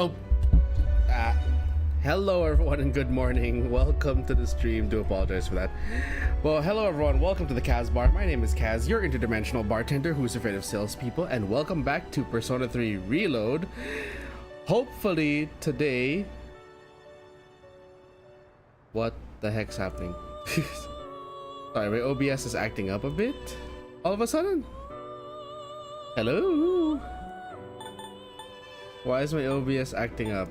Oh, uh, hello everyone and good morning. Welcome to the stream. Do apologize for that. Well, hello everyone. Welcome to the Kaz Bar. My name is Kaz, your interdimensional bartender who's afraid of salespeople, and welcome back to Persona 3 Reload. Hopefully today... What the heck's happening? Sorry, my OBS is acting up a bit. All of a sudden. Hello? Why is my OBS acting up?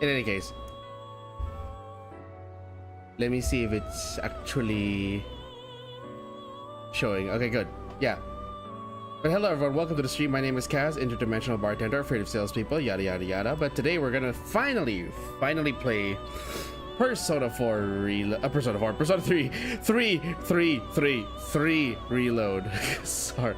In any case, let me see if it's actually showing. Okay, good. Yeah. But hello everyone, welcome to the stream. My name is Kaz, interdimensional bartender, afraid of salespeople, yada yada yada. But today we're gonna finally play Persona 3 Reload. Sorry.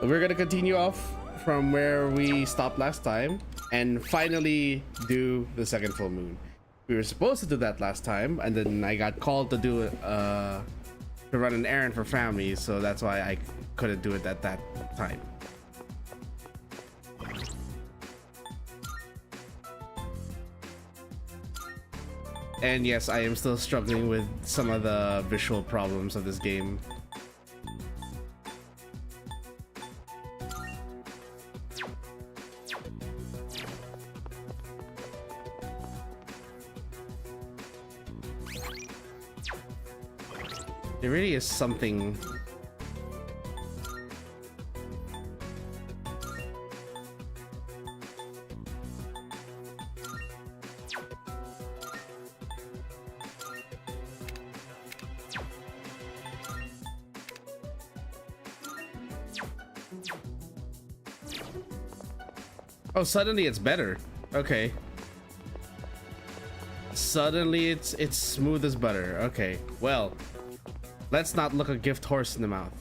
We're gonna continue off from where we stopped last time and finally do the second full moon. We were supposed to do that last time, and then I got called to do it to run an errand for family, so that's why I couldn't do it at that time. And yes, I am still struggling with some of the visual problems of this game. There really is something. Oh, suddenly it's better. Okay. Suddenly it's smooth as butter. Okay. Well, let's not look a gift horse in the mouth.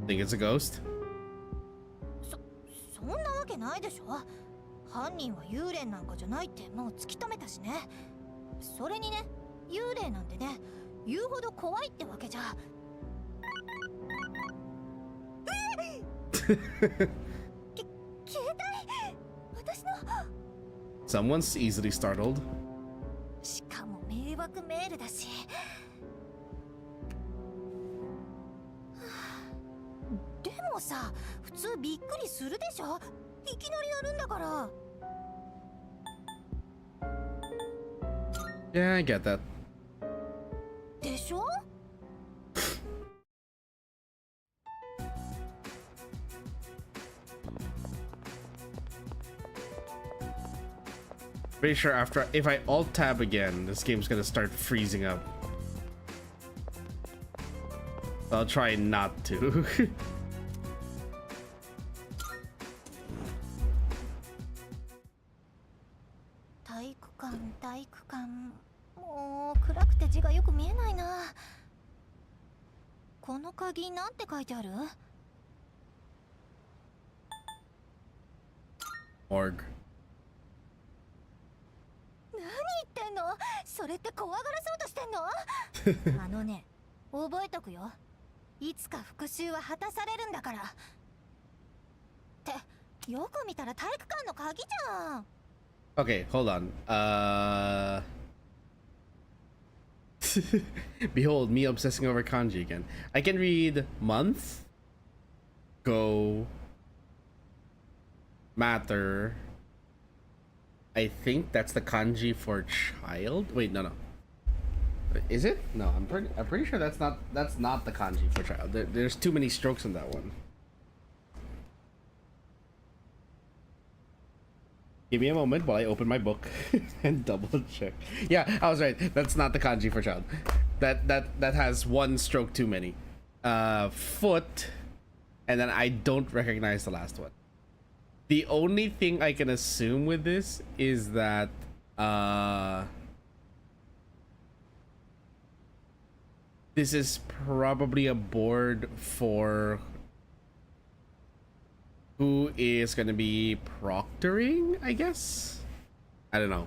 Think it's a ghost? そんなわけないでしょ。犯人は幽霊なんかじゃないってもう突き止めたしね。それにね、幽霊なんてね、言うほど怖いってわけじゃ。携帯、私の。Someone's easily startled. しかも迷惑メールだし。でもさ、普通びっくりするでしょ。いきなりやるんだから。Yeah, I get that. でしょ? Pretty sure if I alt tab again, this game's gonna start freezing up. I'll try not to. Org. 何言ってんの？それって怖がらそうとしてんの？あのね、覚えとくよ。いつか復讐は果たされるんだから。ってよく見たら体育館の鍵じゃん。Okay, hold on. Behold me obsessing over kanji again. I can read month, go, matter. I think that's the kanji for child. Wait, no. Is it? No, I'm pretty sure that's not the kanji for child. There's too many strokes in that one. Give me a moment while I open my book and double check. Yeah, I was right. That's not the kanji for child. That has one stroke too many. Foot and then I don't recognize the last one. The only thing I can assume with this is that this is probably a board for who is gonna be proctoring, I guess. I don't know.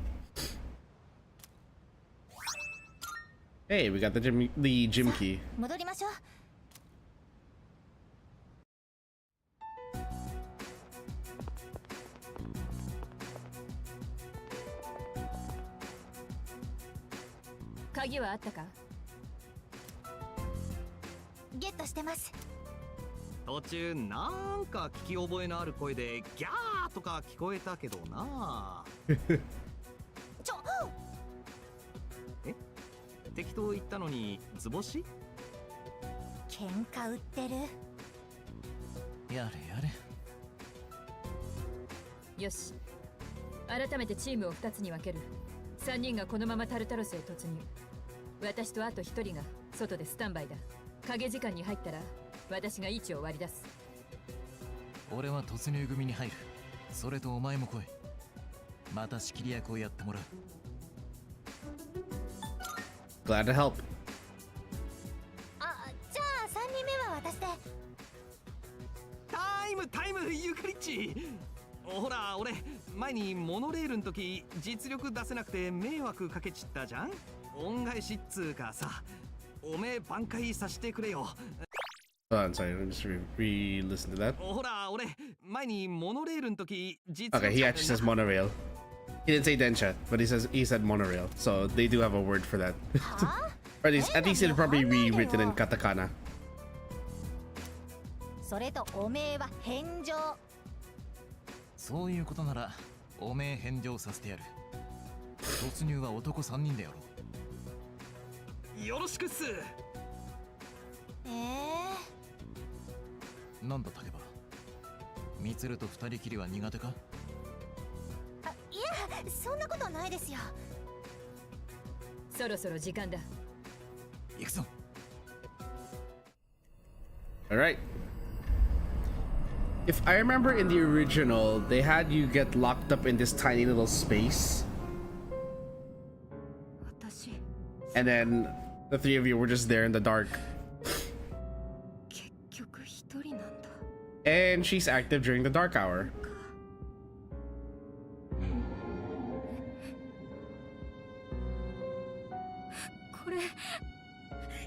Hey, we got the gym key. 戻りましょう。鍵はあったか？ゲットしてます。途中なんか聞き覚えのある声でギャーとか聞こえたけどな。ちょえ、適当言ったのに図星？喧嘩売ってる。やれやれ。よし、改めてチームを2つに分ける。3人がこのままタルタロスへ突入。私とあと1人が外でスタンバイだ。影時間に入ったら私が位置を割り出す。俺は突入組に入る。それとお前も来い。また仕切り役をやってもらう。 Glad to help. あ、じゃあ3人目は私で。タイムゆかりっち。ほら俺前にモノレールの時実力出せなくて迷惑かけちったじゃん。恩返しっつうかさ、おめえ挽回させてくれよ。Hold on, sorry, let me just re-listen to that. ほら俺前にモノレールの時実 Okay, he actually says monorail. He didn't say Densha, but he said monorail. So they do have a word for that. はあ Or at least it'll probably be written in katakana. それとおめえは返上。そういうことならおめえ返上させてやる。突入は男3人でやろう。よろしくっす。なんだ竹場、ミツルと二人きりは苦手か？あ、いや、そんなことないですよ。そろそろ時間だ。行くぞ。 Alright. If I remember in the original, they had you get locked up in this tiny little space. 私 And then the three of you were just there in the dark. 結局一人なんだ。 And she's active during the dark hour. これ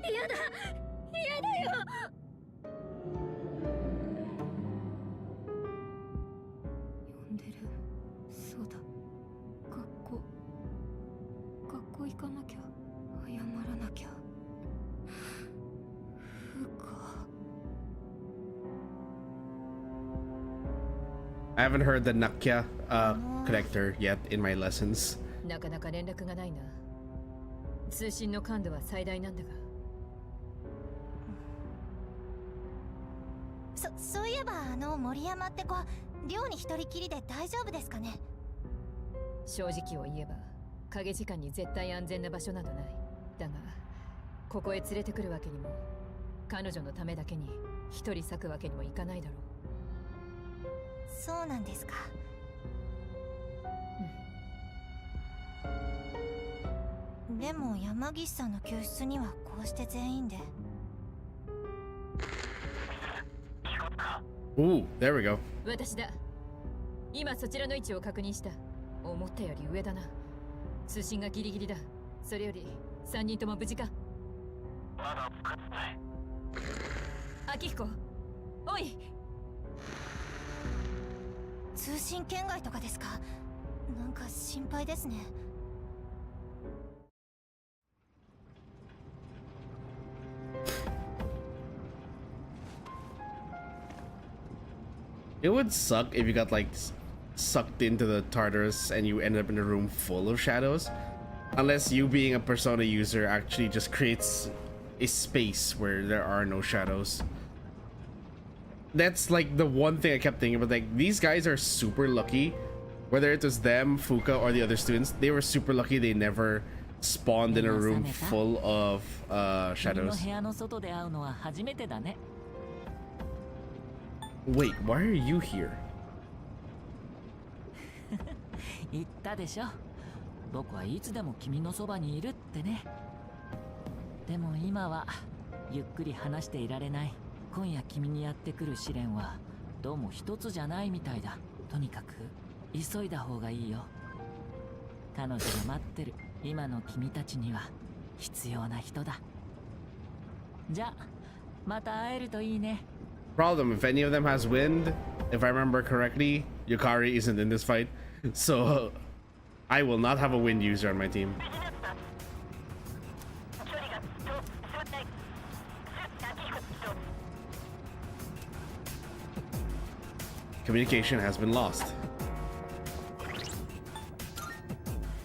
嫌だ、嫌だよ。呼んでる。そうだ。学校行かなきゃ。謝らなきゃ。I haven't heard the Nakya connector yet in my lessons. なかなか連絡がないな。通信の感度は最大なんだが。そういえば森山って子、寮に一人きりで大丈夫ですかね。正直を言えば影時間に絶対安全な場所などない。だがここへ連れてくるわけにも、彼女のためだけに一人割くわけにもいかないだろう。そうなんですか。でも山岸さんの救出にはこうして全員で。Ooh, there we go. 私だ。今そちらの位置を確認した。思ったより上だな。通信がギリギリだ。それより3人とも無事か？まだ分かってない。秋彦、おい。通信圏外とかですか？なんか心配ですね。It would suck if you got like sucked into the Tartarus and you ended up in a room full of shadows. Unless you being a Persona user actually just creates a space where there are no shadows. That's like the one thing I kept thinking about. Like, these guys are super lucky. Whether it was them, Fuka, or the other students, they were super lucky they never spawned in a room full of shadows. Wait, why are you here? 言ったでしょ。僕はいつでも君のそばにいるってね。でも今はゆっくり話していられない。今夜君にやってくる試練はどうも一つじゃないみたいだ。とにかく急いだ方がいいよ。彼女が待ってる今の君たちには必要な人だ。じゃあまた会えるといいね。Problem, if any of them has wind, if I remember correctly, Yukari isn't in this fight. So I will not have a wind user on my team. Communication has been lost.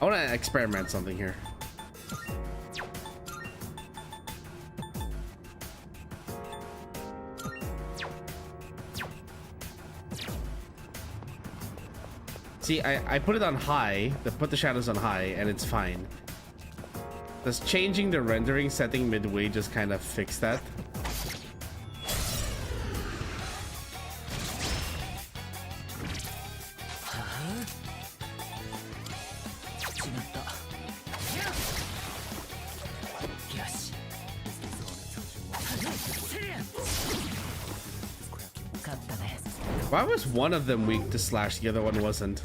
I want to experiment something here. See, I put it on high, put the shadows on high, and it's fine. Does changing the rendering setting midway just kind of fix that? Why was one of them weak to slash, the other one wasn't?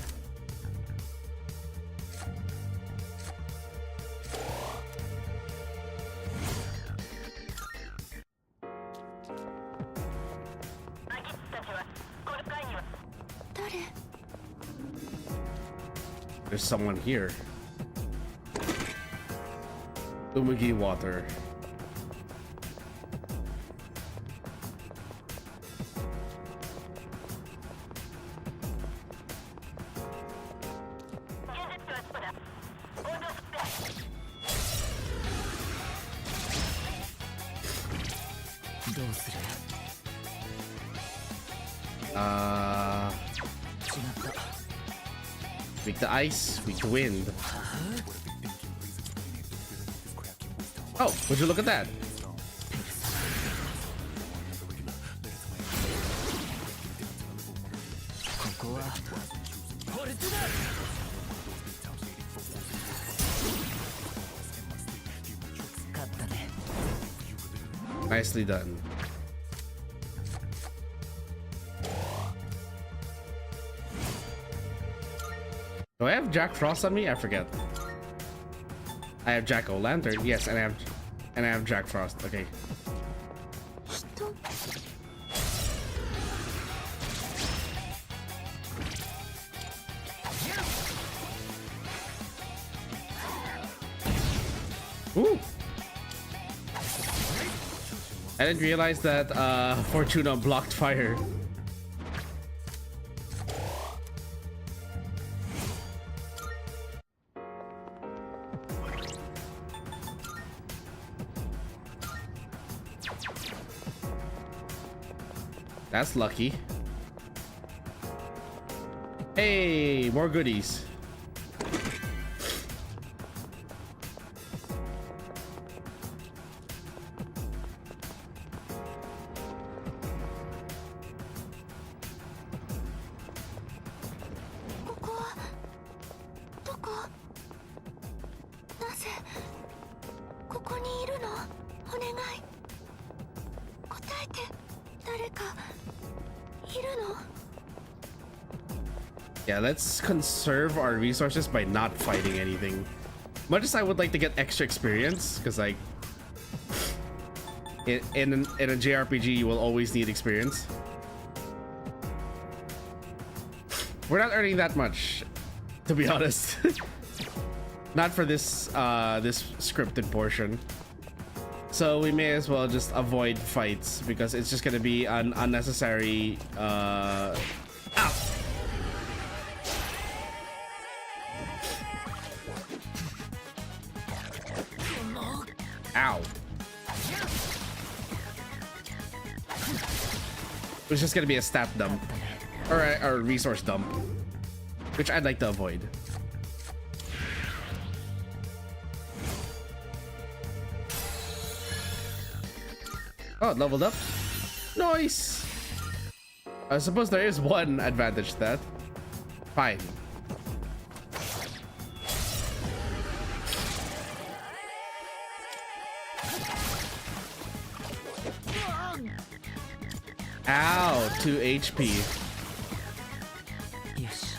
There's someone here. Umagi water. Weak to ice, weak to wind. Oh, would you look at that? Nicely done. Do I have Jack Frost on me? I forget. I have Jack O'Lantern, yes, and I have Jack Frost. Okay. Ooh. I didn't realize that Fortuna blocked fire. That's lucky. Hey, more goodies. Yeah, let's conserve our resources by not fighting anything. Much as I would like to get extra experience, because like in a JRPG you will always need experience. We're not earning that much, to be honest. Not for this this scripted portion. So we may as well just avoid fights because it's just gonna be an unnecessary ow! Ow. It's just gonna be a stat dump or a resource dump, which I'd like to avoid. Oh, it leveled up. Nice. I suppose there is one advantage to that. Fine. Ow, 2 HP. Yes.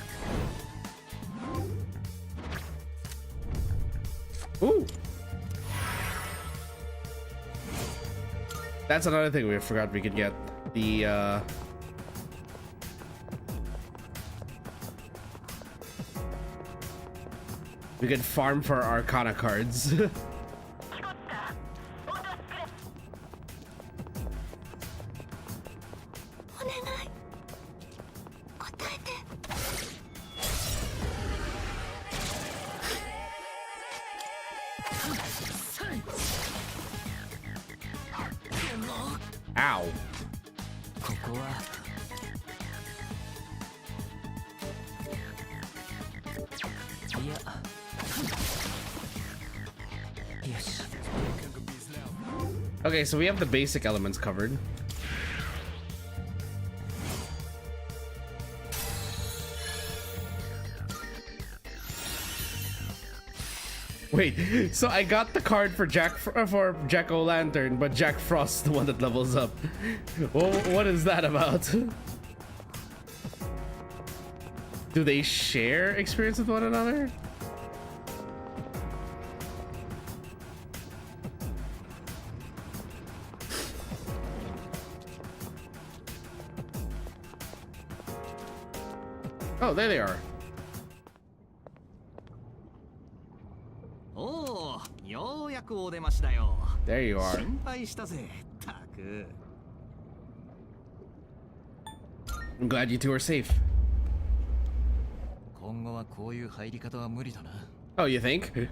Ooh. That's another thing we forgot we could get. The we could farm for Arcana cards. お願い答えて Ow. ここは。いや。よし。 Okay, so we have the basic elements covered. Wait, so I got the card for Jack-o'-lantern, but Jack Frost's the one that levels up. Well, what is that about? Do they share experience with one another? Oh, there they are. おお、ようやくお出ましだよ。 There you are. 心配したぜ、たく。 I'm glad you two are safe. 今後はこういう入り方は無理だな。 Oh, you think?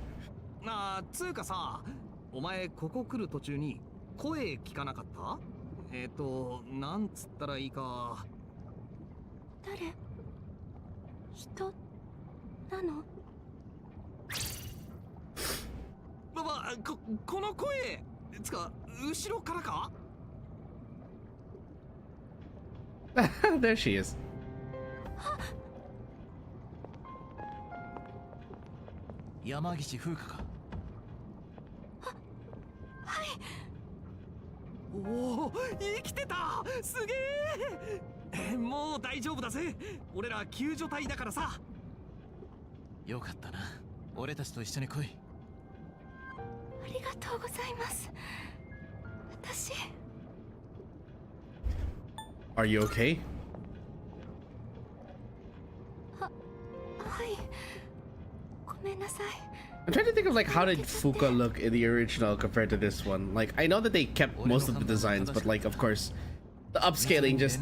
なあ、つうかさ、お前ここ来る途中に声聞かなかった？なんつったらいいか。誰？人なの？この声つか後ろからか？ There she is. 山岸風花か。はい。おお、生きてた。すげえ。もう大丈夫だぜ。俺ら救助隊だからさ。よかったな。俺たちと一緒に来い。ありがとうございます。私。Are you okay? はい。ごめんなさい。 I'm trying to think of like how did Fuka look in the original compared to this one. Like I know that they kept most of the designs, but like of course the upscaling just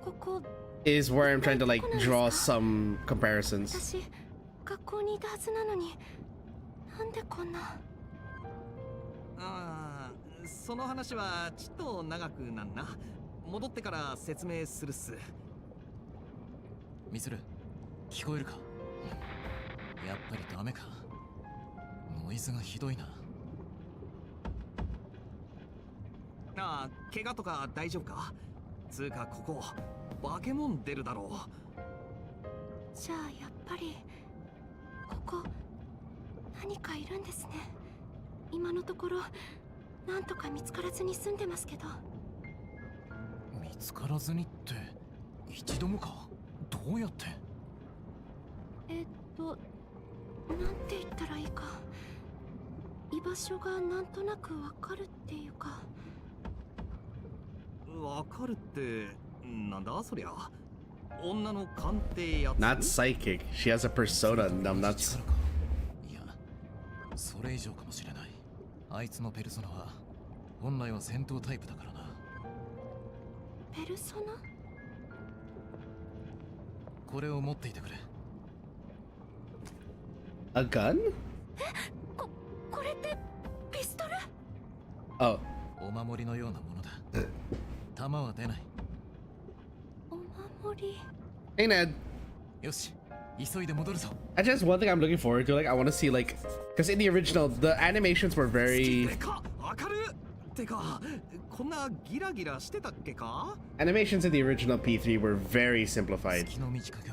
ここ is where I'm trying to like draw some comparisons. 私学校にいたはずなのになんでこんな。ああ、その話はちっと長くなんな。戻ってから説明するっす。ミスル、聞こえるか？やっぱりダメか。ノイズがひどいな。ああ、怪我とか大丈夫か？つうかここ化け物出るだろう。じゃあやっぱりここ何かいるんですね。今のところなんとか見つからずに済んでますけど。見つからずにって一度もか？どうやって？なんて言ったらいいか。居場所がなんとなくわかるっていうか。わかるってなんだそりゃ。女の鑑定やつ。 Not psychic. She has a persona, numbnuts. いや、それ以上かもしれない。あいつのペルソナは本来は戦闘タイプだからな。ペルソナ？これを持っていてくれ。A gun? これってピストル？ Oh. お守りのようなものだ。弾は出ない。お守り。 Hey Ned. よし、急いで戻るぞ。 I just one thing I'm looking forward to. Like I want to see like, because in the original the animations were very. わかる？てか、こんなギラギラしてたっけか? Animations in the original P3 were very simplified.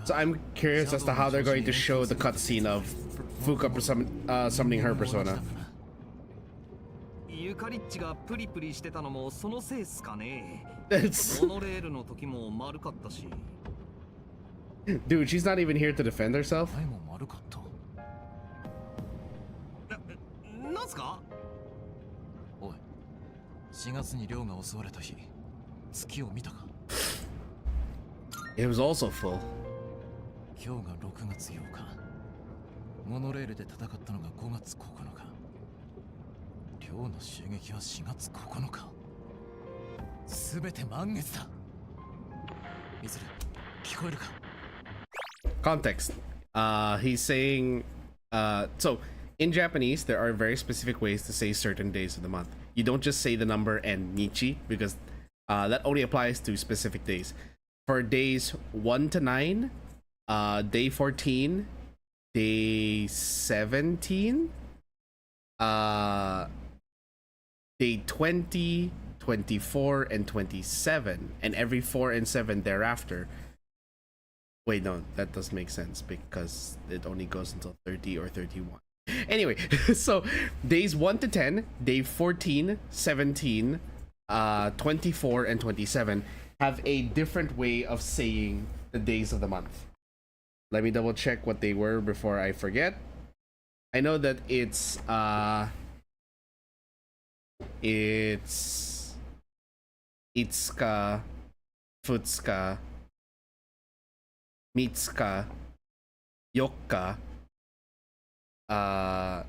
So I'm curious as to how they're going to show the cutscene of Fuka summoning her persona. ユカリッチがプリプリしてたのもそのせいっすかね。 It's... モノレールの時も丸かったし。 Dude, she's not even here to defend herself. 前も丸かった。なんすか? おい、4月に亮が襲われた日、月を見たか? It was also full. 今日が6月8日。モノレールで戦ったのが5月9日。亮の襲撃は4月9日。すべて満月だ。いずれ聞こえるか? Context. He's saying, so in Japanese, there are very specific ways to say certain days of the month. You don't just say the number and nichi because that only applies to specific days. For days 1 to 9, day 14, day 17, day 20, 24, and 27, and every 4 and 7 thereafter. Wait, no, that doesn't make sense because it only goes until 30 or 31. Anyway, so days 1 to 10, day 14, 17, 24, and 27 have a different way of saying the days of the month. Let me double check what they were before I forget. I know that it's Itsuka, Futsuka, Mitsuka, Yokka, I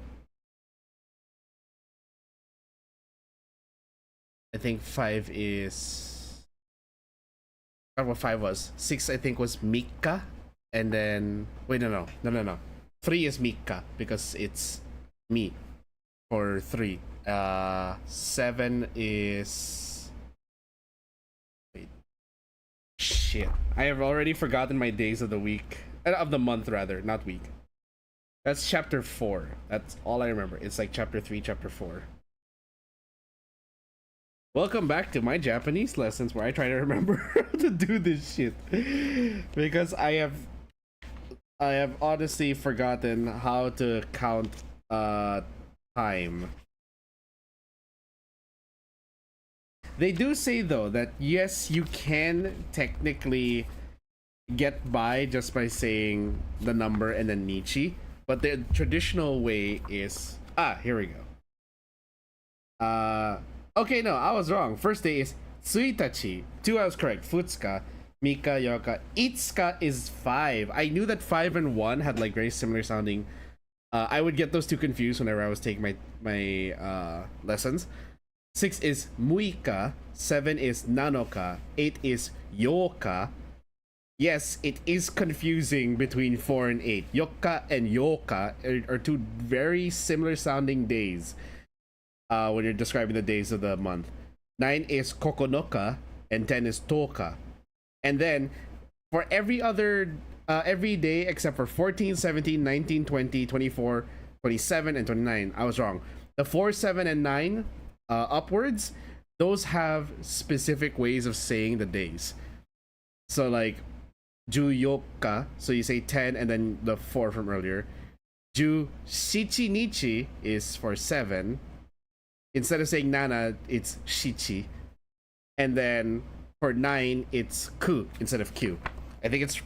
think 5 is... I forgot what 5 was. 6 I think was Mika, and then... Wait, no. 3 is Mika, because it's me for 3. 7 is... Wait. Shit. I have already forgotten my days of the week. Of the month, rather, not week. That's chapter 4. That's all I remember. It's like chapter 3, chapter 4. Welcome back to my Japanese lessons where I try to remember how to do this shit. Because I have honestly forgotten how to count time. They do say though that yes, you can technically get by just by saying the number and then Nichi, but the traditional way is here we go. Okay, no, I was wrong. First day is Tsuitachi. 2 I was correct. Futsuka, Mika, Yoka. Itsuka is 5. I knew that 5 and 1 had like very similar sounding. I would get those two confused whenever I was taking my lessons. 6 is Muika, 7 is Nanoka, 8 is Yoka. Yes, it is confusing between 4 and 8. Yoka and Yoka are two very similar sounding days when you're describing the days of the month. 9 is Kokonoka and 10 is Toka. And then for every other every day except for 14, 17, 19, 20, 24, 27, and 29, I was wrong. The 4, 7, and 9 upwards, those have specific ways of saying the days. So like Juyoka, so you say 10 and then the 4 from earlier. Ju Shichi Nichi is for 7. Instead of saying Nana, it's Shichi. And then for 9, it's Ku instead of Q. I think it's,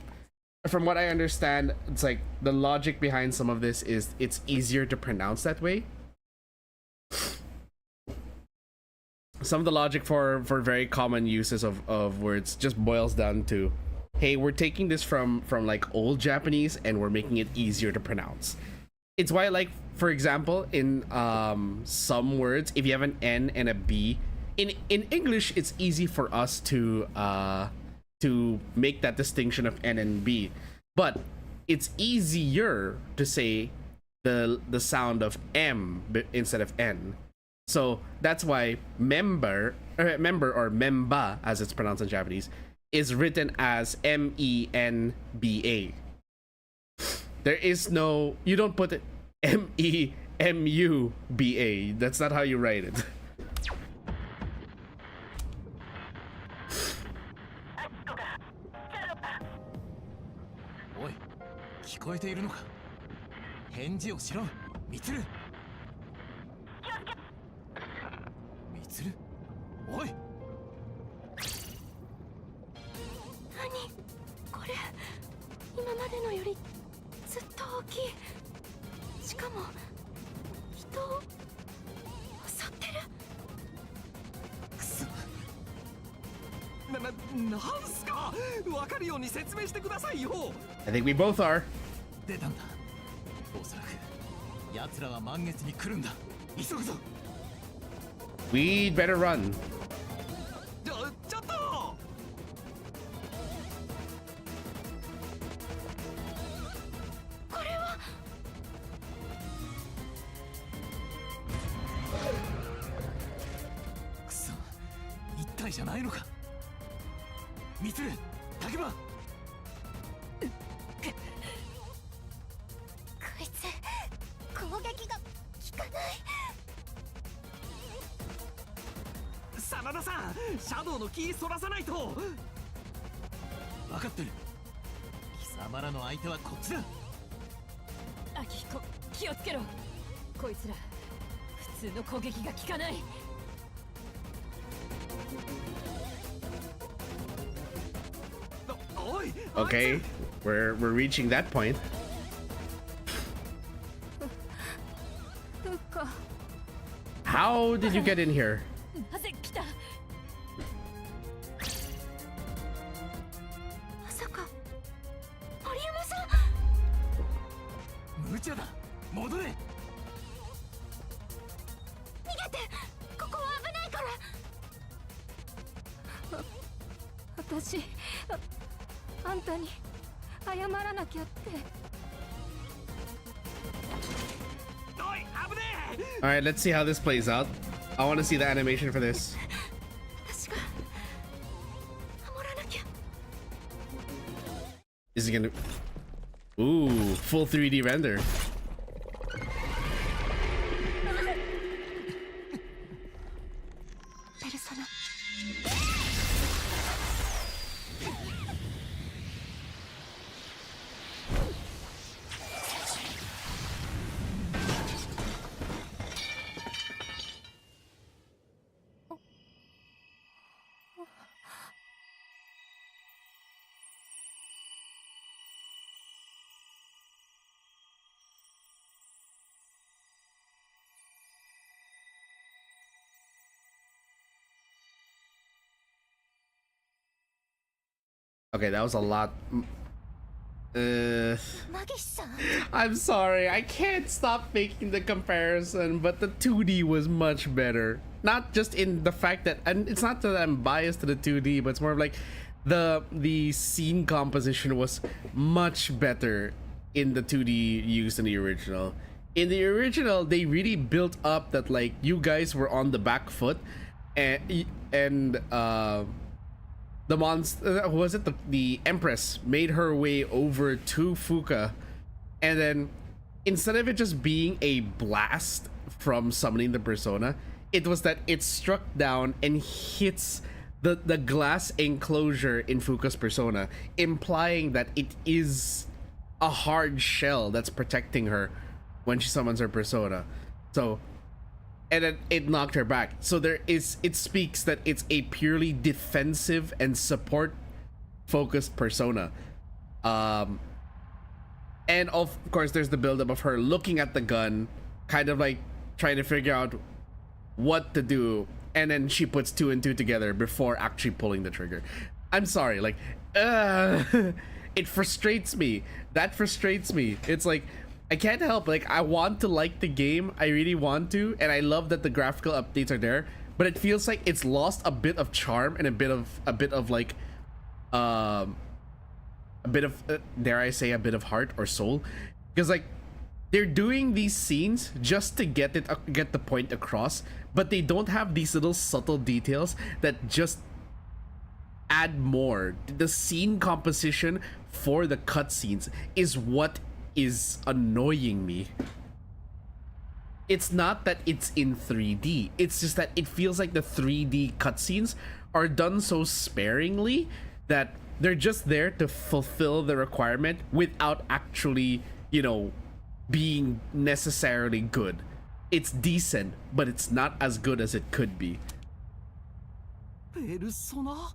from what I understand, it's like the logic behind some of this is it's easier to pronounce that way. Some of the logic for very common uses of words just boils down to, hey, we're taking this from like old Japanese and we're making it easier to pronounce. It's why, like, for example, in some words, if you have an N and a B, in English, it's easy for us to make that distinction of N and B, but it's easier to say the sound of M instead of N. So that's why member or memba, as it's pronounced in Japanese, is written as MENBA. There is no, you don't put it MEMUBA. That's not how you write it. こえているのか。返事をしろ、ミツル。ミツル、おい。何これ、今までのよりずっと大きい。しかも人を襲ってる。くそ。なんすか。わかるように説明してくださいよ。 I think we both are. 出たんだ。おそらく奴らは満月に来るんだ。急ぐぞ。 We'd better run. ちょっと。これはくそ、一体じゃないのか。ミツル、竹馬。こいつ攻撃が効かない。真田さん、シャドウの気そらさないと。分かってる。貴様らの相手はこっちだ。アキヒコ、気をつけろ。こいつら普通の攻撃が効かない。おい。 Okay, we're reaching that point. うか How did you get in here? なぜ来た。まさか森山さん。無茶だ。戻れ。逃げて、ここは危ないから。私あんたに謝らなきゃって。おい、危ねえ。 All right, let's see how this plays out. I want to see the animation for this. 私が守らなきゃ。 Is it gonna? Ooh, full 3D render. ペルソナ。Okay, that was a lot. マギシさん。 I'm sorry, I can't stop making the comparison, but the 2D was much better. Not just in the fact that, and it's not that I'm biased to the 2D, but it's more of like the scene composition was much better in the 2D used in the original. In the original, they really built up that like you guys were on the back foot, and the monster, was it the Empress made her way over to Fuka, and then instead of it just being a blast from summoning the persona, it was that it struck down and hits the glass enclosure in Fuka's persona, implying that it is a hard shell that's protecting her when she summons her persona. So, and then it knocked her back. So it speaks that it's a purely defensive and support focused persona. And of course there's the buildup of her looking at the gun, kind of like trying to figure out what to do, and then she puts two and two together before actually pulling the trigger. I'm sorry, like it frustrates me. That frustrates me. It's like I can't help, like I want to like the game, I really want to, and I love that the graphical updates are there, but it feels like it's lost a bit of charm and a bit of like dare I say, a bit of heart or soul, because like they're doing these scenes just to get the point across, but they don't have these little subtle details that just add more. The scene composition for the cutscenes is what is annoying me. It's not that it's in 3D, it's just that it feels like the 3D cutscenes are done so sparingly that They're just there to fulfill the requirement without actually, you know, being necessarily good. It's decent, but it's not as good as it could be. ペルソナ？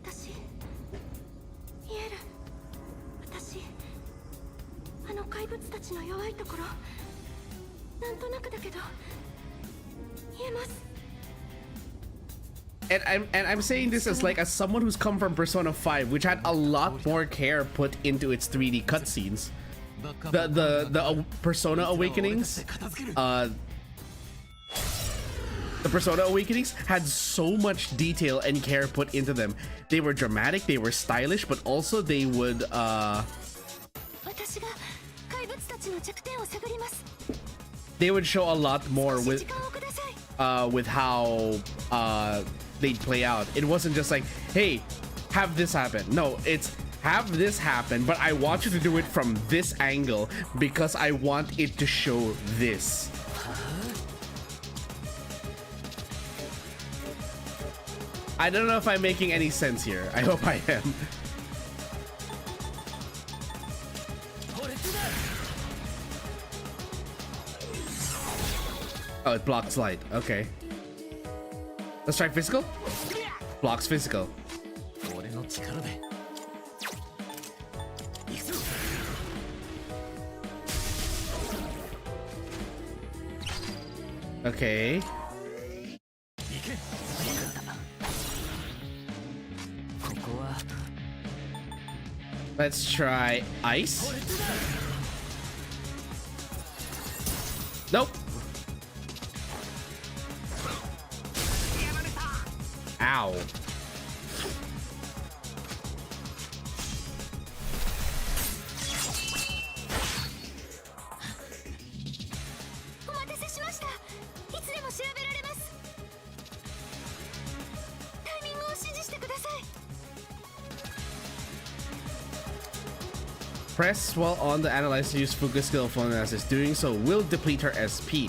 私見える。私あの怪物たちの弱いところなんとなくだけど見えます。 And I'm saying this as like as someone who's come from Persona 5, which had a lot more care put into its 3D cutscenes. The Persona Awakenings, the Persona Awakenings had so much detail and care put into them. They were dramatic, they were stylish, but also they would they would show a lot more with how they'd play out. It wasn't just like, hey, have this happen. No, it's have this happen, but I want you to do it from this angle because I want it to show this. I don't know if I'm making any sense here. I hope I am. Oh, it blocks light. Okay. Let's try physical. Blocks physical. Okay. Let's try ice. Nope. Ow. Press while on the analyzer to use Fuga's skill full analysis. Doing so will deplete her SP.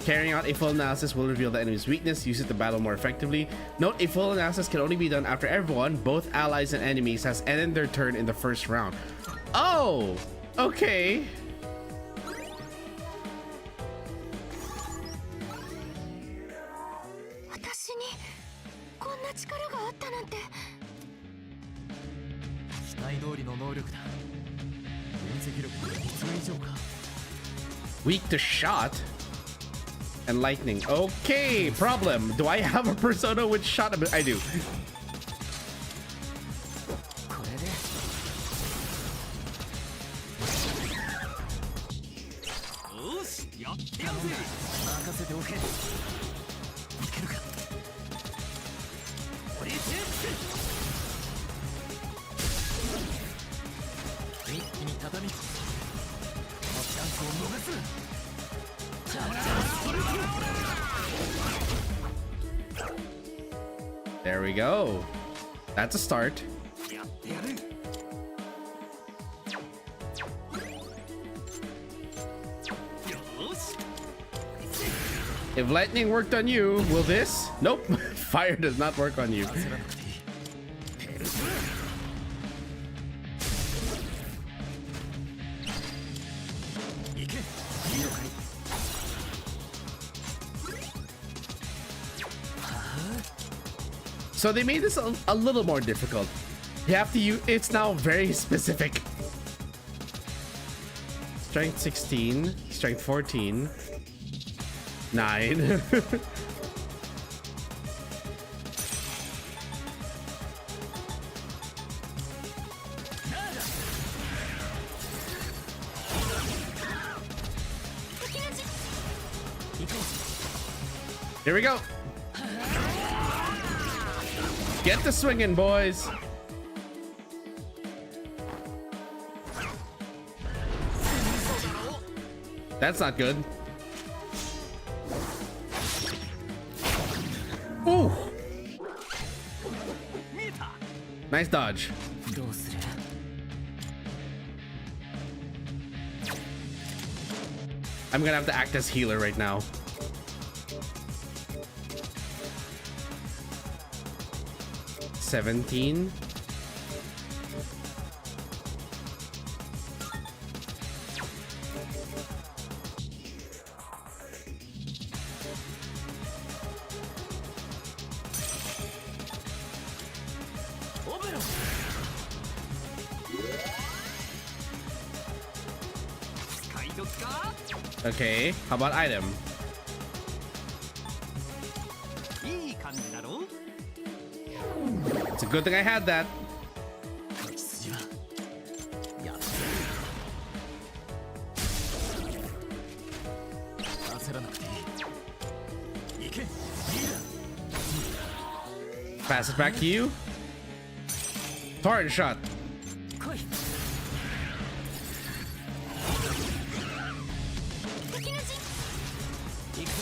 Carrying out a full analysis will reveal the enemy's weakness. Use it to battle more effectively. Note, a full analysis can only be done after everyone, both allies and enemies, has ended their turn in the first round. Oh, okay. Weak to shot and lightning. Okay, problem. Do I have a persona with shot? I do. There we go. That's a start. If lightning worked on you, will this? Nope. Fire does not work on you. So they made this a little more difficult. You have to use, it's now very specific. Strength 16, strength 14, 9. Here we go. Get the swinging, boys. That's not good. Ooh. Nice dodge. I'm gonna have to act as healer right now. 17. Okay, how about item? いい感じだろ It's a good thing I had that. 道筋はやって焦らなくていい。行け、リーダー。 Pass it back to you. Torrent shot. 来い。行くぞ。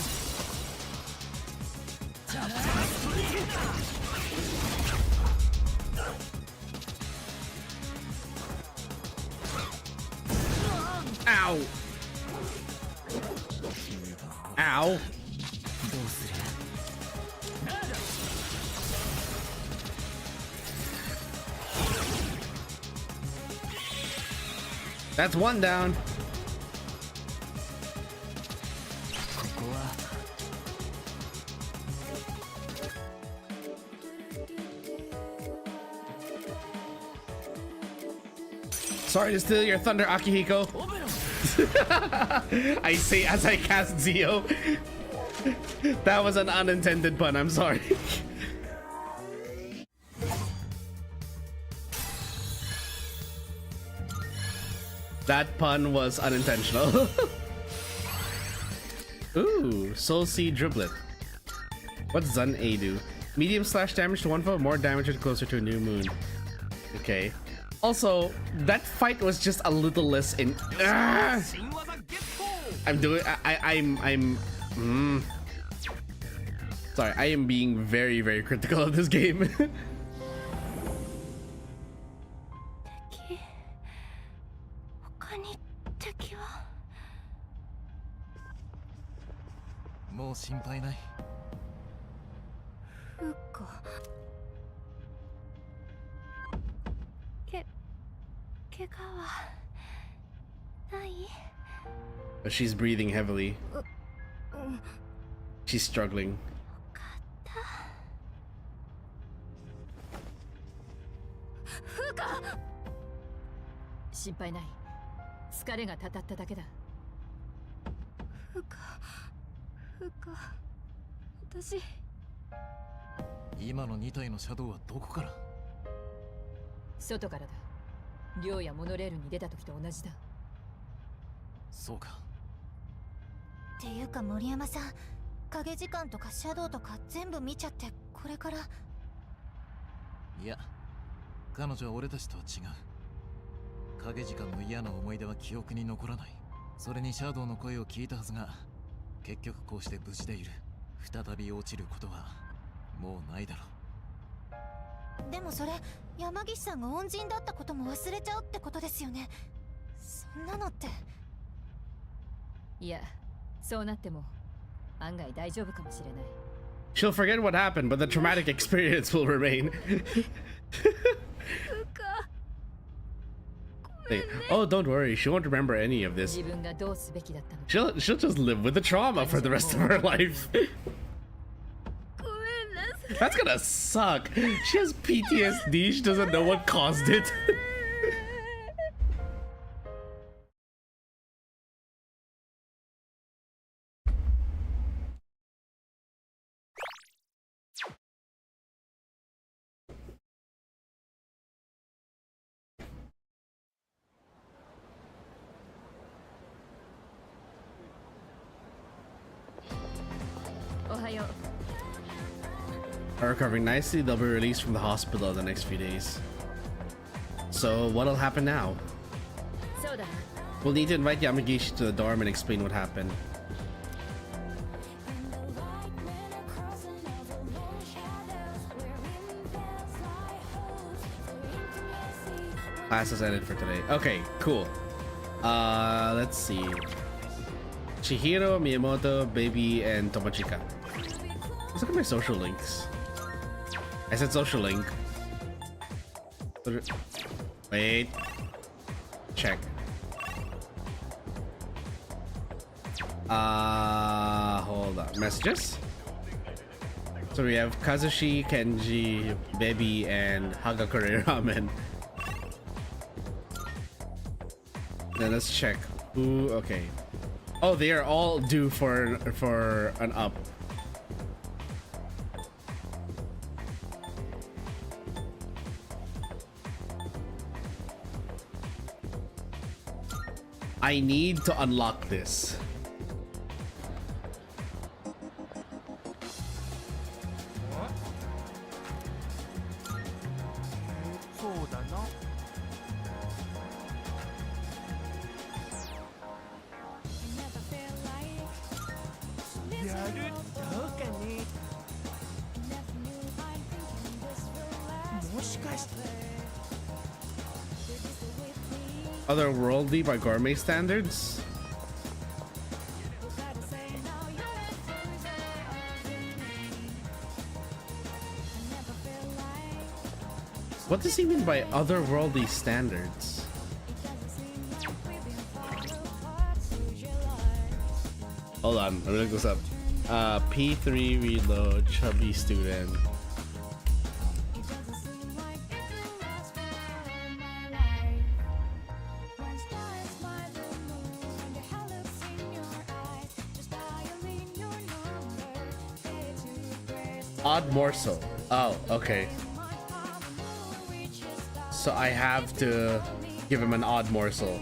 じゃあ Ow. Ow. どうする？ That's one down. ここは Sorry to steal your thunder, Akihiko. I say as I cast Zio. That was an unintended pun, I'm sorry. That pun was unintentional. Ooh, Soul Seed Driblet. What's Zun A do? Medium slash damage to one foe, more damage the closer to a new moon. Okay. Also, that fight was just a little less in. Ah! I'm doing. I'm. Sorry, I am being very, very critical of this game. 敵他に敵はもう心配ない。フコ怪我はない But she's breathing heavily. うん She's struggling. かったフカ心配ない。疲れがたたっただけだ。フカ私今の2体のシャドウはどこから？外からだ。寮やモノレールに出た時と同じだ。そうか。っていうか森山さん、影時間とかシャドウとか全部見ちゃってこれから。いや、彼女は俺たちとは違う。影時間の嫌な思い出は記憶に残らない。それにシャドウの声を聞いたはずが、結局こうして無事でいる。再び落ちることはもうないだろう。でもそれ山岸さんが恩人だったことも忘れちゃうってことですよね。そんなのって。いや、そうなっても案外大丈夫かもしれない。She'll forget what happened, but the traumatic experience will remain. Hey, oh, don't worry. She won't remember any of this. 自分がどうすべきだったのか。 She'll just live with the trauma for the rest of her life. ごめんなさい。 That's gonna suck. She has PTSD. She doesn't know what caused it. Are recovering nicely. They'll be released from the hospital in the next few days. So what'll happen now? そうだ。 We'll need to invite Yamagishi to the dorm and explain what happened. Class has ended for today. Okay, cool. Let's see. Chihiro, Miyamoto, Baby, and Tomochika. Let's look at my social links. I said social link. Wait. Check. Hold on. Messages? So we have Kazushi, Kenji, Baby, and Hagakure Ramen. Then let's check. Who? Okay. Oh, they are all due for an up. I need to unlock this. Otherworldly by gourmet standards? What does he mean by otherworldly standards? Hold on, let me look this up. P3 reload, chubby student. Odd morsel. Oh, okay. So I have to give him an odd morsel.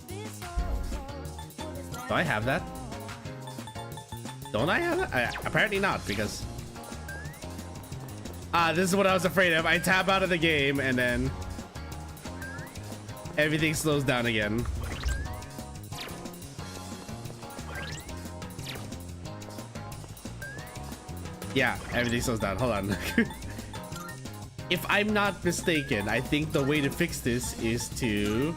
Do I have that? Don't I have that? Apparently not, because... this is what I was afraid of. I tap out of the game and then... everything slows down again. Yeah, everything slows down. Hold on. If I'm not mistaken, I think the way to fix this is to...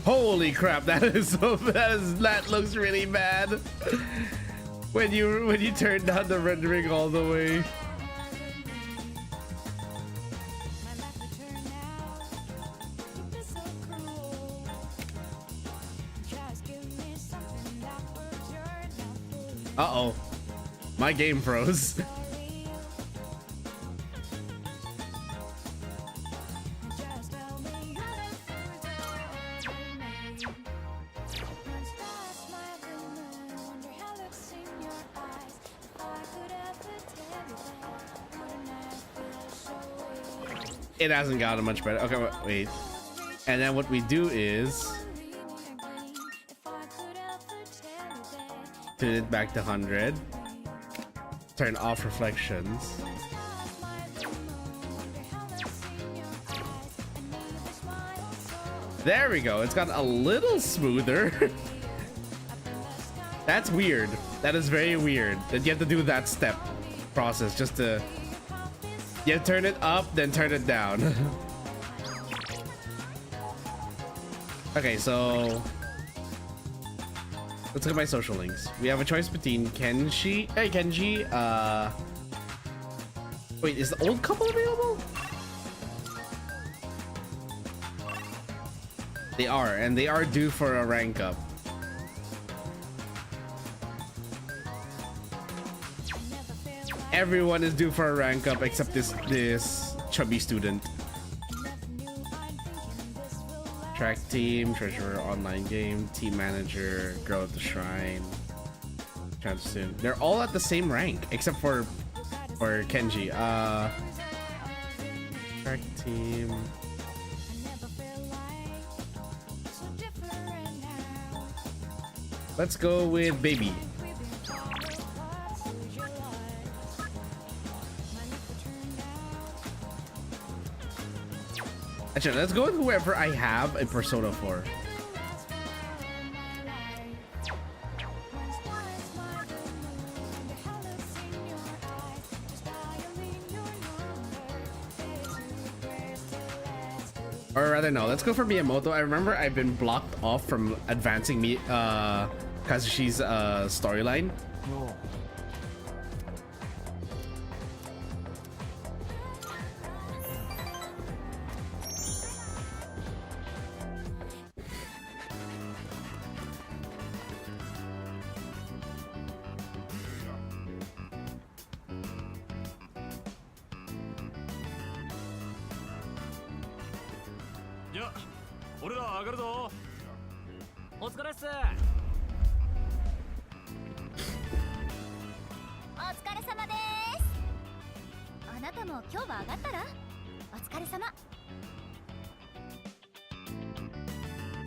Holy crap, that is so that looks really bad. When you turn down the rendering all the way. Uh-oh. My game froze. It hasn't gotten much better. Okay, wait. And then what we do is tune it back to 100. Turn off reflections. There we go. It's gotten a little smoother. That's weird. That is very weird that you have to do that step process just to... You turn it up, then turn it down. Okay, so let's look at my social links. We have a choice between Kenji. Hey, Kenji. Wait, is the old couple available? They are, and they are due for a rank up. Everyone is due for a rank up except this chubby student. Track team, treasurer, online game, team manager, girl at the shrine, chance student. They're all at the same rank except for Kenji. Track team. Let's go with Baby. Actually, let's go with whoever I have a Persona for. Or rather, no, let's go for Miyamoto. I remember I've been blocked off from advancing Kazushi's storyline. No.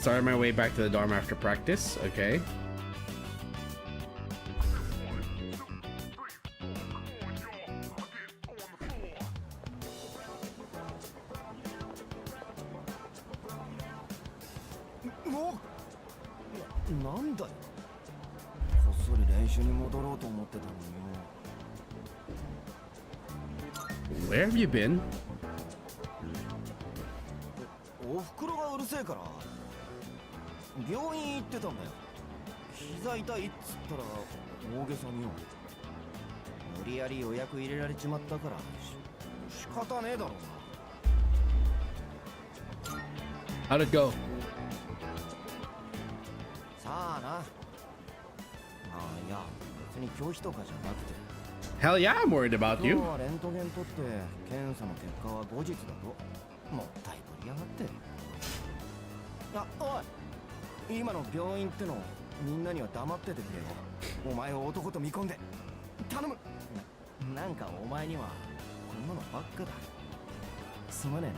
Started my way back to the dorm after practice. Okay. Where have you been? おふくろがうるせえから病院行ってたんだよ。膝痛いっつったら大げさによ。無理やり予約入れられちまったから仕方ねえだろうな。 How'd it go? さあな。あいや別に拒否とかじゃなくて。 Hell yeah, I'm worried about 今日 you. はレントゲン取って検査の結果は後日だと。もったいぶりやがって。あ、おい。今の病院ってのみんなには黙っててくれよ。お前を男と見込んで頼む。なんかお前にはこんなのばっかだ。すまね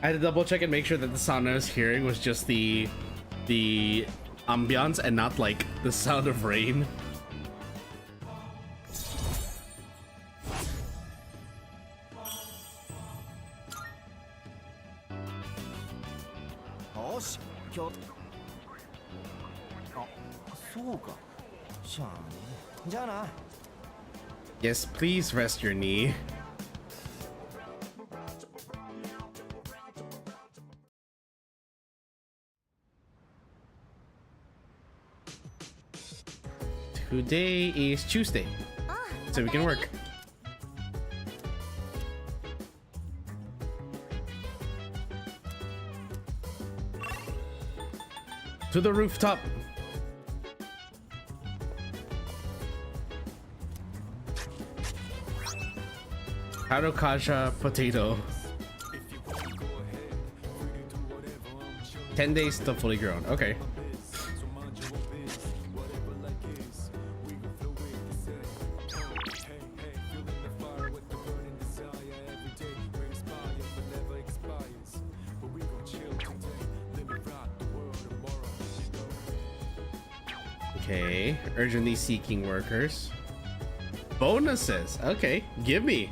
えな。 I had to double check and make sure that the sound I was hearing was just the ambiance and not like the sound of rain. Yes, please rest your knee. Today is Tuesday, so we can work. To the rooftop. Harukaja potato. 10 days to fully grown. Okay. Okay. Urgently seeking workers. Bonuses. Okay. Give me.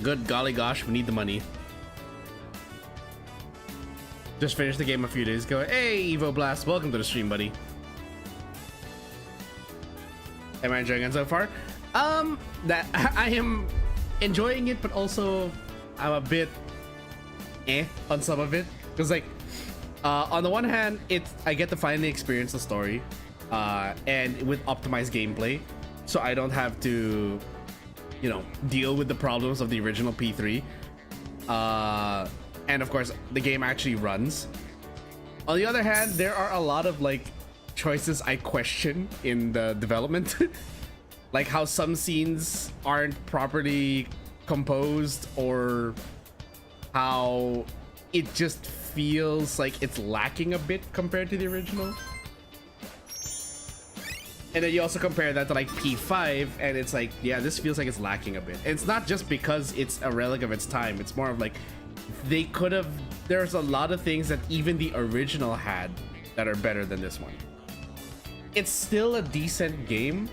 Good golly gosh, we need the money. Just finished the game a few days ago. Hey, Evo Blast, welcome to the stream, buddy. Am I enjoying it so far? That I am enjoying it, but also I'm a bit on some of it. Because like, on the one hand, I get to finally experience the story, and with optimized gameplay, so I don't have to, you know, deal with the problems of the original P3. And of course, the game actually runs. On the other hand, there are a lot of like choices I question in the development. Like how some scenes aren't properly composed, or how it just feels like it's lacking a bit compared to the original. And then you also compare that to like P5, and it's like, yeah, this feels like it's lacking a bit. And it's not just because it's a relic of its time. It's more of like, they could have, there's a lot of things that even the original had that are better than this one. It's still a decent game,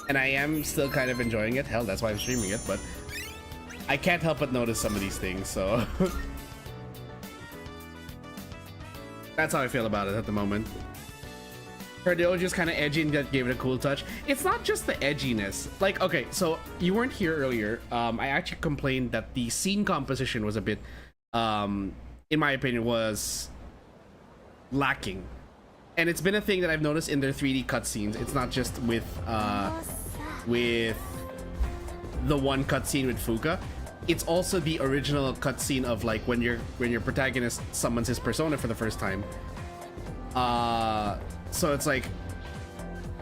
and I am still kind of enjoying it. Hell, that's why I'm streaming it, but I can't help but notice some of these things, so that's how I feel about it at the moment. her dojo is kind of edgy and that gave it a cool touch. It's not just the edginess. Like, okay, so you weren't here earlier. I actually complained that the scene composition was a bit, in my opinion, was lacking. And it's been a thing that I've noticed in their 3D cutscenes. It's not just with the one cutscene with Fuka. It's also the original cutscene of like when your protagonist summons his persona for the first time. So it's like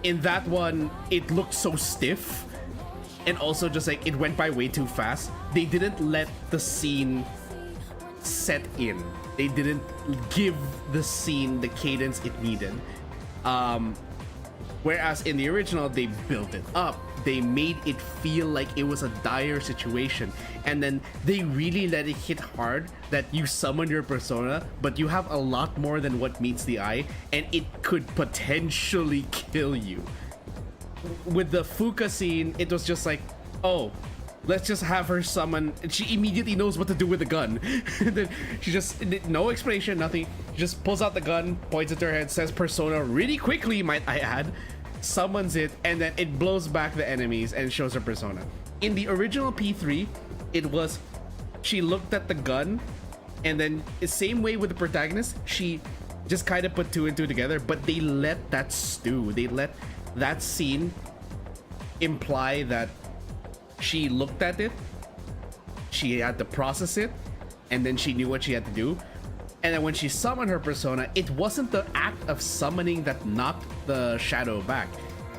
in that one it looked so stiff, and also just like it went by way too fast. They didn't let the scene set in. They didn't give the scene the cadence it needed. Whereas in the original, they built it up. They made it feel like it was a dire situation. And then they really let it hit hard that you summon your persona, but you have a lot more than what meets the eye, and it could potentially kill you. With the Fuka scene, it was just like, oh, let's just have her summon, and she immediately knows what to do with the gun. And then she just, no explanation, nothing. She just pulls out the gun, points it to her head, says persona really quickly, might I add, summons it, and then it blows back the enemies and shows her persona. In the original P3, it was, she looked at the gun, and then the same way with the protagonist, she just kind of put two and two together, but they let that stew. They let that scene imply that she looked at it, she had to process it, and then she knew what she had to do. And then when she summoned her persona, it wasn't the act of summoning that knocked the shadow back.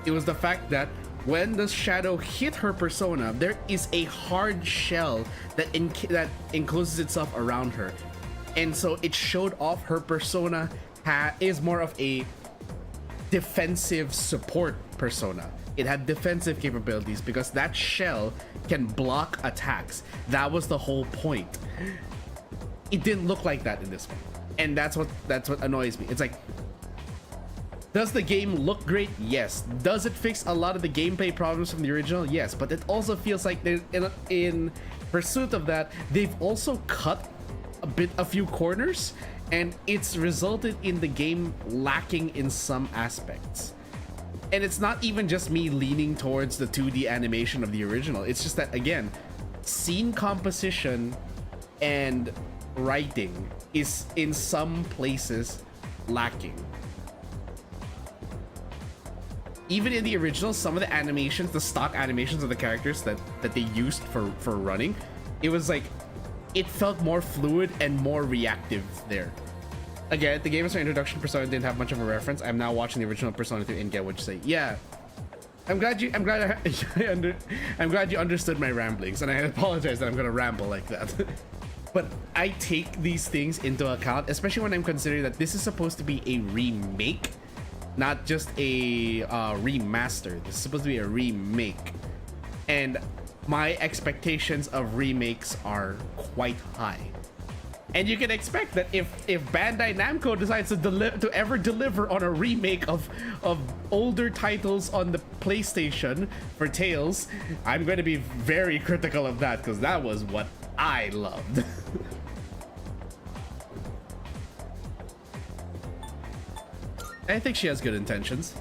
It was the fact that when the shadow hit her persona, there is a hard shell that encloses itself around her. And so it showed off her persona is more of a defensive support persona. It had defensive capabilities because that shell can block attacks. That was the whole point. It didn't look like that in this one, and that's what annoys me. It's like, does the game look great? Yes. Does it fix a lot of the gameplay problems from the original? Yes. But it also feels like in pursuit of that, they've also cut a few corners, and it's resulted in the game lacking in some aspects. And it's not even just me leaning towards the 2D animation of the original. It's just that, again, scene composition and writing is in some places lacking. Even in the original, some of the animations, the stock animations of the characters that they used for running, it was like, it felt more fluid and more reactive there. Again, the game is for introduction. Persona didn't have much of a reference. I'm now watching the original Persona 3 and get what you say. Yeah, I'm glad you understood my ramblings, and I apologize that I'm gonna ramble like that. But I take these things into account, especially when I'm considering that this is supposed to be a remake, not just a remaster. This is supposed to be a remake, and my expectations of remakes are quite high. And you can expect that if Bandai Namco decides to ever deliver on a remake of older titles on the PlayStation for Tales, I'm going to be very critical of that, because that was what I loved. I think she has good intentions.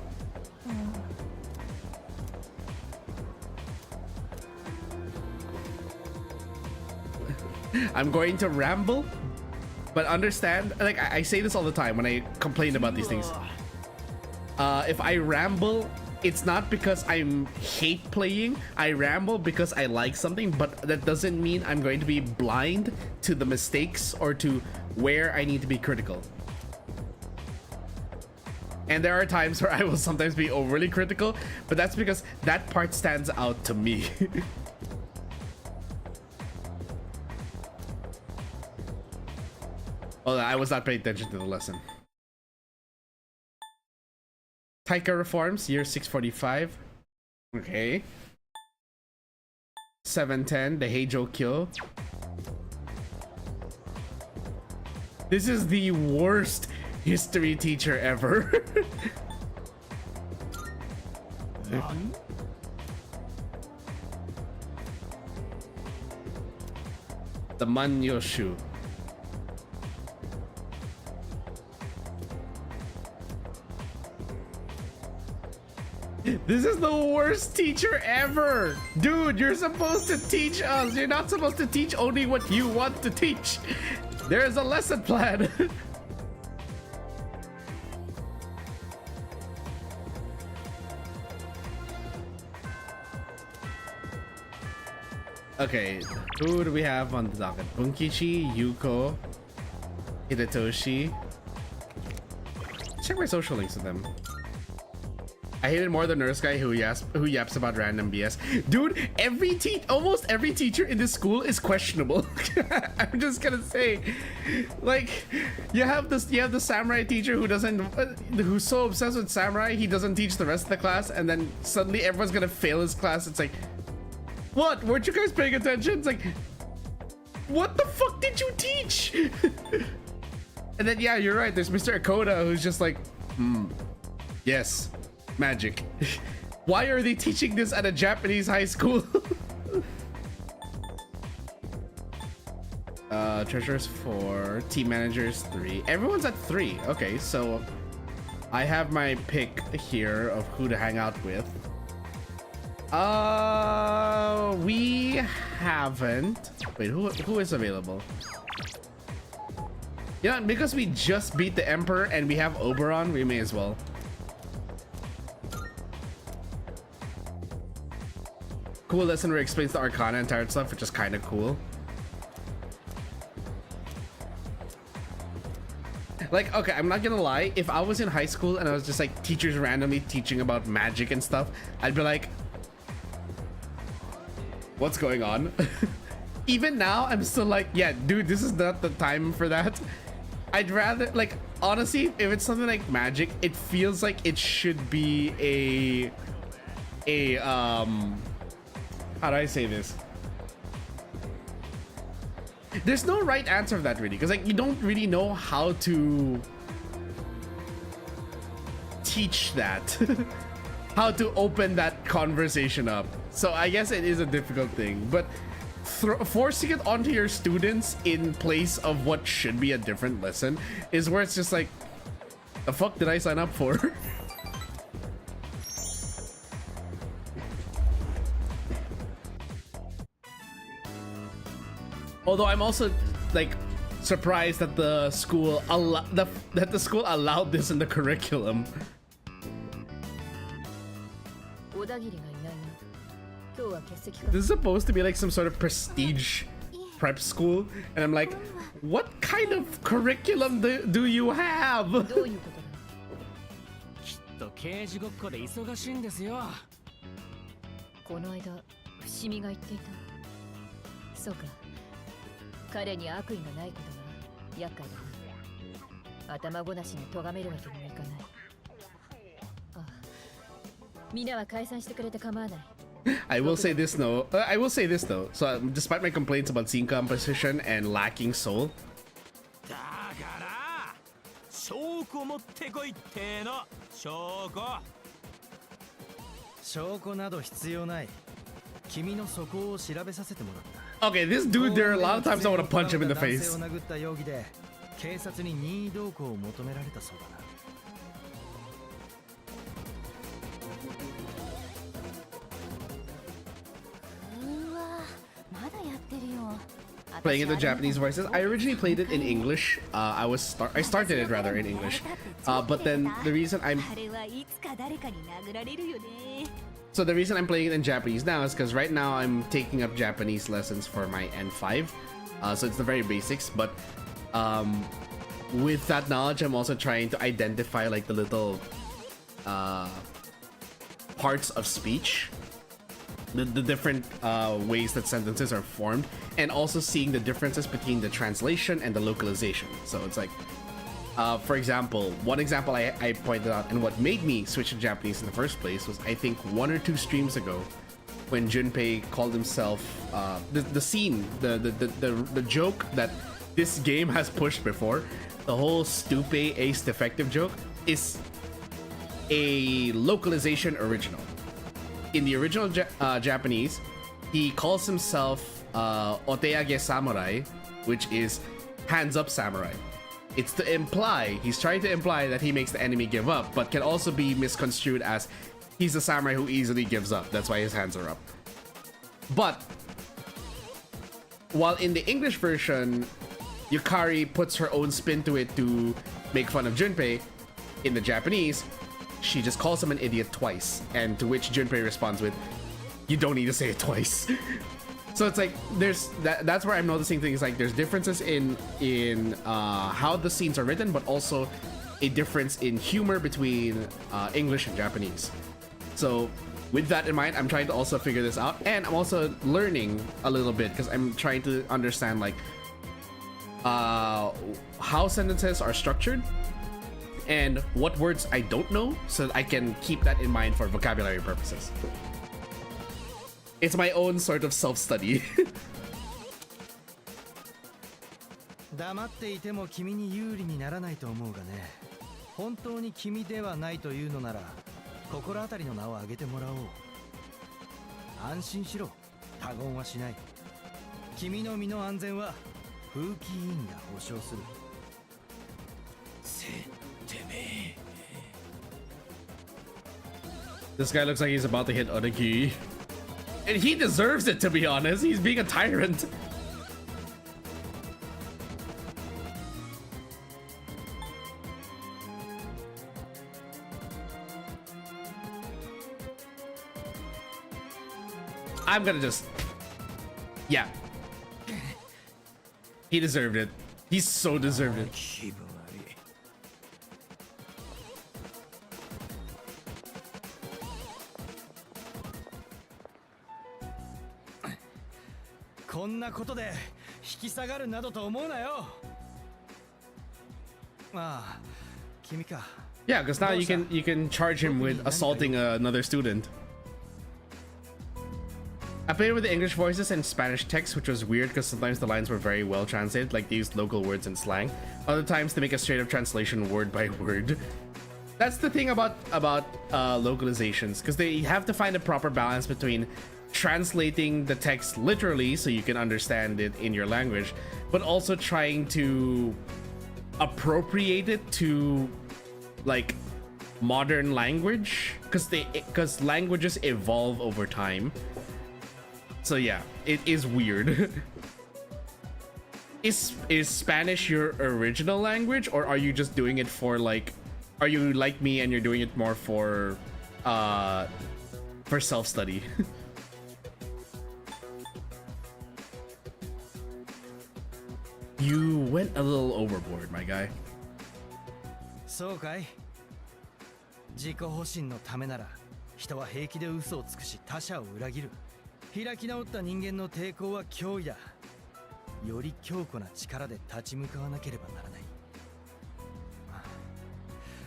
I'm going to ramble, but understand, like I say this all the time when I complain about these things. If I ramble, it's not because I hate playing. I ramble because I like something, but that doesn't mean I'm going to be blind to the mistakes or to where I need to be critical. And there are times where I will sometimes be overly critical, but that's because that part stands out to me. Oh, I was not paying attention to the lesson. Taika reforms, year 645. Okay. 710, the Heijo kill. This is the worst history teacher ever. The Manyoshu. This is the worst teacher ever! Dude, you're supposed to teach us! You're not supposed to teach only what you want to teach! There's a lesson plan! Okay, who do we have on the docket? Bunkichi, Yuko, Hidetoshi. Check my social links to them. I hated more the nurse guy who yaps about random BS. Dude, almost every teacher in this school is questionable. I'm just gonna say, like, you have the samurai teacher who's so obsessed with samurai he doesn't teach the rest of the class, and then suddenly everyone's gonna fail his class. It's like, what? Weren't you guys paying attention? It's like, what the fuck did you teach? And then yeah, you're right. There's Mr. Akoda who's just like, yes. Magic. Why are they teaching this at a Japanese high school? Treasurers 4, team managers 3. Everyone's at 3. Okay, so I have my pick here of who to hang out with. We haven't. Wait, who is available? Yeah, because we just beat the Emperor and we have Oberon, we may as well. Cool lesson where it explains the Arcana and Tarot stuff, which is kind of cool. Like, okay, I'm not gonna lie. If I was in high school and I was just like teachers randomly teaching about magic and stuff, I'd be like, what's going on? Even now, I'm still like, yeah, dude, this is not the time for that. I'd rather, like, honestly, if it's something like magic, it feels like it should be how do I say this? There's no right answer for that really, because like you don't really know how to teach that. How to open that conversation up. So I guess it is a difficult thing, but forcing it onto your students in place of what should be a different lesson is where it's just like, the fuck did I sign up for? Although I'm also like surprised that the school allowed this in the curriculum. This is supposed to be like some sort of prestige prep school, and I'm like, what kind of curriculum do you have? 刑事ごっこで忙しいんですよ。この間伏見が言っていた。そうか。彼に悪意がないことが厄介だな。頭ごなしに咎めるわけにはいかない。あ、みんなは解散してくれて構わない。I will say this though. I will say this though. So despite my complaints about scene composition and lacking soul, だから証拠持ってこいっての証拠。証拠など必要ない。君の素行を調べさせてもらった。 okay, this dude there, a lot of times I want to punch him in the face. 警察に任意同行を求められたそうだな。 Playing in the Japanese voices. I originally played it in English. I started it rather in English. But then the reason I'm playing it in Japanese now is because right now I'm taking up Japanese lessons for my N5. So it's the very basics, but with that knowledge, I'm also trying to identify like the little parts of speech, the different ways that sentences are formed, and also seeing the differences between the translation and the localization. So it's like, for example, one example I pointed out and what made me switch to Japanese in the first place was, I think 1 or 2 streams ago, when Junpei called himself the scene, the joke that this game has pushed before, the whole stupe ace defective joke, is a localization original. In the original Japanese, he calls himself Oteage Samurai, which is hands up samurai. It's to imply, he's trying to imply that he makes the enemy give up, but can also be misconstrued as he's a samurai who easily gives up. That's why his hands are up. But while in the English version, Yukari puts her own spin to it to make fun of Junpei, in the Japanese, she just calls him an idiot twice, and to which Junpei responds with, "You don't need to say it twice." So it's like there's that's where I'm noticing things like there's differences in how the scenes are written, but also a difference in humor between English and Japanese. So with that in mind, I'm trying to also figure this out, and I'm also learning a little bit because I'm trying to understand like how sentences are structured and what words I don't know, so that I can keep that in mind for vocabulary purposes. It's my own sort of self-study. 黙っていても君に有利にならないと思うがね。本当に君ではないというのなら心当たりの名を挙げてもらおう。安心しろ、他言はしない。君の身の安全は風紀委員が保証する。てめえ。 This guy looks like he's about to hit Odaki. And he deserves it, to be honest. He's being a tyrant. I'm gonna just... Yeah. He deserved it. He so deserved it. 気分悪い。こんなことで引き下がるなどと思うなよ。まあ、君か。 Yeah, because now you can charge him with assaulting another student. I played with the English voices and Spanish text, which was weird because sometimes the lines were very well translated, like they used local words and slang. Other times they make a straight up translation word by word. That's the thing about localizations, because they have to find a proper balance between translating the text literally so you can understand it in your language, but also trying to appropriate it to like modern language, because languages evolve over time. So yeah, it is weird. Is Spanish your original language, or are you just doing it for like, are you like me and you're doing it more for self-study? You went a little overboard, my guy. そうかい。自己保身のためなら人は平気で嘘をつくし他者を裏切る。開き直った人間の抵抗は脅威だ。より強固な力で立ち向かわなければならない。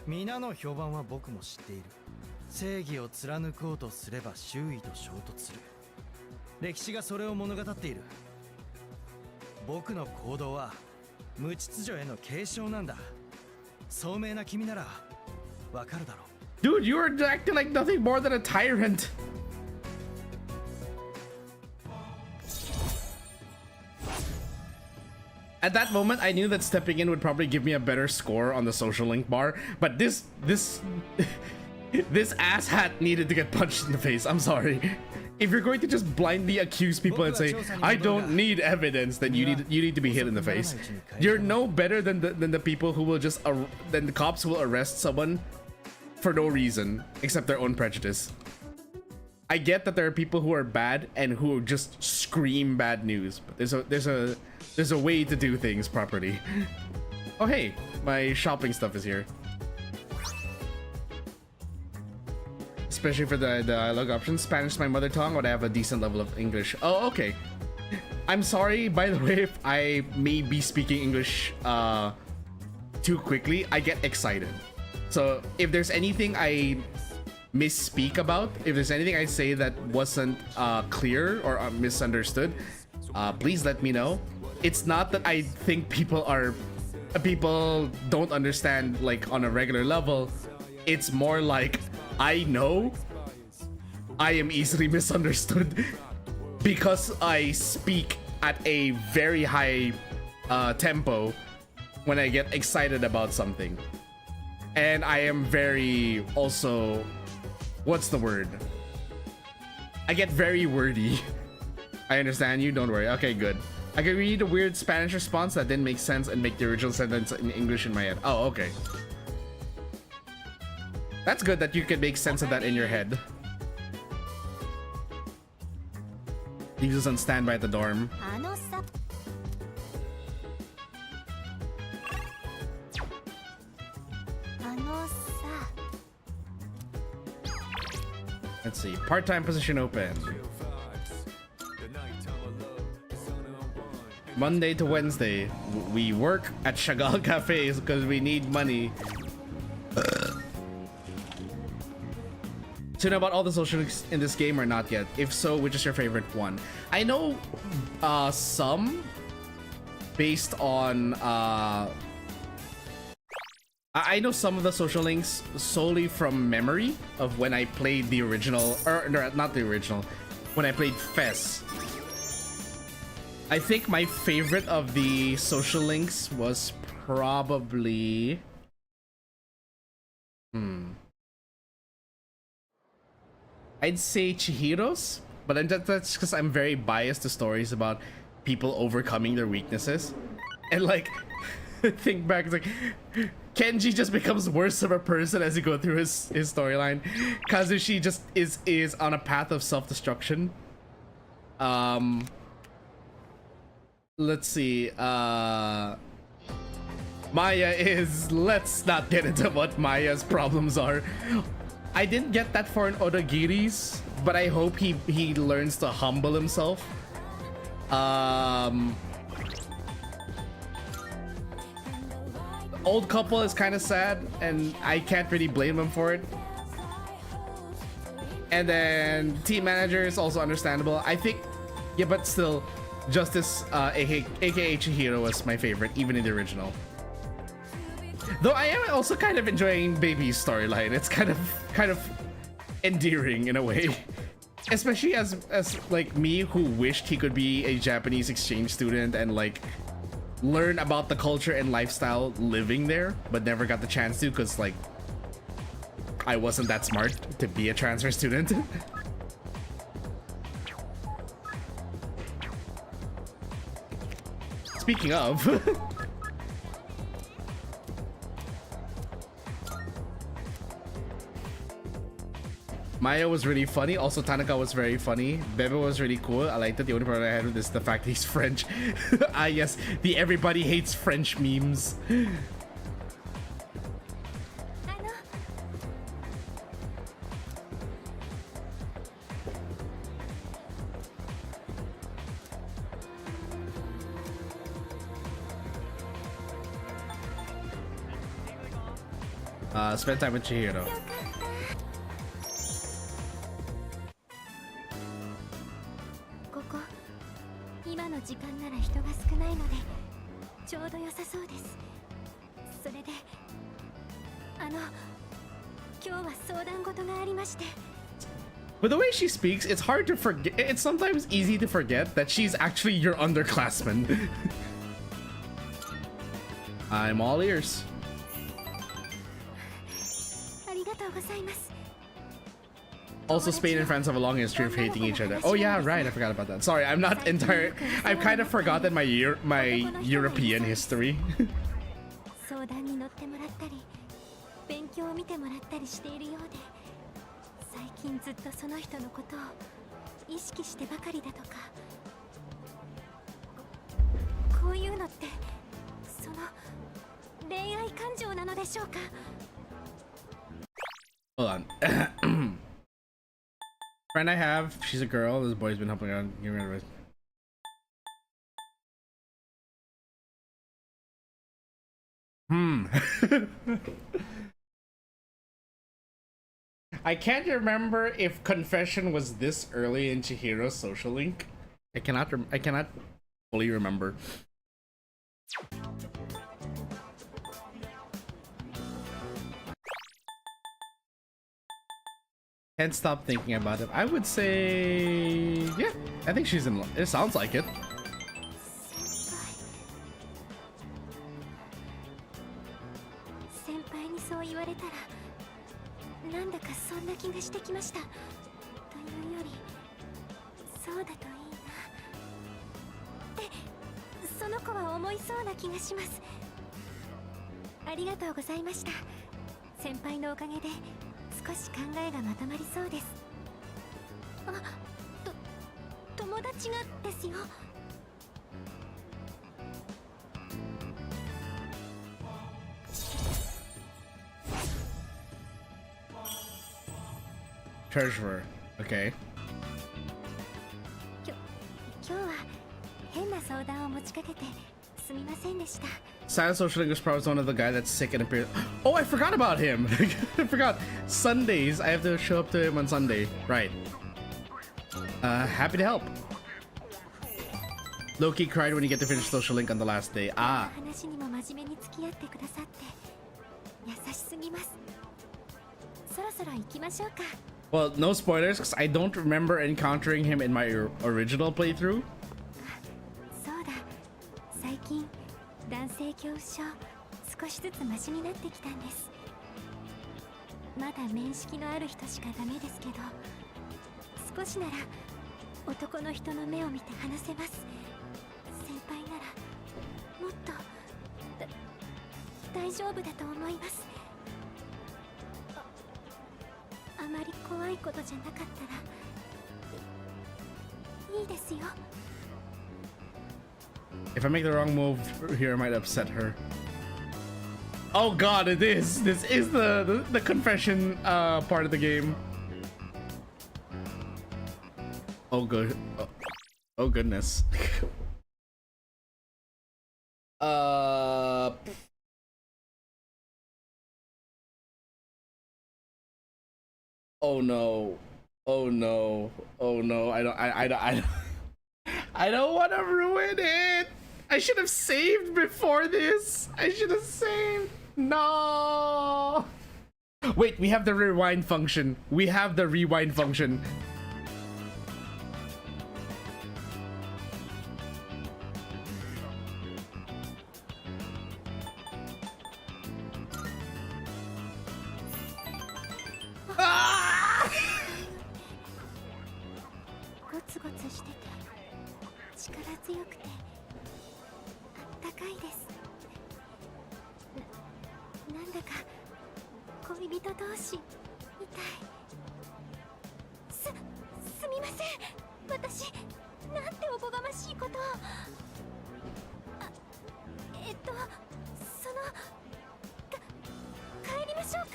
皆の評判は僕も知っている。正義を貫こうとすれば周囲と衝突する。歴史がそれを物語っている。僕の行動は無秩序への継承なんだ。聡明な君ならわかるだろう。 Dude, you are acting like nothing more than a tyrant. At that moment, I knew that stepping in would probably give me a better score on the social link bar, but this asshat needed to get punched in the face. I'm sorry. If you're going to just blindly accuse people and say, "I don't need evidence," then you need to be hit in the face. You're no better than the people who will just than the cops who will arrest someone for no reason except their own prejudice. I get that there are people who are bad and who just scream bad news, but there's a way to do things properly. Oh hey, my shopping stuff is here. Especially for the dialogue options. Spanish is my mother tongue, but I have a decent level of English. Oh, okay. I'm sorry, by the way, if I may be speaking English too quickly. I get excited. So if there's anything I misspeak about, if there's anything I say that wasn't clear or misunderstood, please let me know. It's not that I think people don't understand like on a regular level. It's more like I know I am easily misunderstood because I speak at a very high tempo when I get excited about something. And I am very also what's the word? I get very wordy. I understand you, don't worry. Okay, good. I can read a weird Spanish response that didn't make sense and make the original sentence in English in my head. Oh, okay. That's good that you can make sense of that in your head. Leaves us on standby at the dorm. Let's see. Part-time position open. Monday to Wednesday, we work at Chagall cafes because we need money. So you know about all the social links in this game or not yet? If so, which is your favorite one? I know some based on I know some of the social links solely from memory of when I played the original, or no, not the original, when I played s.e.e.s. I think my favorite of the social links was probably I'd say Chihiro's, but that's because I'm very biased to stories about people overcoming their weaknesses. And like, think back, it's like Kenji just becomes worse of a person as you go through his storyline. Kazushi just is on a path of self-destruction. Let's see. Maya is, let's not get into what Maya's problems are. I didn't get that for an Odagiri's, but I hope he learns to humble himself. Old couple is kind of sad, and I can't really blame him for it. And then team manager is also understandable. I think, yeah, but still, Justice, aka Chihiro, was my favorite, even in the original. Though I am also kind of enjoying Baby's storyline. It's kind of endearing in a way, especially as like me who wished he could be a Japanese exchange student and like learn about the culture and lifestyle living there, but never got the chance to because like I wasn't that smart to be a transfer student. Speaking of, Maya was really funny. Also, Tanaka was very funny. Bebe was really cool. I liked it. The only problem I had with this is the fact that he's French. Ah, yes, the everybody hates French memes. Spend time with Chihiro. With the way she speaks, it's hard to forget. It's sometimes easy to forget that she's actually your underclassman. I'm all ears. Also, Spain and France have a long history of hating each other. Oh yeah, right. I forgot about that. Sorry, I'm not entire. I've kind of forgotten my European history. Hold on. Friend I have, she's a girl. This boy's been helping out. Get rid of it. I can't remember if confession was this early in Chihiro's social link. I cannot fully remember. Can't stop thinking about it. I would say, yeah, I think she's in love. It sounds like it. なんだかそんな気がしてきました。というより、そうだといいなってその子は思いそうな気がします。ありがとうございました。先輩のおかげで少し考えがまとまりそうです。あ、友達がですよ。Treasurer. Okay. 今日は変な相談を持ちかけてすみませんでした。Silent Social English Pro is one of the guy that's sick and appears. Oh, I forgot about him. I forgot. Sundays, I have to show up to him on Sunday. Right. Happy to help. Loki cried when you get to finish Social Link on the last day. Ah. 話にも真面目に付き合ってくださって優しすぎます。そろそろ行きましょうか。Well, no spoilers, because I don't remember encountering him in my original playthrough. そうだ、最近男性恐怖症少しずつマシになってきたんです。まだ面識のある人しかダメですけど、少しなら男の人の目を見て話せます。先輩ならもっと大丈夫だと思います。あまり怖いことじゃなかったらいいですよ。If I make the wrong move here, I might upset her. Oh god, it is! This is the confession part of the game. Oh good. Oh goodness. Oh no. Oh no. Oh no. I don't want to ruin it. I should have saved before this. I should have saved. No. Wait, we have the rewind function. We have the rewind function. Ah! ゴツゴツしてて力強くてあったかいです。なんだか恋人同士みたい。すみません。私なんておこがましいことを。その帰りましょうか。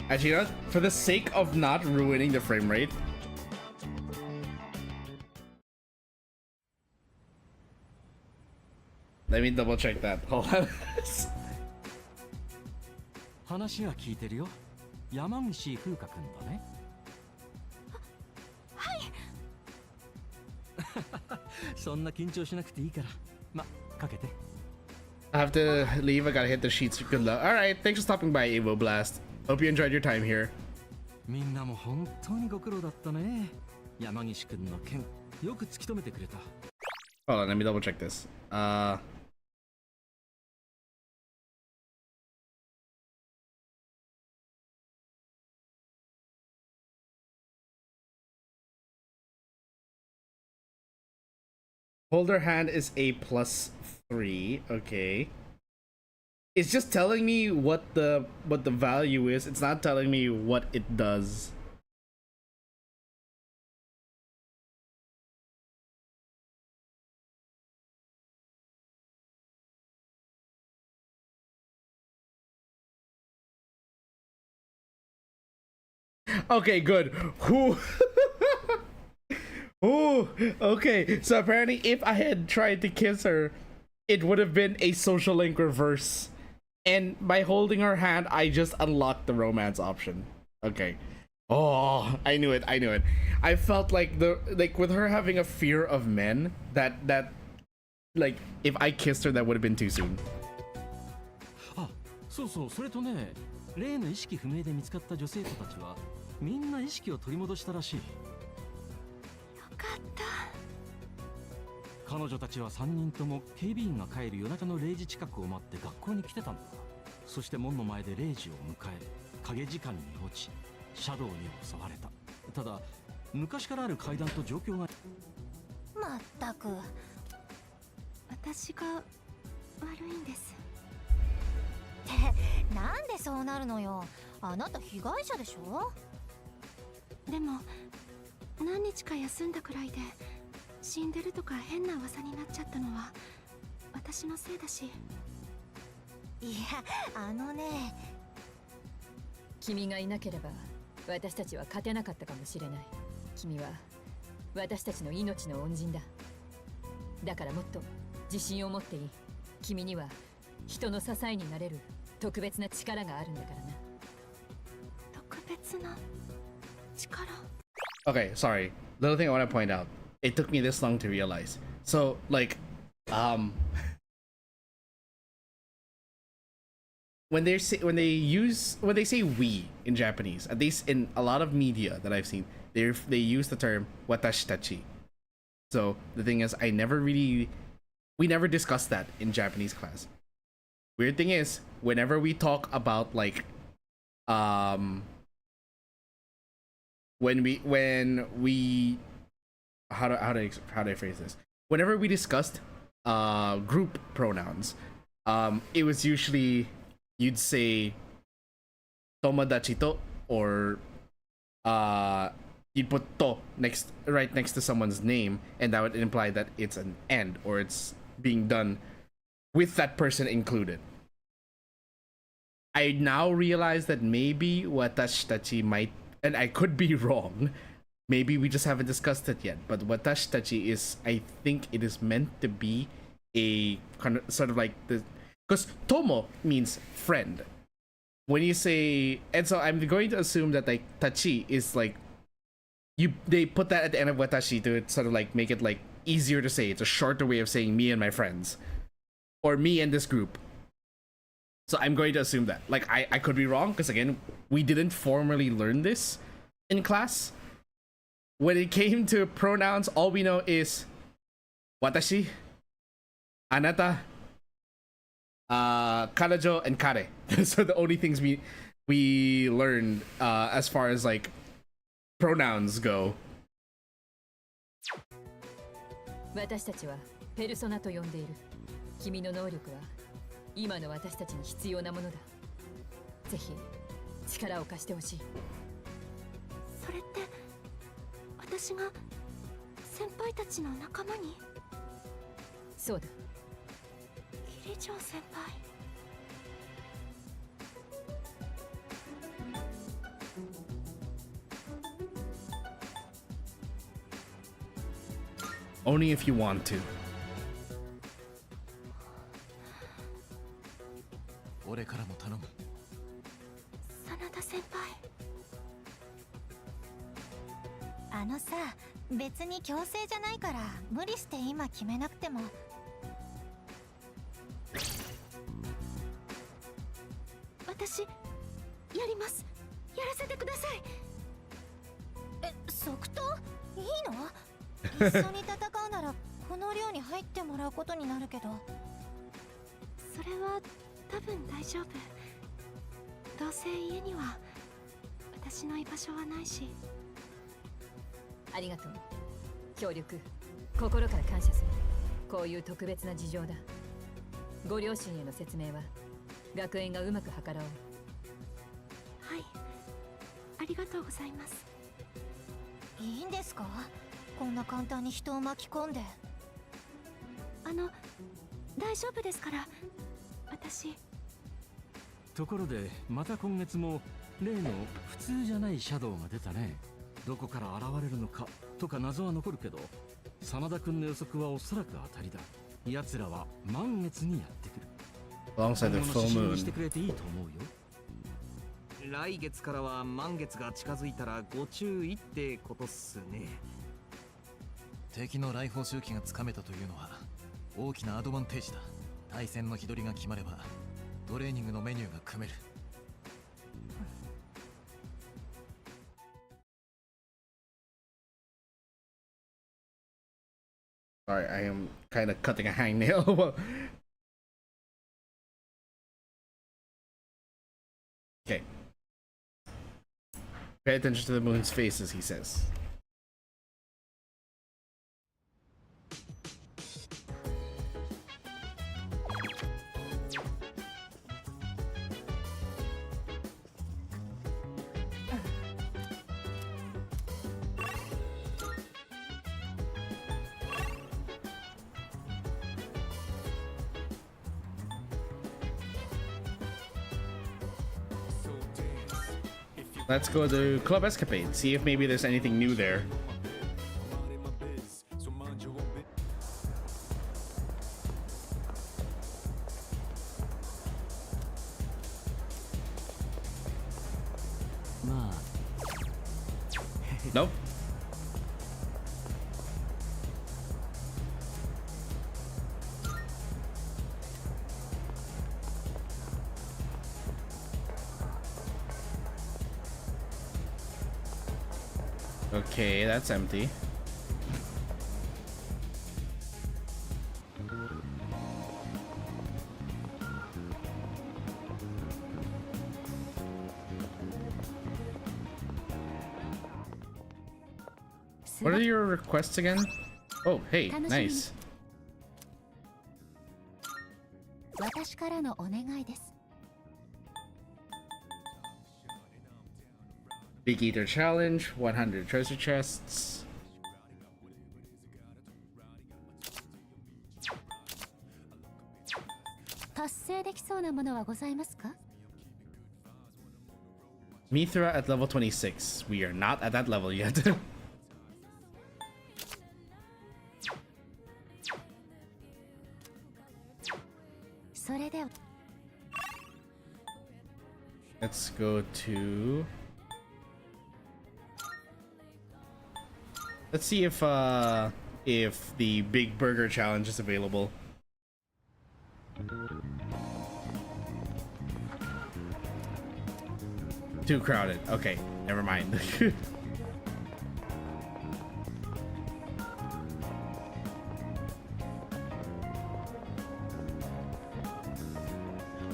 Actually, you know, for the sake of not ruining the frame rate, let me double check that. Hold on. 話は聞いてるよ。山岸風花くんだね。はい。そんな緊張しなくていいから。ま、かけて。I have to leave. I gotta hit the sheets. Good luck. All right. Thanks for stopping by, Evo Blast. Hope you enjoyed your time here. みんなも本当にご苦労だったね。山岸くんの件、よく突き止めてくれた。Hold on. Let me double check this. Holder hand is a +3. Okay. It's just telling me what the value is. It's not telling me what it does. Okay, good. Whew. Ooh, okay. So apparently if I had tried to kiss her, it would have been a social link reverse. And by holding her hand, I just unlocked the romance option. Okay. Oh, I knew it. I knew it. I felt like with her having a fear of men, that like if I kissed her, that would have been too soon. あ、そうそう、それとね、例の意識不明で見つかった女性子たちはみんな意識を取り戻したらしい。よかった。彼女たちは3人とも警備員が帰る夜中の0時近くを待って学校に来てたんだ。そして門の前で0時を迎え、影時間に落ち、シャドウに襲われた。ただ昔からある階段と状況が。まったく、私が悪いんです。ってなんでそうなるのよ。あなた被害者でしょ。でも何日か休んだくらいで死んでるとか変な噂になっちゃったのは私のせいだし。いや、君がいなければ私たちは勝てなかったかもしれない。君は私たちの命の恩人だ。だからもっと自信を持っていい。君には人の支えになれる特別な力があるんだからな。特別な力。 Okay, sorry. Little thing I want to point out. It took me this long to realize. So, like, when they say we in Japanese, at least in a lot of media that I've seen, they use the term watashi tachi. So the thing is, we never discussed that in Japanese class. Weird thing is, whenever we talk about like when we how do I phrase this? Whenever we discussed group pronouns, it was usually you'd say tomodachi to, or you'd put to right next to someone's name, and that would imply that it's an end, or it's being done with that person included. I now realize that maybe watashi tachi might, and I could be wrong, maybe we just haven't discussed it yet, but watashi tachi is, I think it is meant to be a kind of sort of like the, because tomo means friend. When you say, and so I'm going to assume that like tachi is like, they put that at the end of watashi to sort of like make it like easier to say. It's a shorter way of saying me and my friends, or me and this group. So I'm going to assume that. Like, I could be wrong, because again, we didn't formally learn this in class. When it came to pronouns, all we know is watashi, anata, karajo, and kare. Those are the only things we learned as far as like pronouns go. 私たちはペルソナと呼んでいる。君の能力は今の私たちに必要なものだ。ぜひ力を貸してほしい。それって私が先輩たちの仲間に。そうだ。キリジョウ先輩。Only if you want to. 俺からも頼む。真田先輩。さ、別に強制じゃないから無理して今決めなくても。私やります。やらせてください。即答？いいの？一緒に戦うならこの寮に入ってもらうことになるけど。それは多分大丈夫。どうせ家には私の居場所はないし。ありがとう。協力心から感謝する。こういう特別な事情だ。ご両親への説明は学園がうまく計らおう。はい、ありがとうございます。いいんですか？こんな簡単に人を巻き込んで。大丈夫ですから。私。ところでまた今月も例の普通じゃないシャドウが出たね。どこから現れるのかとか謎は残るけど、真田君の予測はおそらく当たりだ。奴らは満月にやってくる。Alongside the full moon. してくれていいと思うよ。来月からは満月が近づいたらご注意ってことっすね。敵の来訪周期がつかめたというのは大きなアドバンテージだ。対戦の日取りが決まればトレーニングのメニューが組める。Sorry, I am kind of cutting a hangnail. Pay attention to the moon's faces, he says. Let's go to Club Escapade, see if maybe there's anything new there. Nope. Okay, that's empty. What are your requests again? Oh, hey, nice. 私からのお願いです。 Big Eater Challenge, 100 treasure chests. Mithra at level 26. We are not at that level yet. Let's go to... Let's see if the Big Burger Challenge is available. Too crowded. Okay, never mind.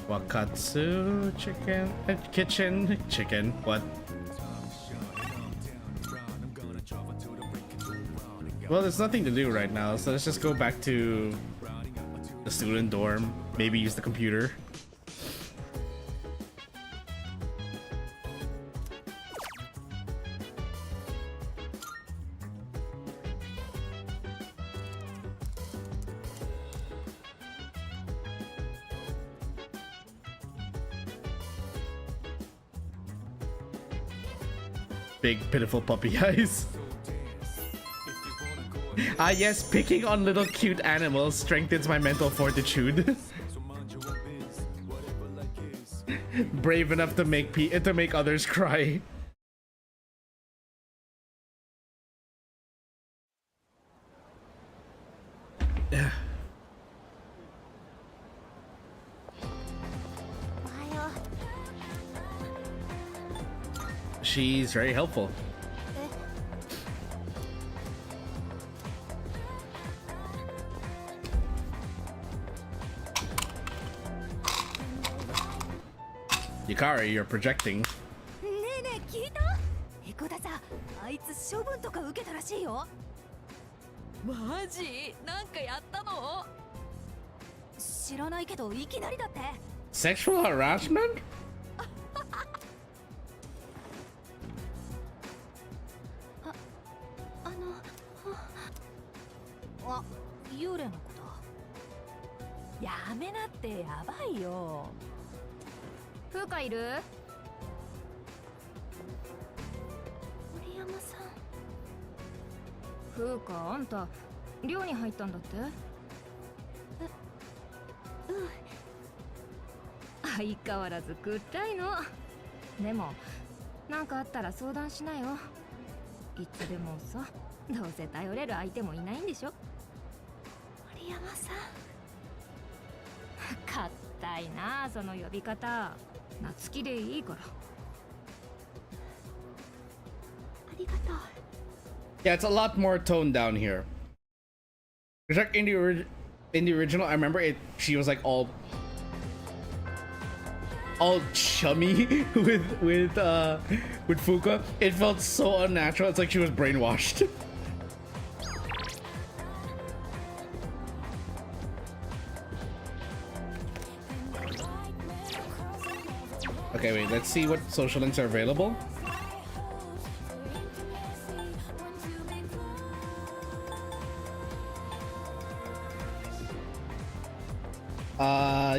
Wakatsu chicken chicken. What? Well, there's nothing to do right now, so let's just go back to the student dorm. Maybe use the computer. Big pitiful puppy eyes. Ah yes, picking on little cute animals strengthens my mental fortitude. Brave enough to make others cry. She's very helpful. Yukari, you're projecting. ねえねえ聞いた？エコダさ、あいつ処分とか受けたらしいよ。マジ？なんかやったの？知らないけどいきなりだって。Sexual harassment? あ、幽霊のこと。やめなってやばいよ。風花いる？森山さん。風花、あんた寮に入ったんだって？うん。相変わらず暗いの。でもなんかあったら相談しなよ。いつでもさ、どうせ頼れる相手もいないんでしょ。森山さん。かったいなその呼び方。夏希でいいから。ありがとう。 Yeah, it's a lot more toned down here. It's like in the original, I remember it. She was like all all chummy with Fuka. It felt so unnatural. It's like she was brainwashed. Okay, wait, let's see what social links are available.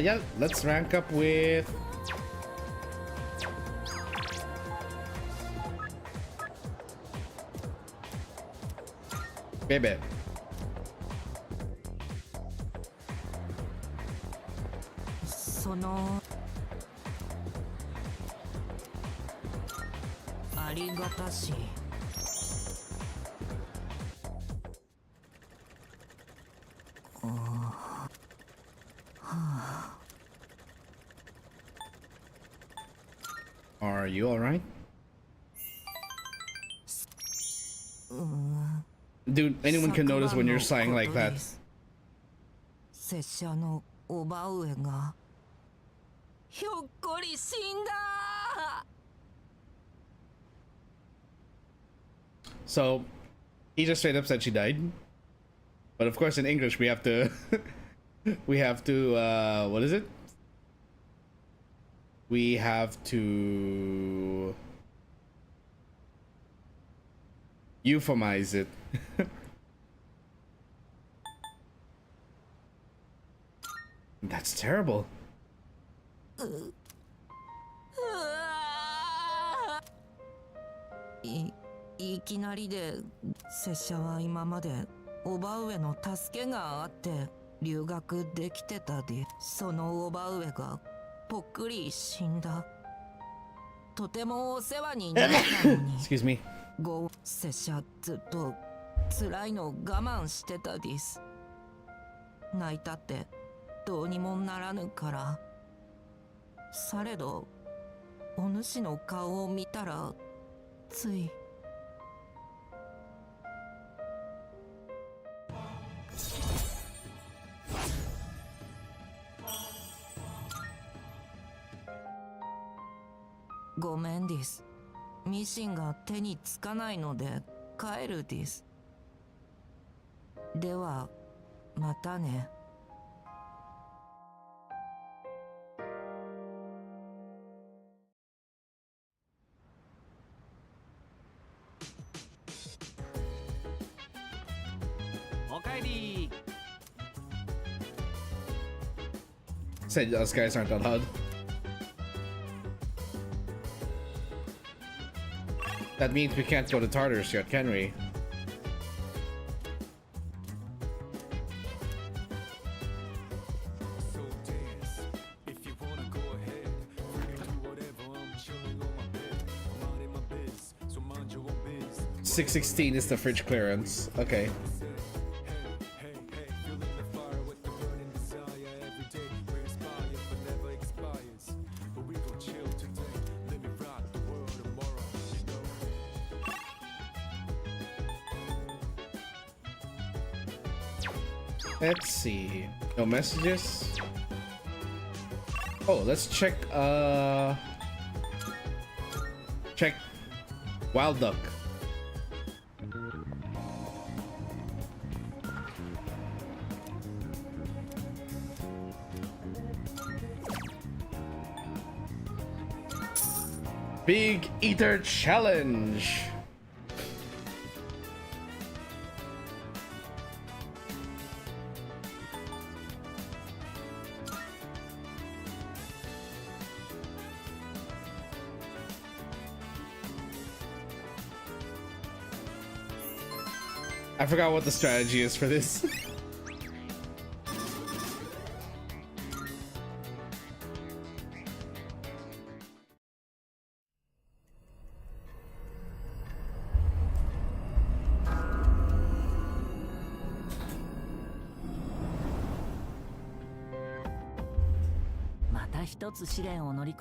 Yeah, let's rank up with Bebe. Are you alright? Dude, anyone can notice when you're sighing like that. 拙者のおば上がひょっこり死んだ。 So, he just straight up said she died. But of course in English we have to we have to what is it? We have to euphemize it. That's terrible. いきなりで拙者は今までおば上の助けがあって留学できてたで、そのおば上がぽっくり死んだ。とてもお世話になったのに Excuse me. 拙者ずっと辛いの我慢してたです。泣いたってどうにもならぬから。されどお主の顔を見たらつい。ごめんです。ミシンが手につかないので帰るです。ではまたね。おかえり。 Said us guys aren't allowed. That means we can't go to Tartarus yet, can we? $616 is the fridge clearance. Okay. Let's see. No messages. Oh, let's check check Wild Duck. Big Eater Challenge. I forgot what the strategy is for this.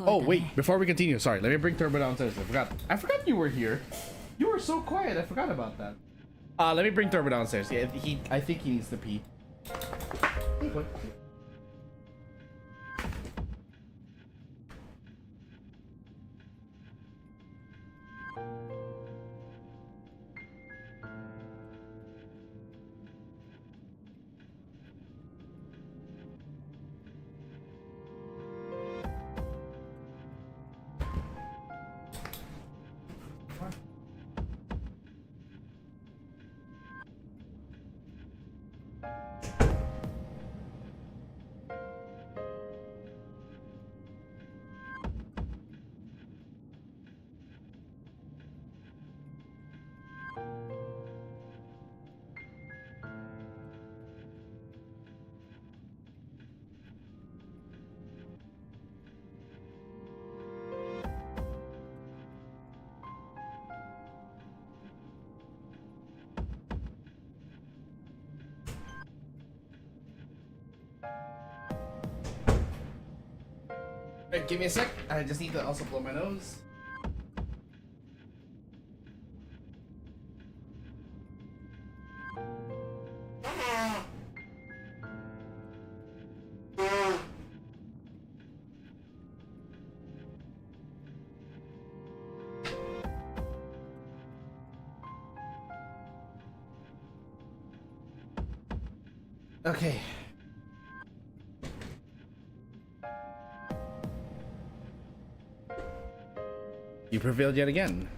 Oh wait, before we continue, sorry, let me bring Turbo downstairs. I forgot you were here. You were so quiet, I forgot about that. Let me bring Turbo downstairs. Yeah, I think he needs to pee. Wait, give me a sec. I just need to also blow my nose. Okay. You prevailed yet again.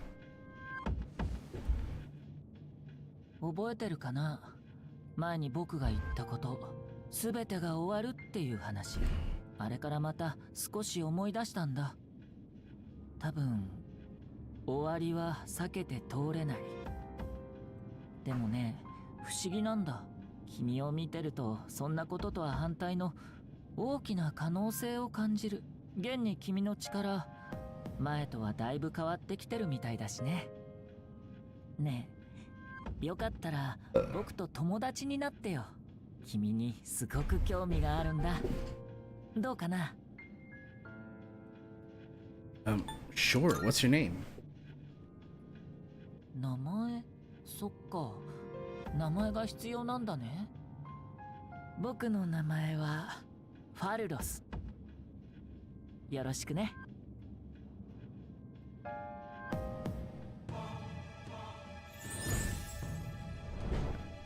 覚えてるかな、前に僕が言ったこと、全てが終わるっていう話。あれからまた少し思い出したんだ。多分終わりは避けて通れない。でもね、不思議なんだ。君を見てるとそんなこととは反対の大きな可能性を感じる。現に君の力、前とはだいぶ変わってきてるみたいだしね。ねえ、よかったら僕と友達になってよ。君にすごく興味があるんだ。どうかな？ Sure. What's your name? 名前？そっか。名前が必要なんだね。僕の名前はファルロス。よろしくね。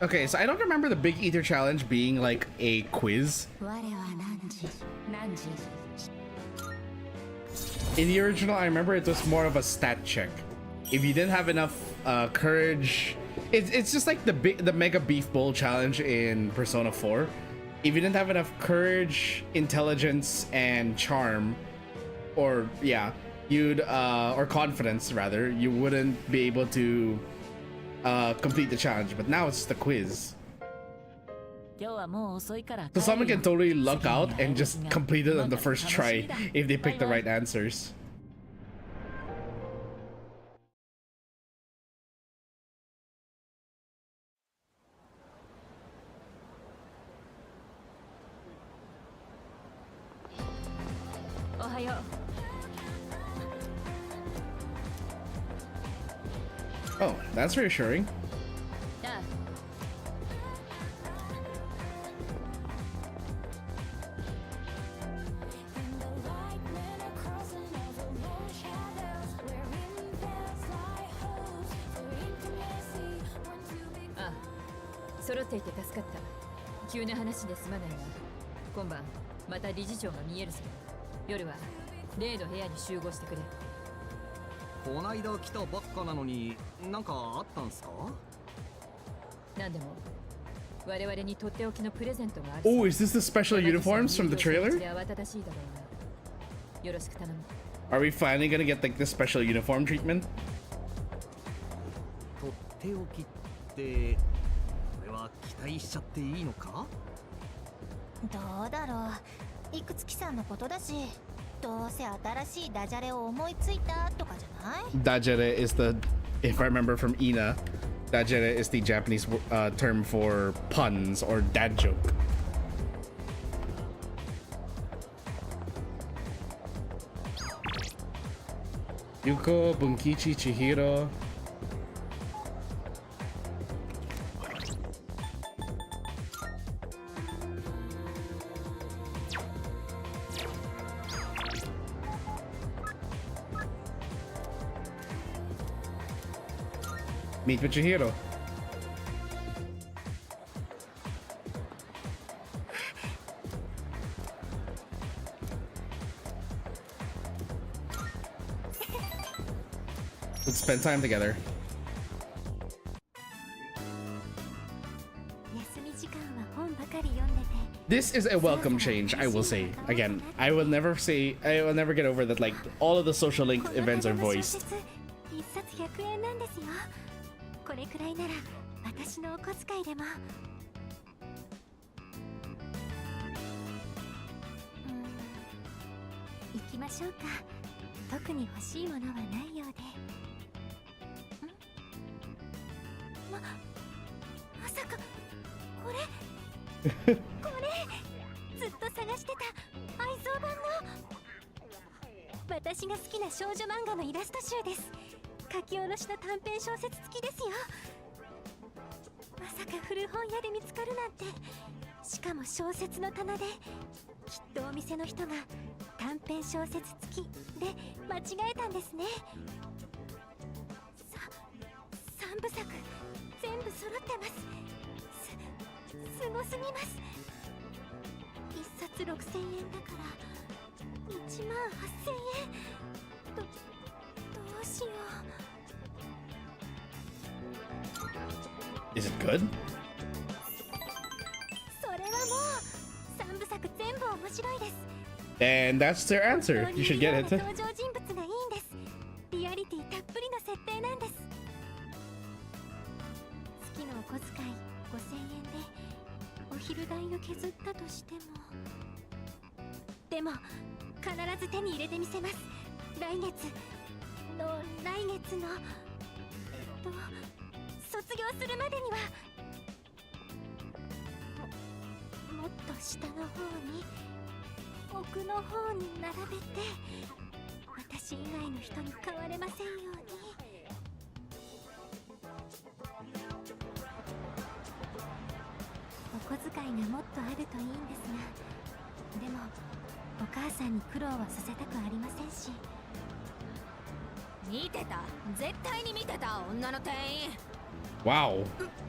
Okay, so I don't remember the Big Eater challenge being like a quiz. In the original, I remember it was more of a stat check. If you didn't have enough courage, it's just like the Mega Beef Bowl challenge in Persona 4. If you didn't have enough courage, intelligence, and charm, or yeah, you'd or confidence rather, you wouldn't be able to complete the challenge. But now it's just a quiz. So someone can totally luck out and just complete it on the first try if they pick the right answers. Oh, that's reassuring. Ah, 揃っていて助かった。急な話ですまないが、今晩また理事長が見えるそうだ。夜は例の部屋に集合してくれ。こないだ来たばっかなのに、なんかあったんすか？なんでも我々にとっておきのプレゼントがある。Oh, is this the special uniforms from the trailer? よろしく頼む。Are we finally gonna get like the special uniform treatment? とっておきって、これは期待しちゃっていいのか？どうだろう。いくつきさんのことだし、どうせ新しいダジャレを思いついたとかじゃない？ Dajere is the, if I remember from Ina, Dajere is the Japanese term for puns or dad joke. Yuko, Bunkichi, Chihiro. Meet with Chihiro. Let's spend time together. This is a welcome change, I will say. Again, I will never get over that like all of the social link events are voiced. これくらいなら私のお小遣いでも。行きましょうか。特に欲しいものはないようで。まさかこれこれしてた愛蔵版の私が好きな少女漫画のイラスト集です。書き下ろしの短編小説付きですよ。まさか古本屋で見つかるなんて。しかも小説の棚で、きっとお店の人が短編小説付きで間違えたんですね。3部作全部揃ってます。すごすぎます。1冊6000円だから1万8000円。どうしよう。 Is it good? それはもう3部作全部面白いです。 And that's their answer. You should get it. 登場人物がいいんです。リアリティたっぷりの設定なんです。月のお小遣い5000円でお昼代を削ったとしても、でも必ず手に入れてみせます。来月の卒業するまでには。もっと下の方に、奥の方に並べて、私以外の人に買われませんように。お小遣いがもっとあるといいんですが、でもお母さんに苦労はさせたくありませんし。見てた、絶対に見てた、女の店員。 Wow.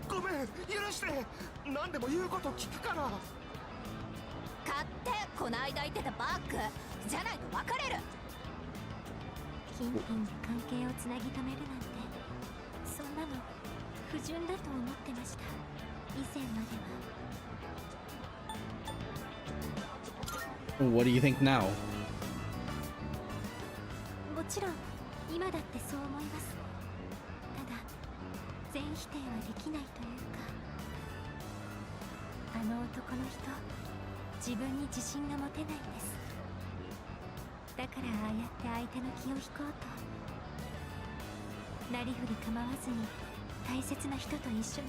ごめん、許して。何でも言うこと聞くから。買ってこの間言ってたバッグじゃないと別れる。金品で関係をつなぎ止めるなんて、そんなの不純だと思ってました。以前までは。 What do you think now? もちろん今だってそう思います。ただ全否定はできないというか、あの男の人、自分に自信が持てないんです。だからああやって相手の気を引こうと、なりふり構わずに大切な人と一緒にいたいって。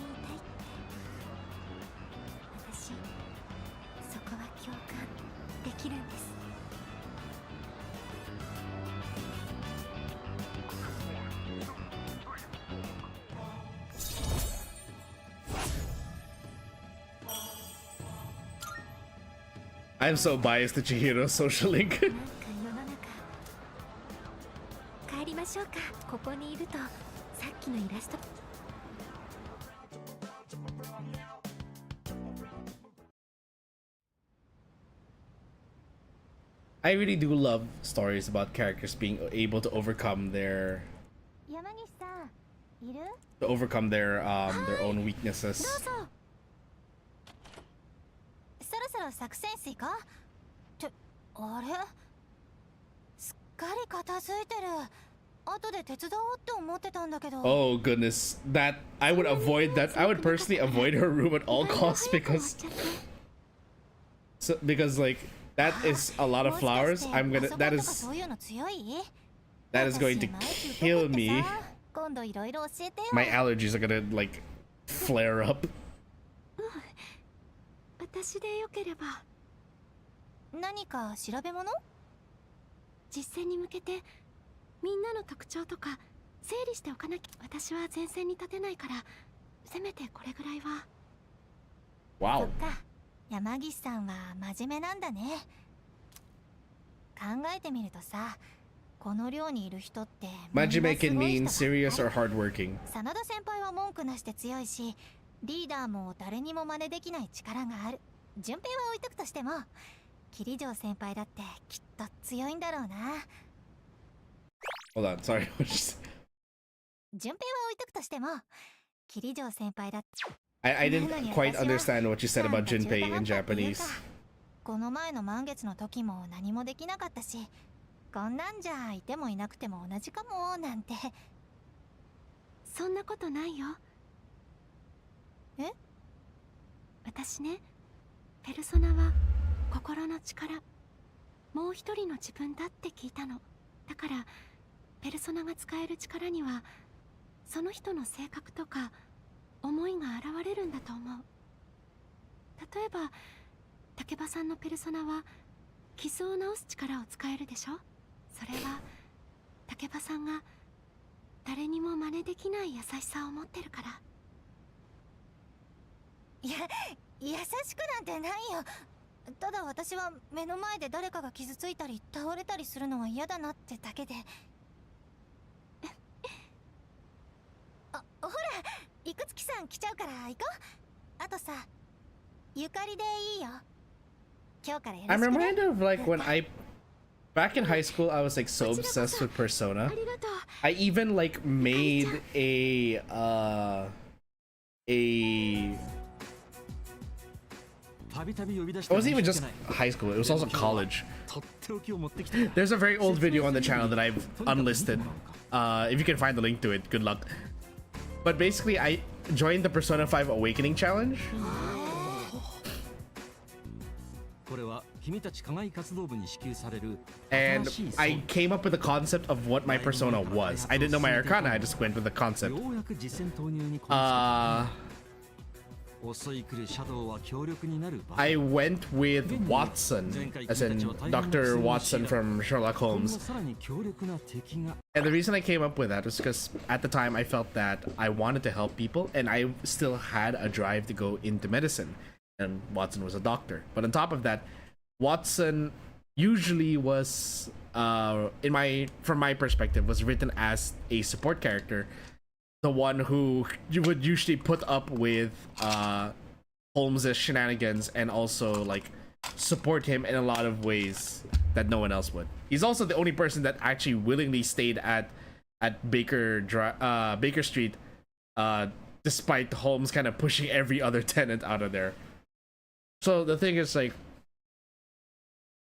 私、そこは共感できるんです。I'm so biased to Chihiro's social link. なんか世の中帰りましょうか。ここにいるとさっきのイラスト。I really do love stories about characters being able to overcome their 山岸さんいる？ their own weaknesses. どうぞ。そろそろ作戦水か？ってあれ？すっかり片付いてる。後で手伝おうって思ってたんだけど。 Oh goodness, that I would avoid that. I would personally avoid her room at all costs because like that is a lot of flowers. That is going to kill me. 今度いろいろ教えてよ。 My allergies are gonna like flare up. 私でよければ。何か調べ物？実戦に向けてみんなの特徴とか整理しておかなきゃ。私は前線に立てないから、せめてこれぐらいは。 Wow. そっか、山岸さんは真面目なんだね。考えてみるとさ、この寮にいる人って真面目 can mean serious or hardworking. 真田先輩は文句なしで強いし、リーダーも誰にも真似できない力がある。順平は置いとくとしても、桐城先輩だってきっと強いんだろうな。 Hold on, sorry. 順平は置いとくとしても、桐城先輩だって。 I didn't quite understand what you said about Junpei in Japanese. この前の満月の時も何もできなかったし、こんなんじゃいてもいなくても同じかもなんて。そんなことないよ。え？私ね、ペルソナは心の力、もう一人の自分だって聞いたの。だからペルソナが使える力にはその人の性格とか思いが現れるんだと思う。例えば竹場さんのペルソナは傷を治す力を使えるでしょ。それは竹場さんが誰にも真似できない優しさを持ってるから。いや、優しくなんてないよ。ただ私は目の前で誰かが傷ついたり倒れたりするのは嫌だなってだけで。ほら、いくつきさん来ちゃうから行こう。あとさ、ゆかりでいいよ。今日からよろ I'm しくね。 reminded of like when back in high school, I was like so obsessed with Persona. ありがとう。 I even like made a it wasn't even just high school, it was also college. There's a very old video on the channel that I've unlisted. If you can find the link to it, good luck. But basically, I joined the Persona 5 Awakening Challenge. And I came up with the concept of what my persona was. I didn't know my arcana, I just went with the concept. I went with Watson, as in Dr. Watson from Sherlock Holmes. And the reason I came up with that was because at the time I felt that I wanted to help people and I still had a drive to go into medicine. And Watson was a doctor. But on top of that, Watson usually was, from my perspective, was written as a support character. The one who you would usually put up with Holmes's shenanigans and also like support him in a lot of ways that no one else would. He's also the only person that actually willingly stayed at Baker Street, despite Holmes kind of pushing every other tenant out of there. So the thing is like,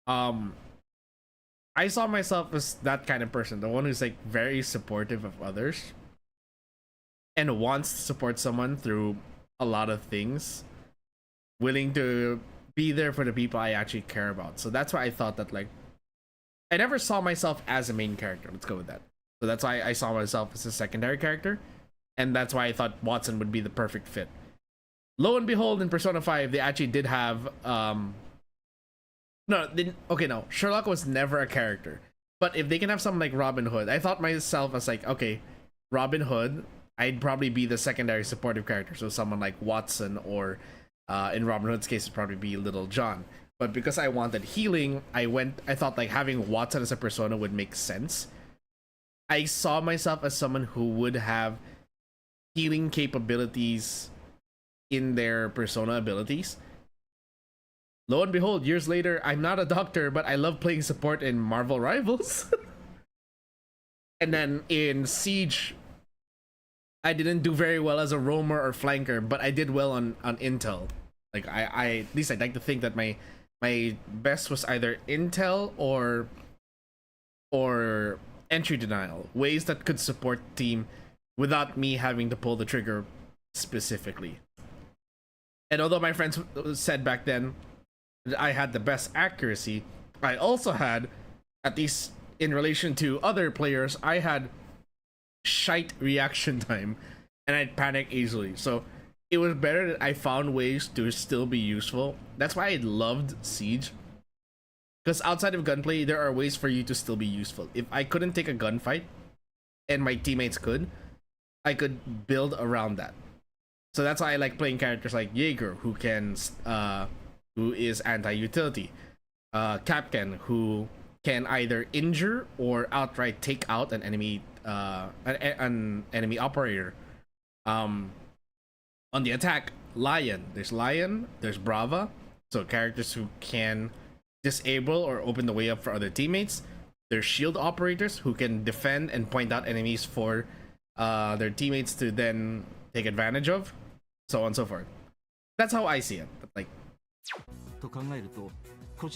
I saw myself as that kind of person, the one who's like very supportive of others and wants to support someone through a lot of things, willing to be there for the people I actually care about. So that's why I thought that like, I never saw myself as a main character. Let's go with that. So that's why I saw myself as a secondary character. And that's why I thought Watson would be the perfect fit. Lo and behold, in Persona 5, they actually did have, no, Sherlock was never a character. But if they can have something like Robin Hood, I thought myself as like, okay, Robin Hood, I'd probably be the secondary supportive character. So someone like Watson, or in Robin Hood's case, it'd probably be Little John. But because I wanted healing, I thought like having Watson as a persona would make sense. I saw myself as someone who would have healing capabilities in their persona abilities. Lo and behold, years later, I'm not a doctor, but I love playing support in Marvel Rivals. And then in Siege, I didn't do very well as a roamer or flanker, but I did well on intel. Like I at least I'd like to think that my best was either intel or entry denial, ways that could support the team without me having to pull the trigger specifically. And although my friends said back then that I had the best accuracy, I also had, at least in relation to other players, I had shite reaction time and I'd panic easily. So it was better that I found ways to still be useful. That's why I loved Siege, because outside of gunplay there are ways for you to still be useful. If I couldn't take a gunfight and my teammates could, I could build around that. So that's why I like playing characters like Jaeger, who is anti-utility, Capcan, who can either injure or outright take out an enemy operator. On the attack, Lion. There's Brava, so characters who can disable or open the way up for other teammates. There's shield operators who can defend and point out enemies for their teammates to then take advantage of, so on and so forth. That's how I see it. But like,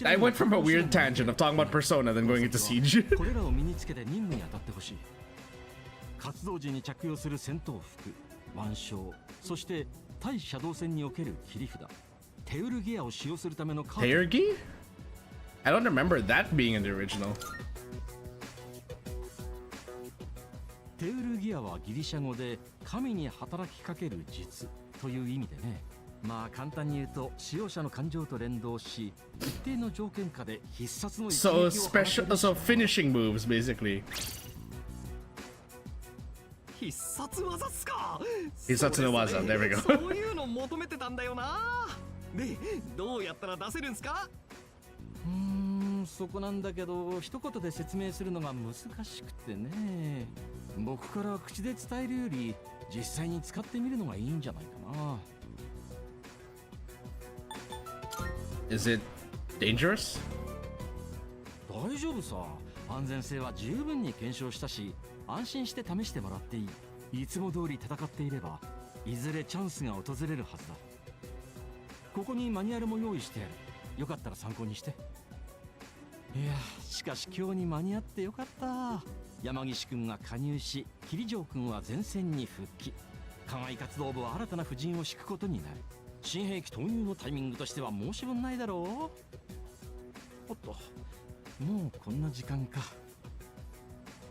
I went from a weird tangent of talking about Persona then going into Siege. 活動時に着用する戦闘服、腕章、そして対シャドウ戦における切り札、テウルギアを使用するためのカード。Teurgi? I don't remember that being in the original. テウルギアはギリシャ語で神に働きかける術という意味でね。まあ簡単に言うと使用者の感情と連動し一定の条件下で必殺の一撃 So を放てる special, so finishing moves basically. 必殺技っすか。必殺の技、there we go. そういうの求めてたんだよな。で、どうやったら出せるんすか。そこなんだけど一言で説明するのが難しくてね。僕から口で伝えるより実際に使ってみるのがいいんじゃないかな。Is it dangerous? 大丈夫さ。安全性は十分に検証したし安心して試してもらっていい。いつも通り戦っていればいずれチャンスが訪れるはずだ。ここにマニュアルも用意してある。よかったら参考にして。いやしかし今日に間に合ってよかった。山岸君が加入し桐城君は前線に復帰。課外活動部は新たな布陣を敷くことになる。新兵器投入のタイミングとしては申し分ないだろう。おっともうこんな時間か。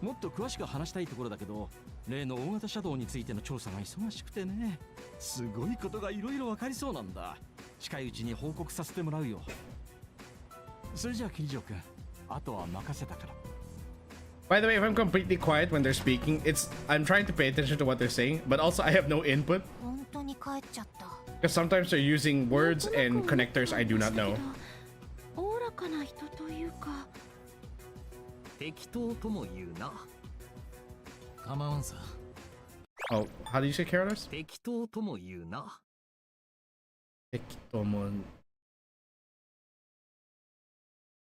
もっと詳しく話したいところだけど例の大型車道についての調査が忙しくてね。すごいことがいろいろ分かりそうなんだ。近いうちに報告させてもらうよ。それじゃあ桐城君あとは任せたから。 By the way, if I'm completely quiet when they're speaking, I'm trying to pay attention to what they're saying, but also I have no input 本当に帰っちゃった。 because sometimes they're using words and connectors I do not know. おおらかな人というか適当とも言うな。構わんさ。 Oh, how do you say Carlos? 適当とも言うな。Tekitomo.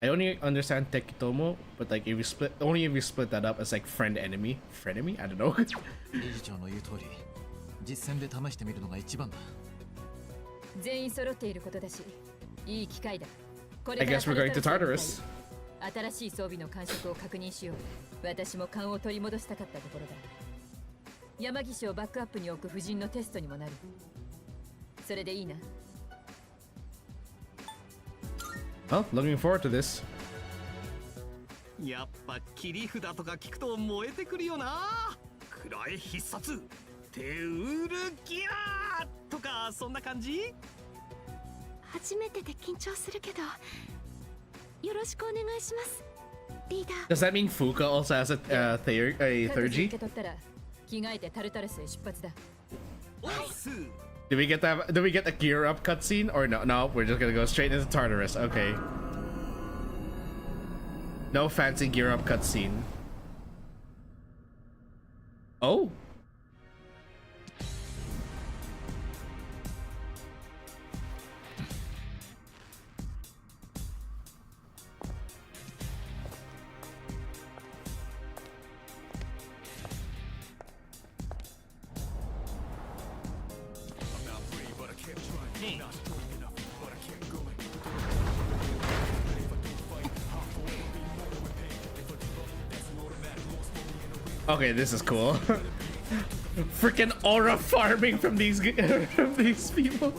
I only understand Tekitomo, but like if you split that up as like friend enemy. I don't know. 理事長の言う通り実戦で試してみるのが一番だ。全員揃っていることだしいい機会だ。こ I れから guess we're going to Tartarus. 新しい装備の感触を確認しよう。私も勘を取り戻したかったところだ。山岸をバックアップに置く布陣のテストにもなる。それでいいな。Well, looking forward to this. やっぱ切り札とか聞くと燃えてくるよな。くらえ必殺テウルギアとかそんな感じ。初めてで緊張するけどよろしくお願いしますリーダー。 Does that mean Fuka also has a third 受 G? け取ったら着替えてタルタルスへ出発だ。おっす。 Do we get a gear up cutscene or no? No, we're just gonna go straight into Tartarus. Okay. No fancy gear up cutscene. Oh. Okay, this is cool. Freaking aura farming from these people.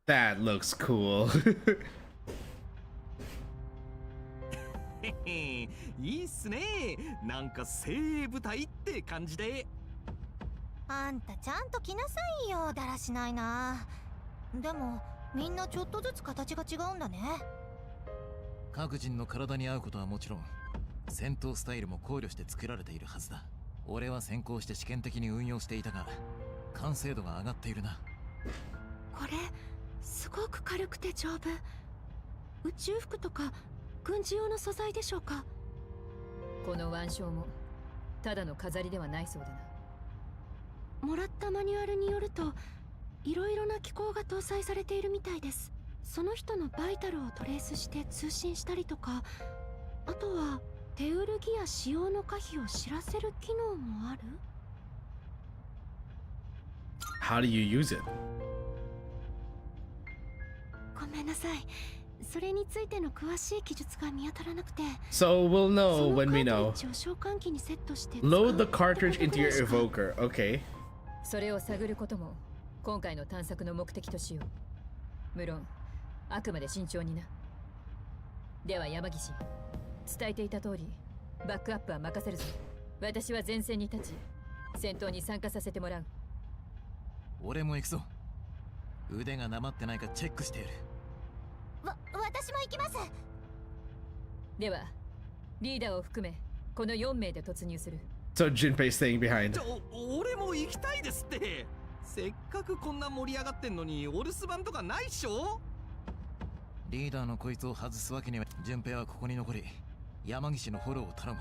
That looks cool. いいっすね。なんか精鋭部隊って感じで。あんたちゃんと来なさいよ。だらしないな。でもみんなちょっとずつ形が違うんだね。各人の体に合うことはもちろん戦闘スタイルも考慮して作られているはずだ。俺は先行して試験的に運用していたが完成度が上がっているな。これすごく軽くて丈夫。宇宙服とか軍事用の素材でしょうか。この腕章もただの飾りではないそうだな。もらったマニュアルによるといろいろな機構が搭載されているみたいです。その人のバイタルをトレースして通信したりとか、あとはテウルギア使用の可否を知らせる機能もある。 How do you use it? ごめんなさい。それについての詳しい記述が見当たらなくて。 So we'll know その when we カー know. トリッジを召喚機にセットして使う Load the って cartridge こと into ぐら your いしか。 evoker. Okay. それを探ることも今回の探索の目的としよう。無論あくまで慎重にな。では山岸、伝えていた通りバックアップは任せるぞ。私は前線に立ち戦闘に参加させてもらう。俺も行くぞ。腕がなまってないかチェックしてやる。私も行きます。ではリーダーを含めこの4名で突入する。 So Junpei's staying behind. 俺も行きたいですって。せっかくこんな盛り上がってんのにお留守番とかないっしょ。リーダーのこいつを外すわけには。順平はここに残り山岸のフォローを頼む。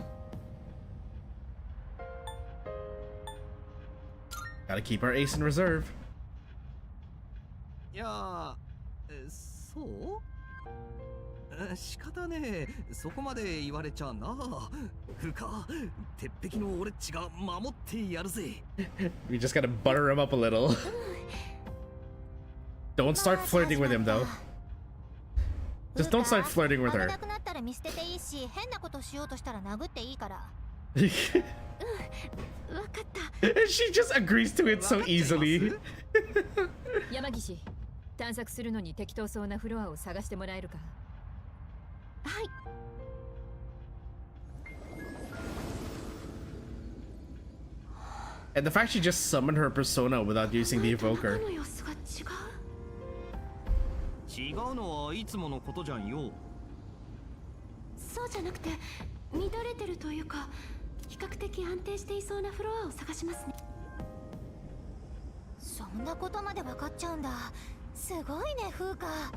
Gotta keep our ace in reserve. いやそう仕方ねえ。そこまで言われちゃな。ふか鉄壁の俺っちが守ってやるぜ。 We just gotta butter him up a little. Don't start flirting with him though. Just don't start flirting with 危 her. なくなったら見捨てていいし、変なことしようとしたら殴っていいから。わかった。 She just agrees to it so easily. 山岸、探索するのに適当そうなフロアを探してもらえるか。はい。 And the fact she just summoned her persona without using the 中 evoker. の様子が違う。違うのはいつものことじゃんよ。そうじゃなくて乱れてるというか、比較的安定していそうなフロアを探しますね。そんなことまで分かっちゃうんだ。すごいね、風花。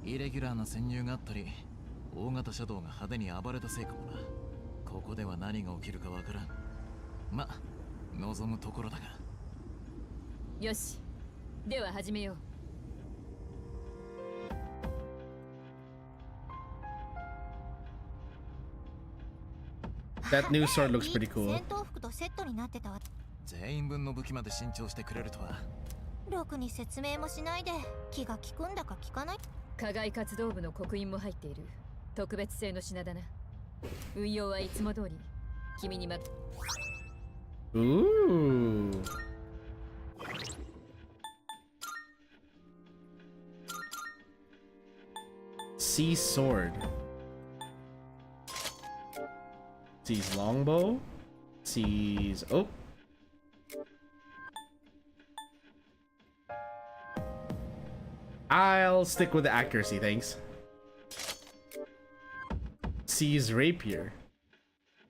イレギュラーな潜入があったり、大型シャドウが派手に暴れたせいかもな。ここでは何が起きるかわからん。ま、望むところだが。よし、では始めよう。 That new sword looks pretty cool. 戦闘服とセットになってたわ。全員分の武器まで新調してくれるとは。ろくに説明もしないで気が利くんだか利かない。課外活動部の刻印も入っている特別製の品だな。運用はいつも通り君にOoh. Sea sword. S.e.e.s longbow. S.e.e.s. Oh. I'll stick with the accuracy, thanks. S.e.e.s rapier.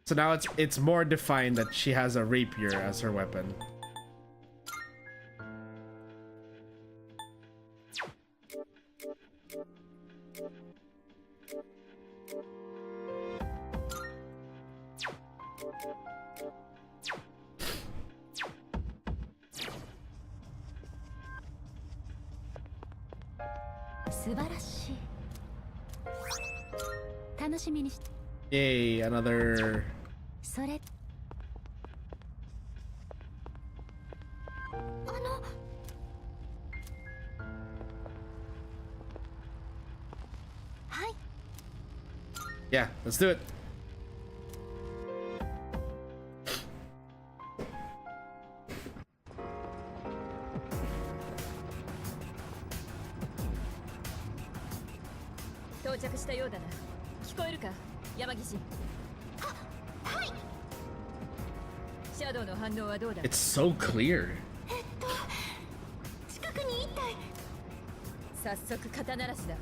So now it's more defined that she has a rapier as her weapon. Yay, another. それ。はい。Yeah, let's do it. 到着したようだな。聞こえるか、山岸。はい。シャドウの反応はどうだ。 It's so clear. 近くに一体。早速肩慣らしだ。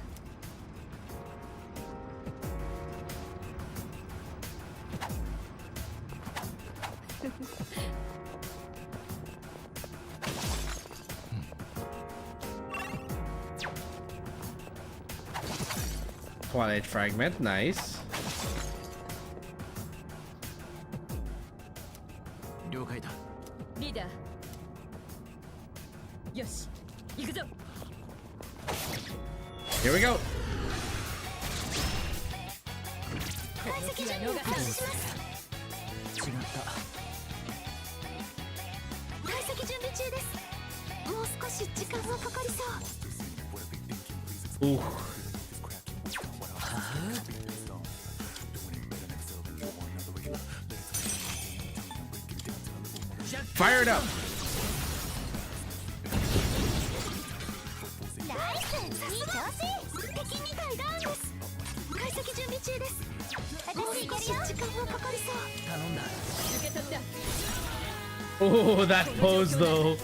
Twilight fragment, nice. 了解だ。リーダー。よし、行くぞ。 Here we go. 解析準備を開始します。違った。解析準備中です。もう少し時間がかかりそう。Ooh. Fire it up. ナイス、いい調子。敵みたいダウンです。解析準備中です。私少し時間もかかりそう。頼んだ。受け取った。 Oh, that pose though.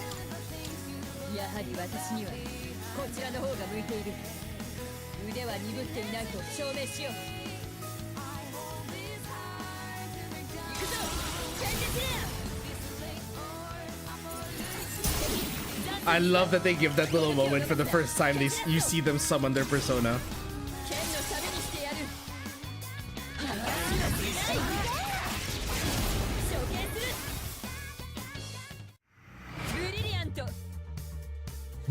やはり私にはこちらの方が向いている。腕は鈍っていないと証明しよう。行くぞ、チェンジスレア。 I love that they give that little moment for the first time you see them summon their persona. 剣のためにしてやる。処刑する。ブリリアント。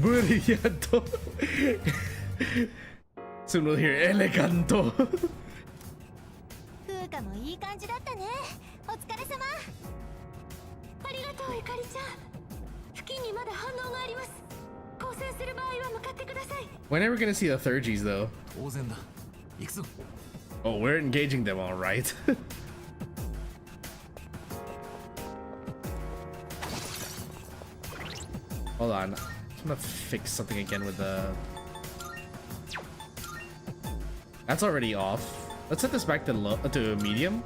Brilliant. Soon we'll hear eleganto. 風花もいい感じだったね。お疲れ様。ありがとう、ゆかりちゃん。付近にまだ反応があります。交戦する場合は向かってください。 When are we gonna see the Thurgies though? 当然だ。行くぞ。 Oh, we're engaging them all right. Hold on. I'm gonna fix something again with the... That's already off. Let's set this back to low, to medium.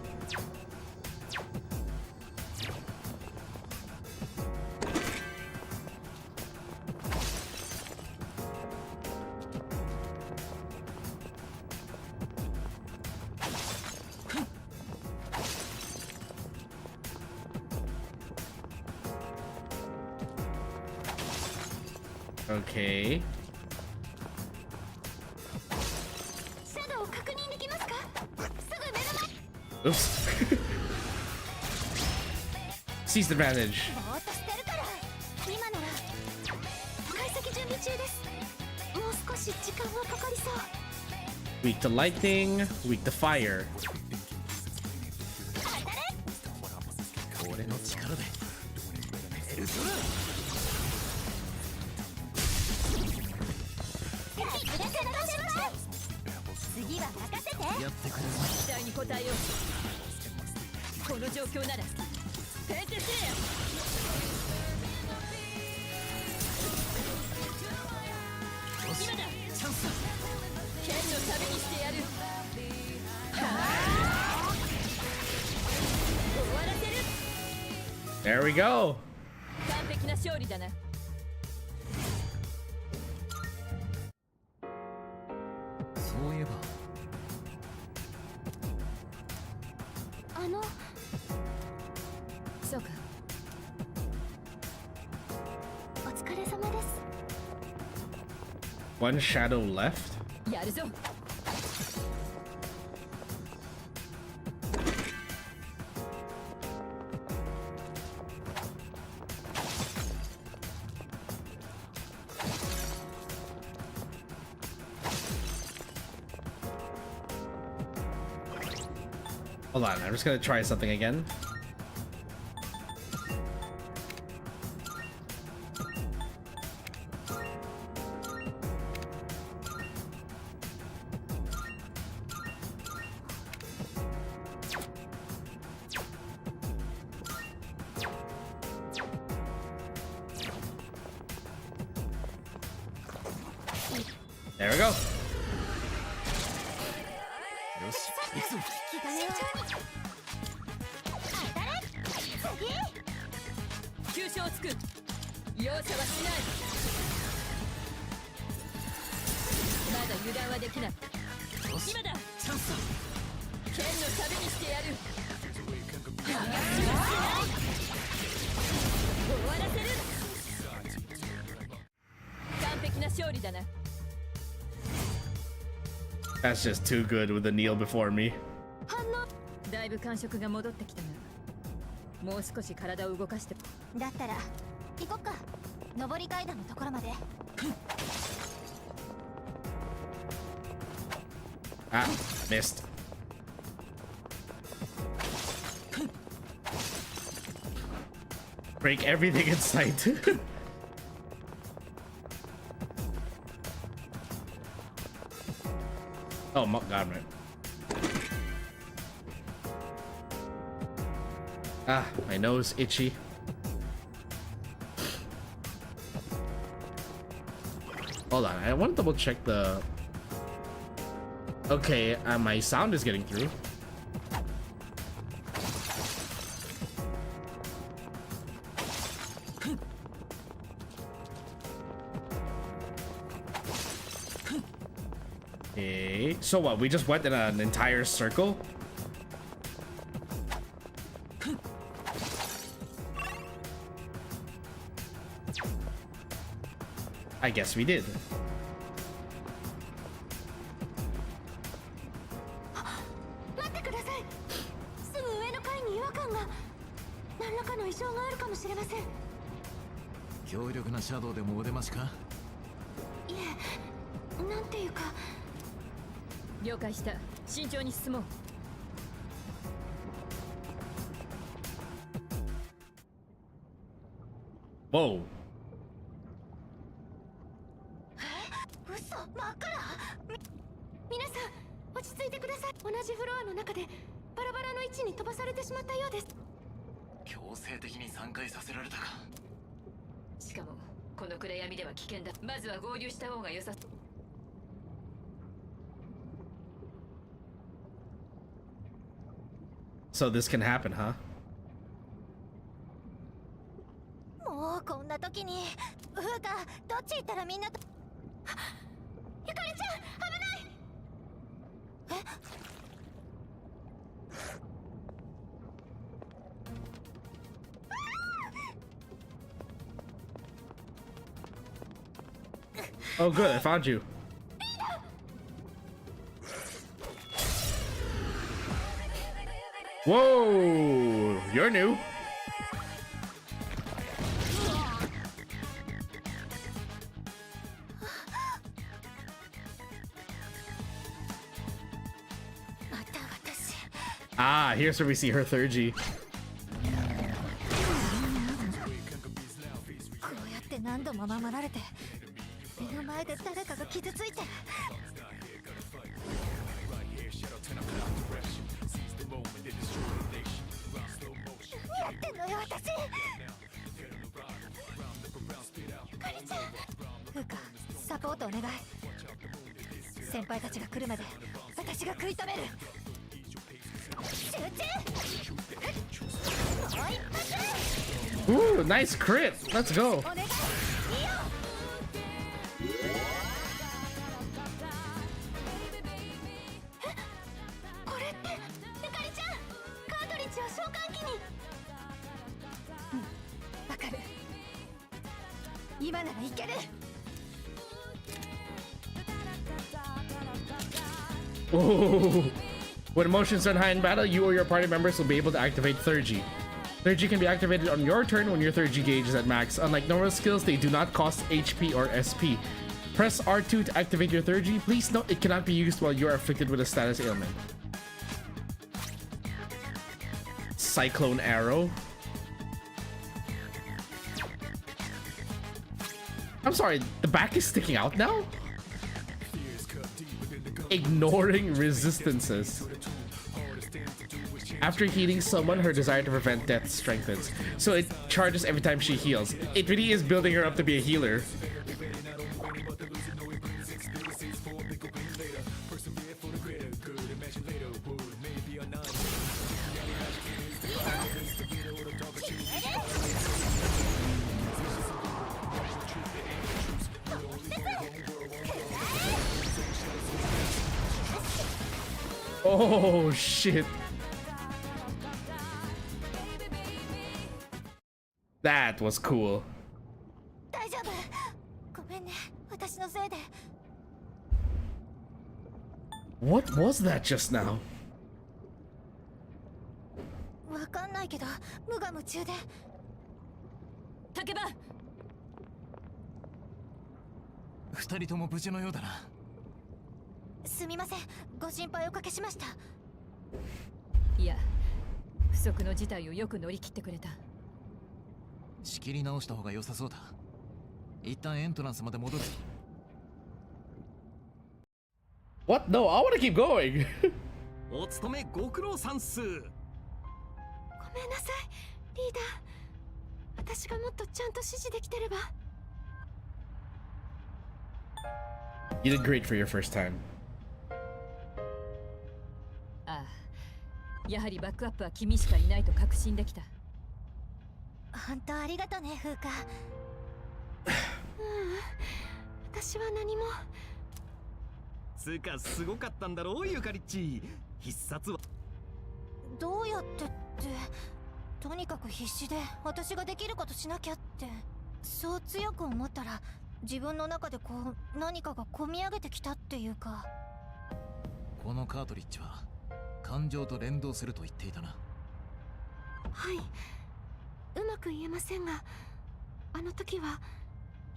Okay. シャドウ確認できますか？すぐ目の前。 Oops. Seize the advantage. ぼーっとしてるから。今なら解析準備中です。もう少し時間はかかりそう。 Weak to lightning, weak to fire. 俺の力でペルソナ。次は任せて。やってくれる。期待に応えよう。この状況ならペンテスレア。今だ、チャンスだ。剣のためにしてやる。終わらせる。 There we go. 完璧な勝利だな。そういえばそうか。お疲れ様です。 One shadow left. やるぞ。 Hold on, I'm just gonna try something again. There we go. よし、行くぞ。気がね急所をつく。容赦はしない。まだ油断はできない。今だ、チャンスだ。剣のためにしてやる。終わらせる。完璧な勝利だな。 That's just too good with the kneel before me. だいぶ感触が戻ってきたが、もう少し体を動かして。だったら行こっか。上り階段のところまで。 Ah, missed. Break everything in sight. Oh my god, man. Ah, my nose itchy. Hold on, I want to double check the... Okay, my sound is getting through. Okay, so what? We just went in an entire circle? I guess we did. 待ってください。すぐ上の階に違和感が。何らかの異常があるかもしれません。い強力なシャドウでもお出ましか？え、なんていうか。了解した。慎重に進もう。Whoa. 嘘、真っ赤だ。皆さん、落ち着いてください。同じフロアの中でバラバラの位置に飛ばされてしまったようです。強制的に3回させられたか。しかもこの暗闇では危険だ。まずは合流した方が良さそう。So this can happen, huh? もうこんな時にフーカどっち行ったらみんなと。ゆかりちゃん、危ない。Oh good, I found you. Whoa, you're new. Ah, here's where we see her third G. こうやって何度も守られて目の前で誰かが傷ついて。何やってんのよ私。ゆかりちゃん、フーカサポートお願い。先輩たちが来るまで私が食い止める。集中。Ooh, nice crit. Let's go. お願い。いいよ。これってゆかりちゃん、カートリッジを召喚機に。わかる。今ならいける。 Oh. When motions run high in battle, you or your party members will be able to activate 3G. 3G can be activated on your turn when your 3G gauge is at max. Unlike normal skills, they do not cost HP or SP. Press R2 to activate your 3G. Please note it cannot be used while you are afflicted with a status ailment. Cyclone Arrow. I'm sorry, the back is sticking out now? Ignoring resistances. After healing someone, her desire to prevent death strengthens. So it charges every time she heals. It really is building her up to be a healer. Oh shit. That was cool. 大丈夫。ごめんね。私のせいで。What was that just now? わかんないけど、無我夢中で。竹場。2人とも無事のようだな。すみません。ご心配おかけしました。いや、不測の事態をよく乗り切ってくれた。仕切り直した方が良さそうだ。一旦エントランスまで戻る。What? No, I want to keep going. お勤めご苦労さんす。ごめんなさいリーダー、私がもっとちゃんと指示できてれば。 You did great for your first time. ああ、やはりバックアップは君しかいないと確信できた。本当ありがとね風花。私は何も。つかすごかったんだろうゆかりっち。必殺はどうやってって、とにかく必死で私ができることしなきゃって、そう強く思ったら自分の中でこう何かがこみ上げてきたっていうか。このカートリッジは感情と連動すると言っていたな。はい、うまく言えませんが、あの時は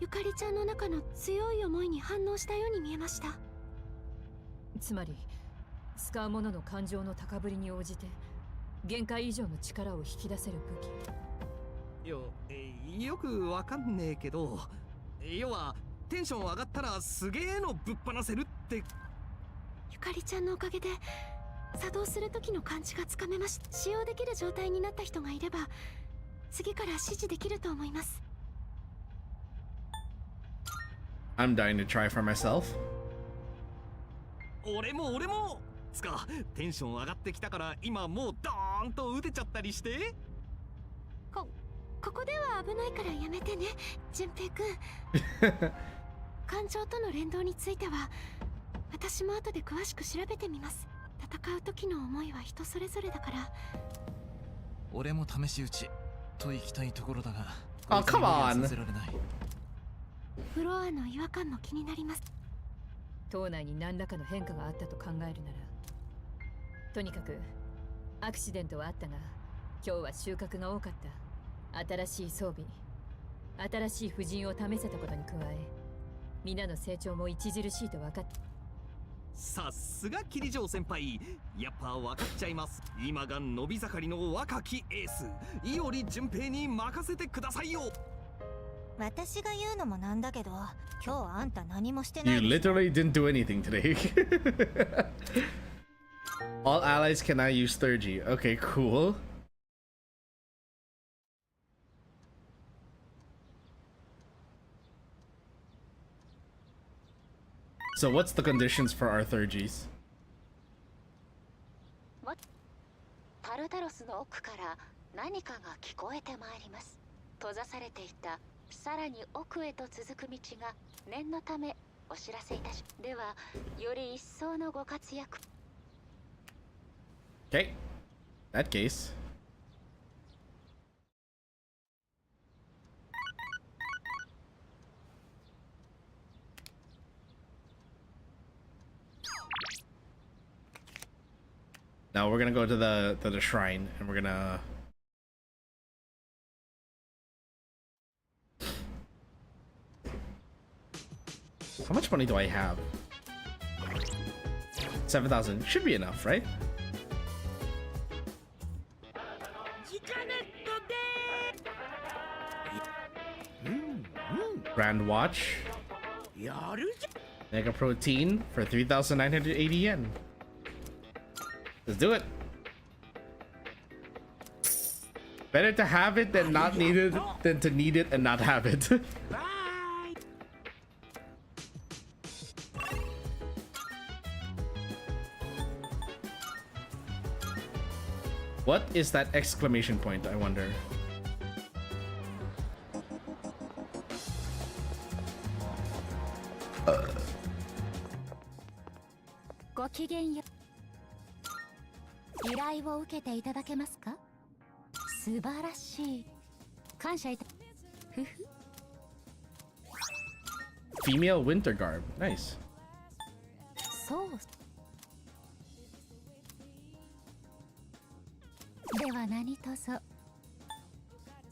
ゆかりちゃんの中の強い思いに反応したように見えました。つまり使う者の感情の高ぶりに応じて限界以上の力を引き出せる武器。よくわかんねえけど、要はテンション上がったらすげえのぶっ放せるって。ゆかりちゃんのおかげで作動する時の感じがつかめました。使用できる状態になった人がいれば次から指示できると思います。 I'm dying to try for myself. 俺もつかテンション上がってきたから今もうドーンと打てちゃったりして。ここでは危ないからやめてね純平くん。感情との連動については私も後で詳しく調べてみます。戦う時の思いは人それぞれだから。俺も試し撃ちと行きたいところだが、あ、come on。させられない。フロアの違和感も気になります。島内に何らかの変化があったと考えるなら、とにかくアクシデントはあったが今日は収穫が多かった。新しい装備、新しい布陣を試せたことに加え、皆の成長も著しいと分かった。さすが桐城先輩、やっぱ分かっちゃいます。今が伸び盛りの若きエース伊織純平に任せてくださいよ。私が言うのもなんだけど、今日あんた何もしてな You いでしょ。 literally didn't do anything today. All allies cannot use Sturgy. Okay, cool. So what's the conditions for our Thurgies? タルタロスの奥から何かが聞こえてまいります。閉ざされていたさらに奥へと続く道が念のためお知らせいたし。ではより一層のご活躍。 Okay. That case. Now we're gonna go to the shrine and we're gonna how much money do I have? 7,000 should be enough, right? Grand watch. Mega protein for 3,980 yen. Let's do it. Better to have it than not need it than to need it and not have it. What is that exclamation point, I wonder? Female winter garb. Nice.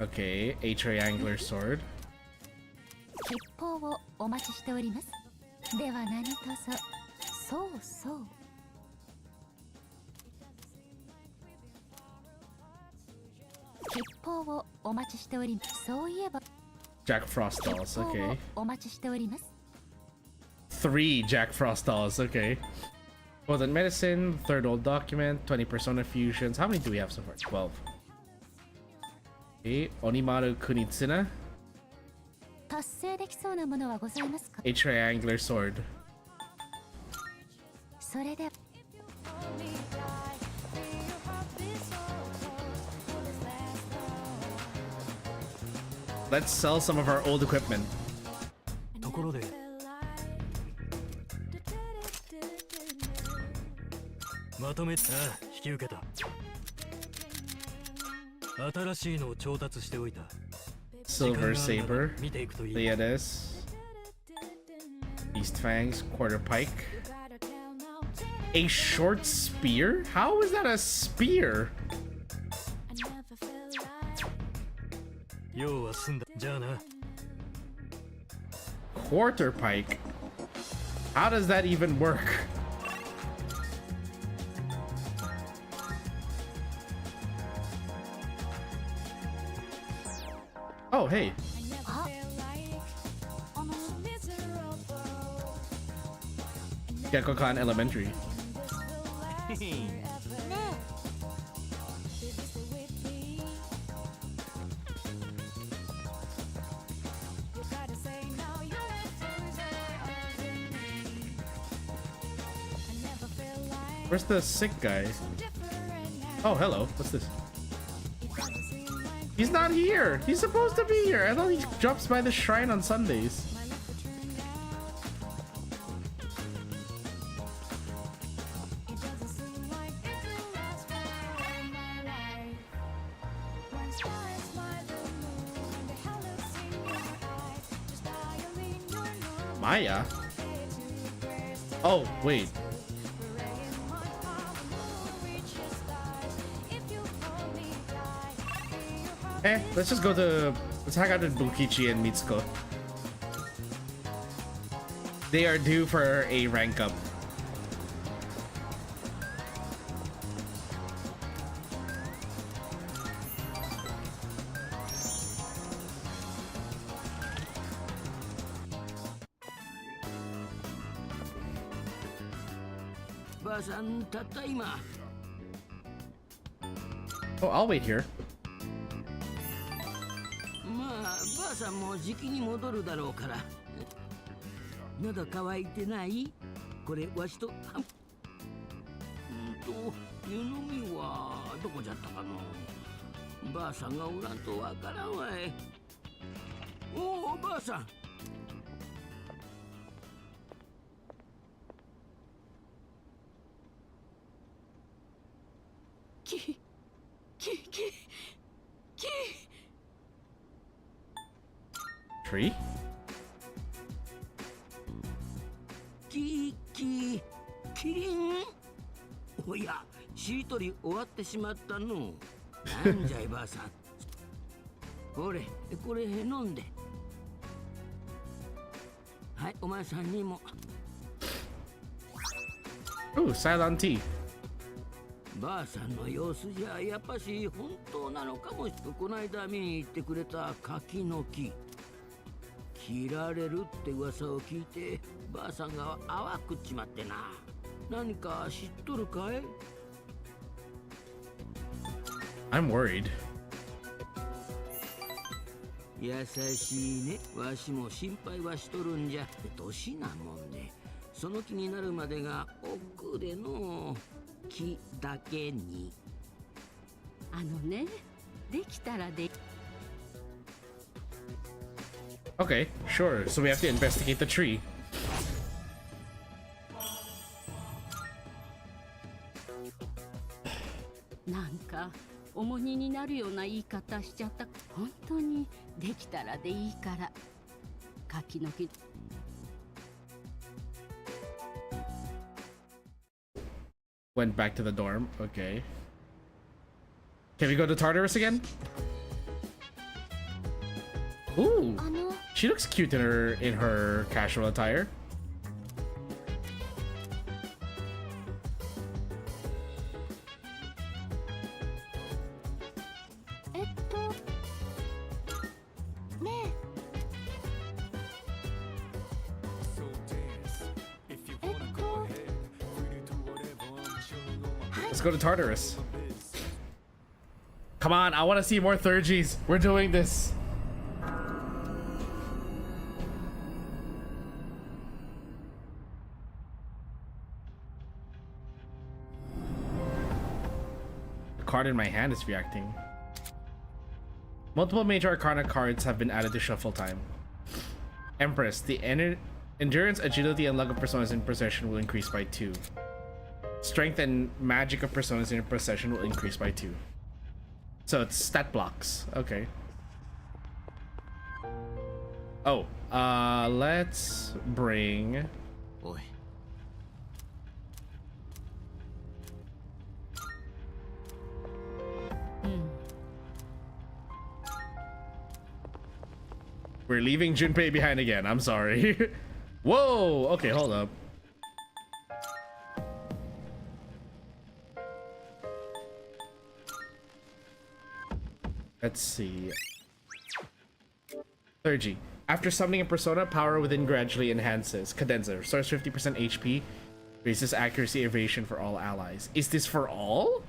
Okay, a triangular sword. Jack Frost dolls, okay. 3 Jack Frost dolls. Okay. Potent medicine, third old document, 20 persona fusions. How many do we have so far? 12. Okay. Onimaru Kunitsuna. 達成できそうなものはございますか？ A triangular sword. それで Let's sell some of our old equipment. ところでまとめ、ああ、引き受けた。新しいのを調達しておいた。 Silver saber. 見ていくといい。 Leonis. East fangs. Quarter pike. A short spear? How is that a spear? 用は済んだ。じゃあな。 Quarter pike? How does that even work? Oh, hey. Gekkokan Elementary. Where's the sick guy? Oh, hello. What's this? He's not here. He's supposed to be here. I thought he drops by the shrine on Sundays. Maya? Oh, wait. Let's just go to... Let's hang out with Bukichi and Mitsuko. They are due for a rank up. Oh, I'll wait here. ばあさんもじきに戻るだろうから。喉乾いてない？これわしと湯飲みはどこじゃったかの。ばあさんがおらんとわからんわい。おお、ばあさん。き Tree? キリン。おや、しりとり終わってしまったの。なんじゃいばあさん。ほれ、これ飲んで。はい、お前さんにも。Ooh, Cylon tea. ばあさんの様子じゃやっぱし本当なのかも。こないだ見に行ってくれた柿の木。切られるって噂を聞いてばあさんが淡くっちまってな。何か知っとるかい？ I'm worried. 優しいね。わしも心配はしとるんじゃ。年なもんでその気になるまでが奥での木だけに。あのね、できたらで。 Okay, sure. So we have to investigate the tree. なんか重荷になるような言い方しちゃった。本当にできたらでいいから。柿の木。 Went back to the dorm. Okay. Can we go to Tartarus again? Ooh, she looks cute in her casual attire. Let's go to Tartarus. Come on, I want to see more Thurgies. We're doing this. The card in my hand is reacting. Multiple major arcana cards have been added to shuffle time. Empress, the endurance, agility, and luck of personas in possession will increase by 2. Strength and magic of personas in possession will increase by 2. So it's stat blocks. Okay. Oh, let's bring... Oi. We're leaving Junpei behind again. I'm sorry. Whoa! Okay, hold up. Let's see. Clergy. After summoning a persona, power within gradually enhances. Cadenza. Restores 50% HP. Raises accuracy evasion for all allies. Is this for all?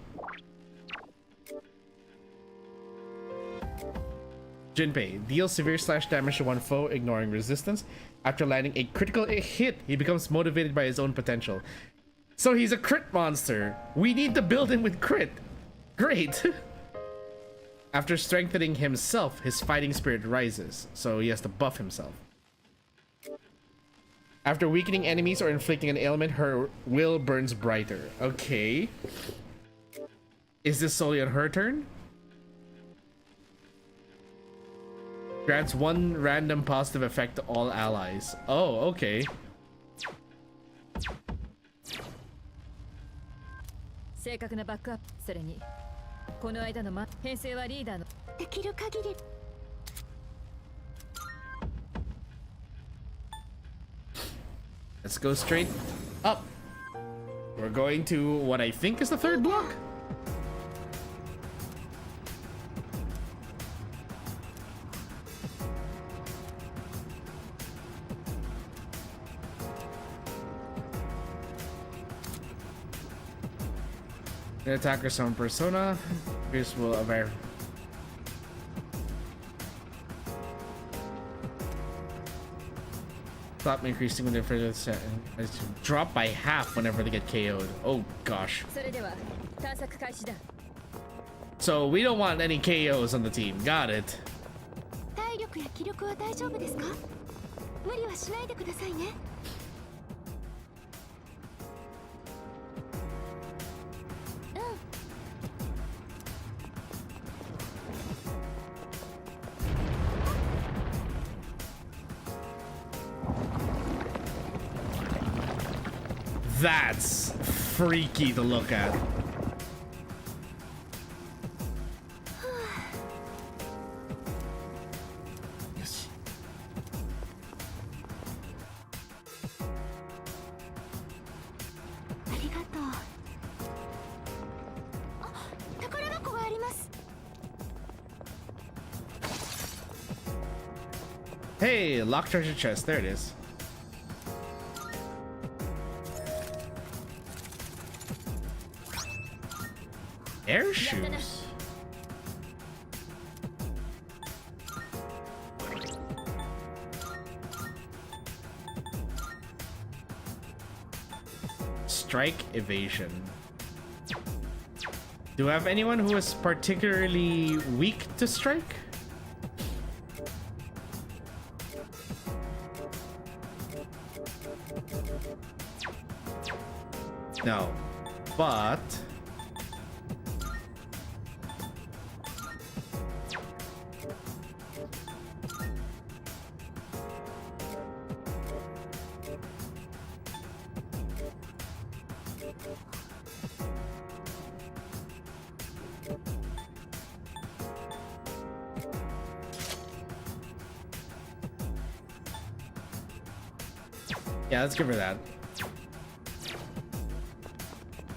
Junpei. Deals severe slash damage to one foe, ignoring resistance. After landing a critical hit, he becomes motivated by his own potential. So he's a crit monster. We need to build him with crit. Great. After strengthening himself, his fighting spirit rises, so he has to buff himself. After weakening enemies or inflicting an ailment, her will burns brighter. Okay. Is this solely on her turn? Grants 1 random positive effect to all allies. Oh, okay. 正確なバックアップ、それにこの間の編成はリーダーのできる限り Let's go straight up. We're going to what I think is the 3rd block. An attacker summon persona. This will avert. Stop increasing when they're further set and drop by half whenever they get KO'd. Oh gosh. それでは探索開始だ So we don't want any KOs on the team. Got it. 体力や気力は大丈夫ですか？無理はしないでくださいね。That's freaky to look at. Yes. ありがとう。あ、宝箱があります。 Hey, locked treasure chest. There it is. Air shoes. Strike evasion. Do I have anyone who is particularly weak to strike? No, but yeah, let's give her that.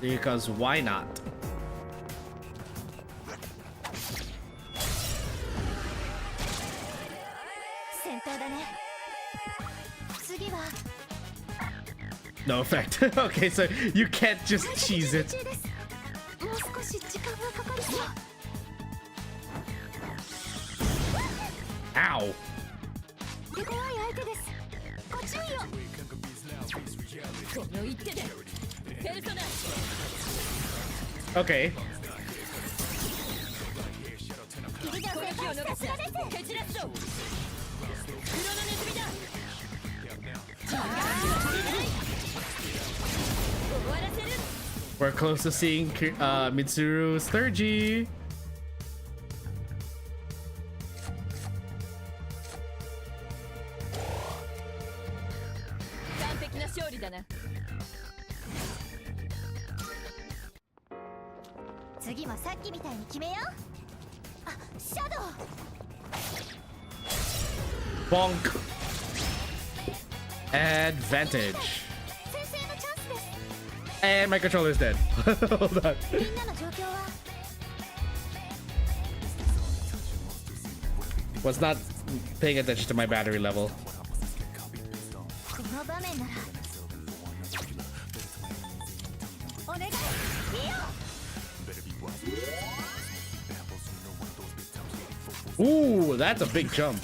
Because why not? No effect. Okay, so you can't just cheese it. Ow! Okay. We're close to seeing Mitsuru's third G. Bonk. Advantage. And my controller's dead. Hold on. Was not paying attention to my battery level. Ooh, that's a big jump.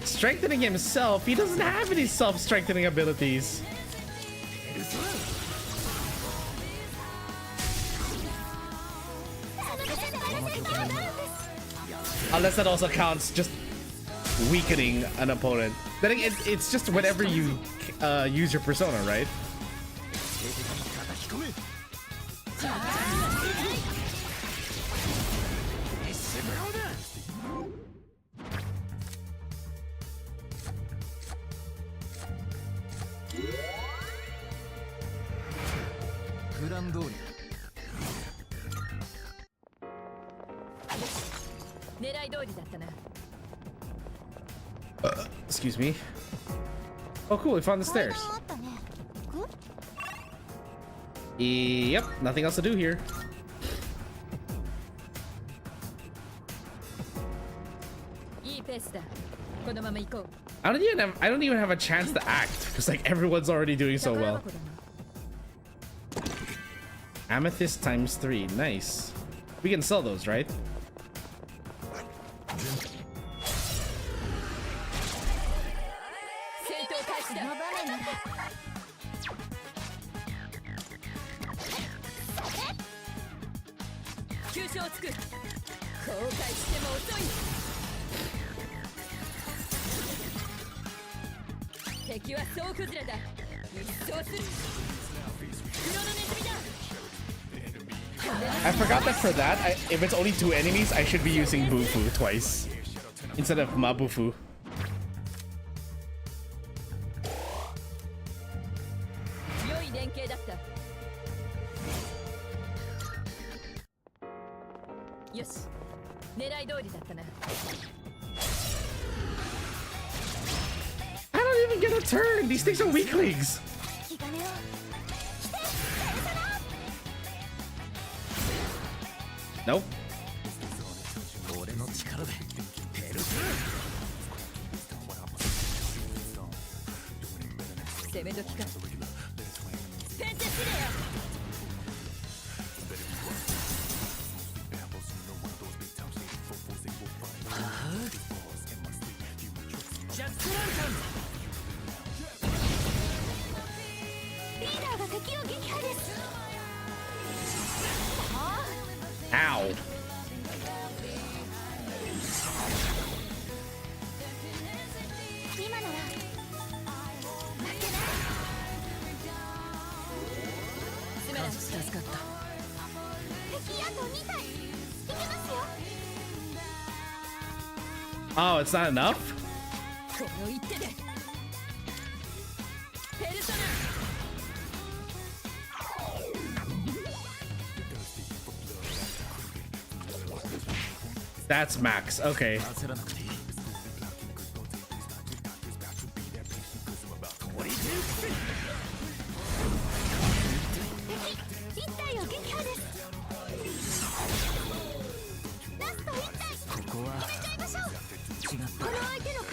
Strengthening himself, he doesn't have any self-strengthening abilities. Unless that also counts just weakening an opponent. Then it's just whenever you use your persona, right? Excuse me. Oh, cool, we found the stairs. Yep, nothing else to do here. I don't even have a chance to act because like everyone's already doing so well. Amethyst ×3, nice. We can sell those, right? I forgot that for that, if it's only 2 enemies, I should be using Bufu twice instead of Mabufu. I don't even get a turn. These things are weaklings. Nope. Ow. Oh, it's not enough? That's max. Okay.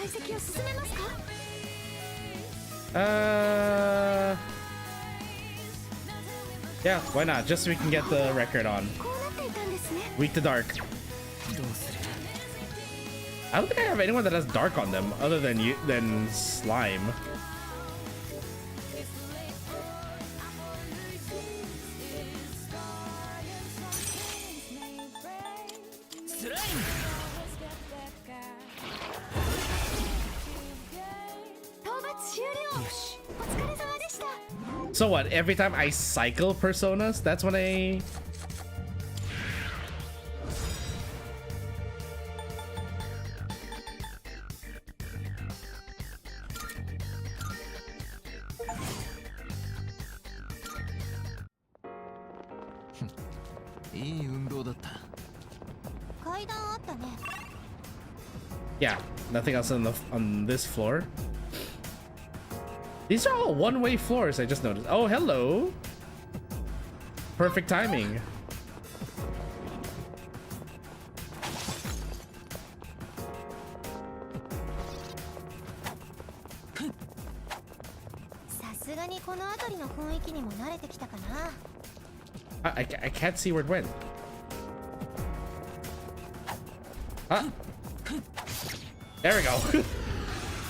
解析を進めますか？ Yeah, why not? Just so we can get the record on. こうなっていたんですね。 Weak to dark. どうする？ I don't think I have anyone that has dark on them other than slime. So what? Every time I cycle personas, that's when I... Yeah, nothing else on this floor. These are all one-way floors, I just noticed. Oh, hello. Perfect timing. I can't see where it went. Ah. There we go.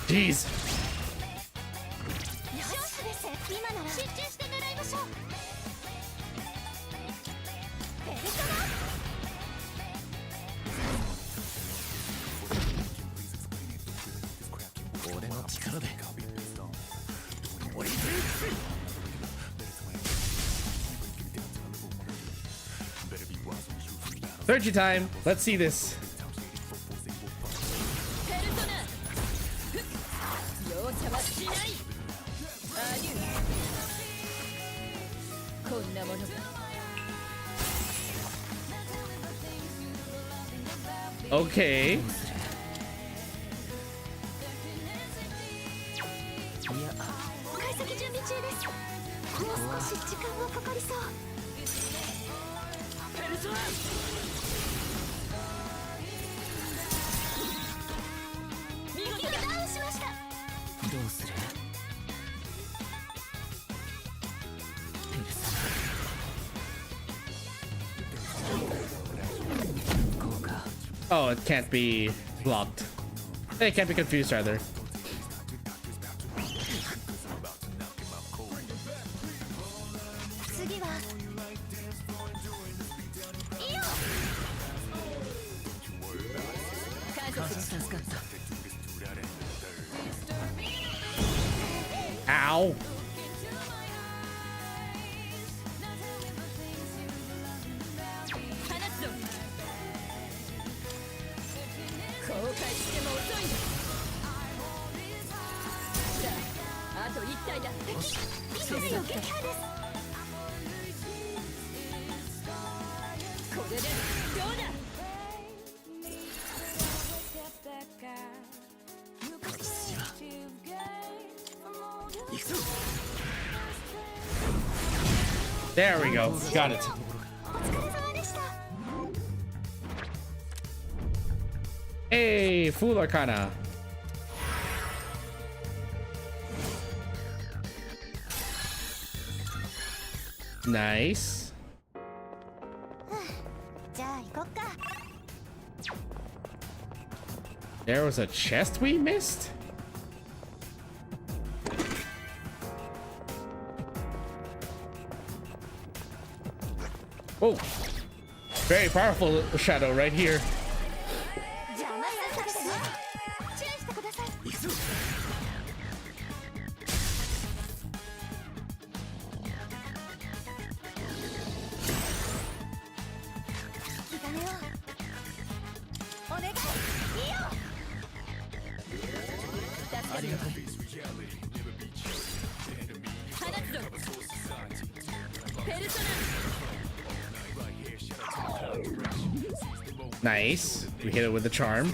Jeez. Surgery time. Let's see this. Okay. Oh, it can't be blocked. It can't be confused, rather. Ow. There we go. Got it. Hey, Fool Arcana. Nice. There was a chest we missed? Oh, very powerful shadow right here. Nice. We hit it with the charm.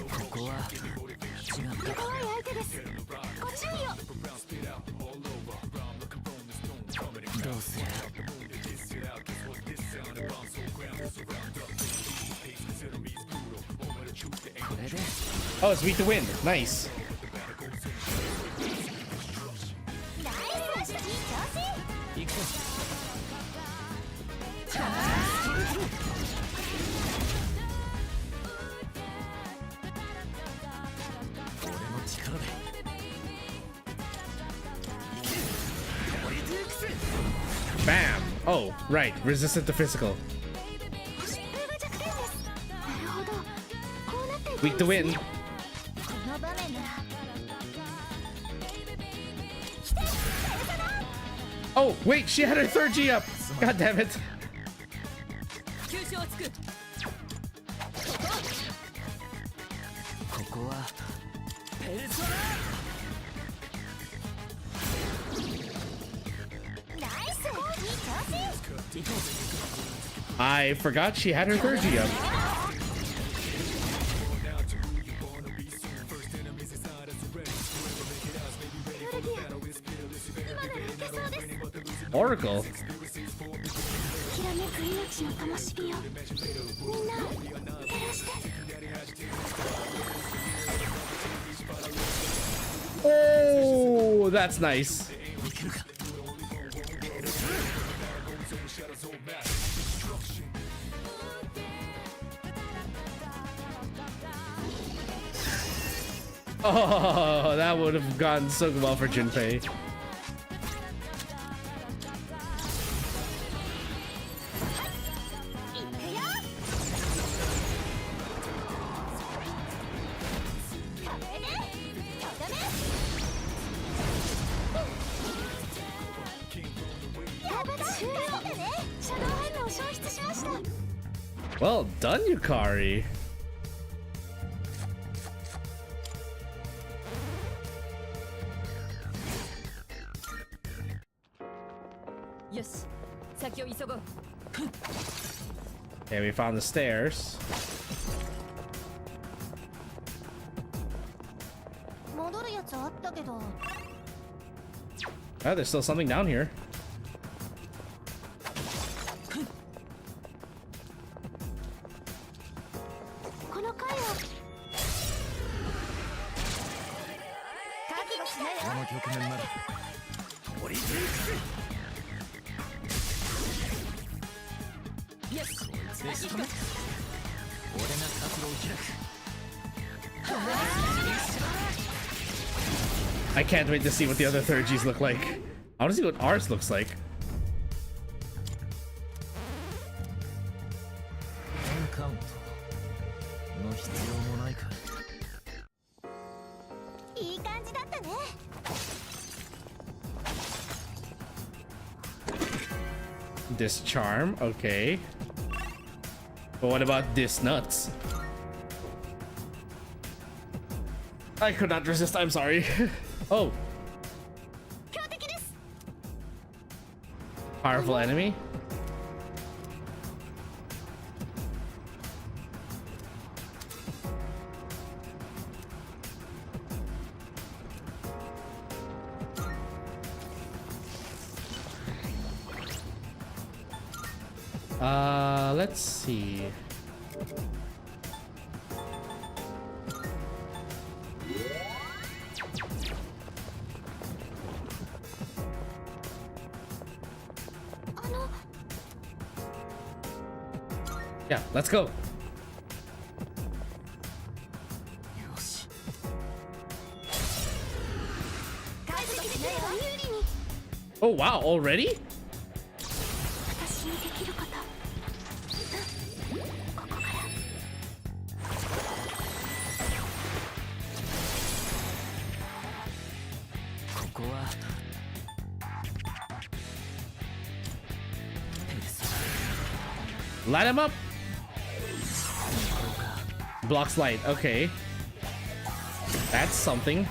Oh, it's Meet the Wind. Nice. Bam! Oh, right. Resistant to physical. Weak to wind. Oh, wait, she had her third G up. God damn it. I forgot she had her third G up. Oracle. Oh, that's nice. Oh, that would have gone so well for Junpei. Well done, Yukari. Okay, we found the stairs. Oh, there's still something down here. I can't wait to see what the other third Gs look like. I want to see what ours looks like. This charm, okay. But what about this nuts? I could not resist, I'm sorry. Oh. Powerful enemy? Let's see. Yeah, let's go. Oh wow, already? Light him up. Blocks light. Okay. That's something.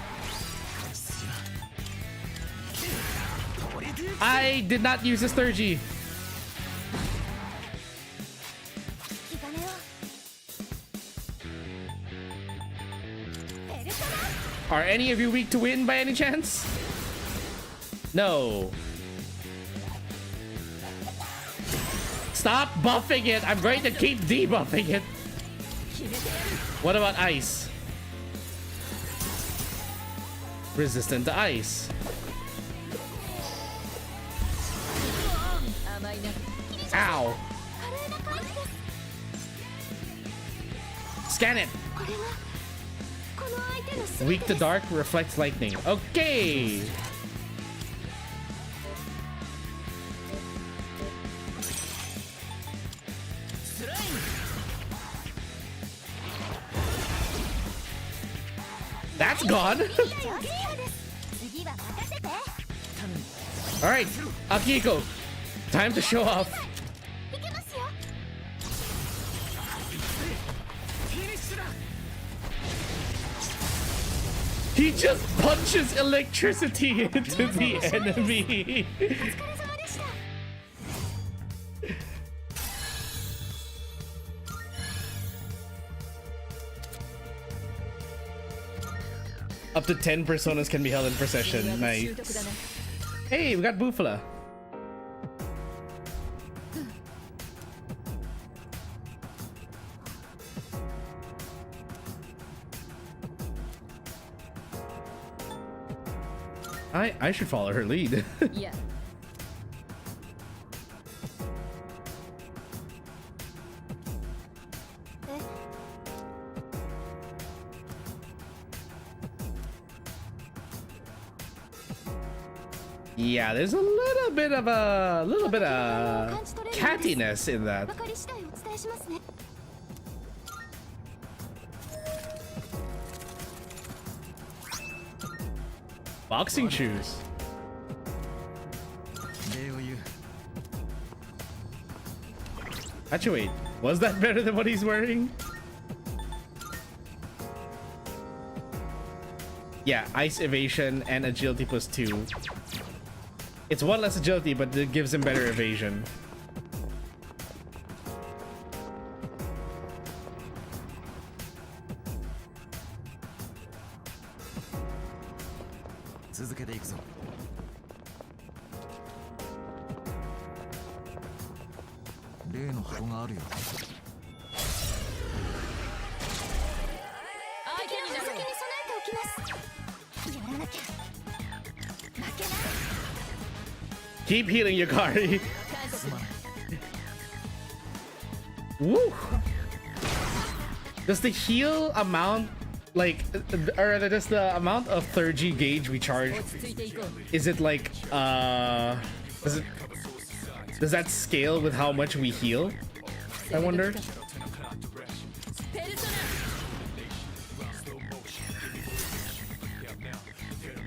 I did not use this third G. Are any of you weak to win by any chance? No. Stop buffing it. I'm going to keep debuffing it. What about ice? Resistant to ice. Ow! Scan it! Weak to dark, reflects lightning. Okay! That's gone! Alright, Akiko, time to show off. He just punches electricity into the enemy. Up to 10 personas can be held in procession. Nice. Hey, we got Bufala. I should follow her lead. Yeah. Yeah, there's a little bit of cattiness in that. Boxing shoes. Actually, wait, was that better than what he's wearing? Yeah, ice evasion and agility +2. It's 1 less agility, but it gives him better evasion. Keep healing, Yukari. Woo! Does the heal amount, like, or does the amount of 3G gauge we charge, is it like, does that scale with how much we heal? I wonder.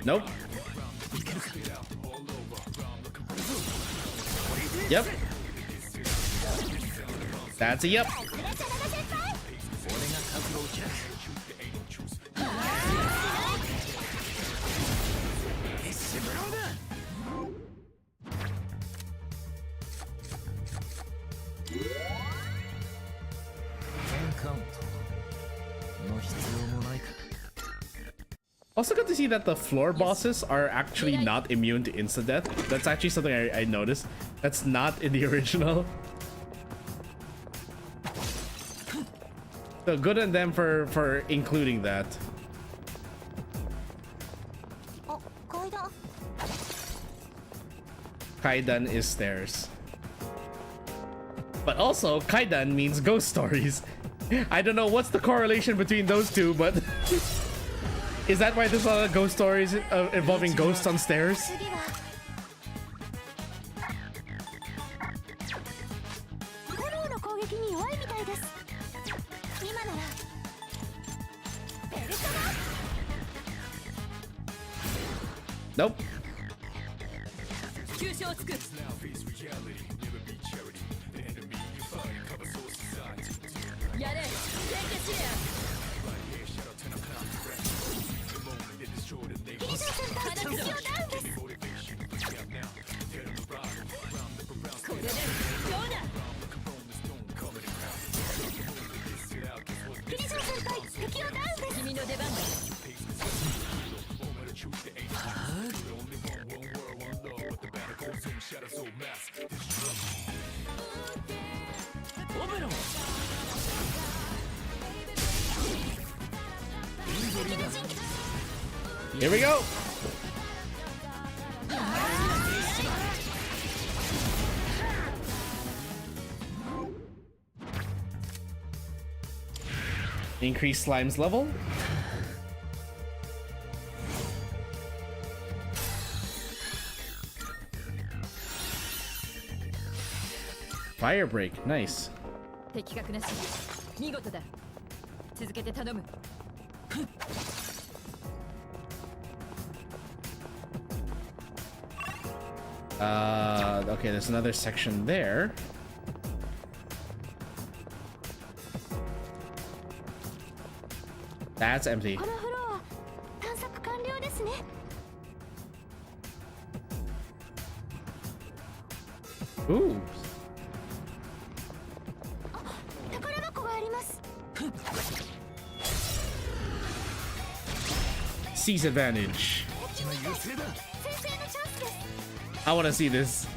Nope. Yep. That's a yep. Also good to see that the floor bosses are actually not immune to insta-death. That's actually something I noticed. That's not in the original. So good on them for including that. Kaidan is stairs. But also, Kaidan means ghost stories. I don't know what's the correlation between those two, but... Is that why there's a lot of ghost stories involving ghosts on stairs? Nope. Here we go. Increase slime's level. Fire break, nice. 的確なし見事だ。続けて頼む。Okay, there's another section there. That's empty. このフロア探索完了ですね。Ooh. 宝箱があります。 Seize advantage. 先生のチャンスです。 I want to see this.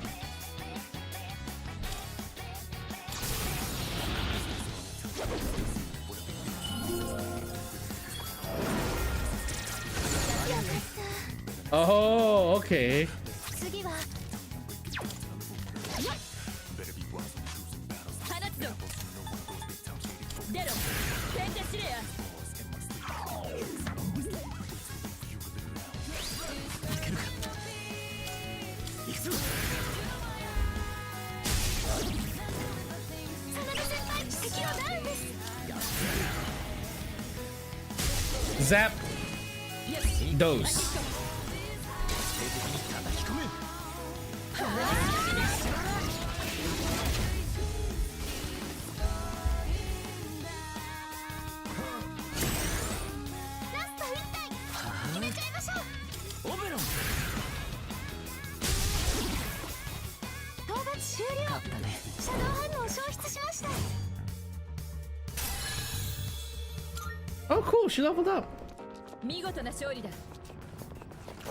Oh, okay. 次は放つぞ。デロ、ペンテシレア。Zap. Dose. Oh, cool. She leveled up. 見事な勝利だ。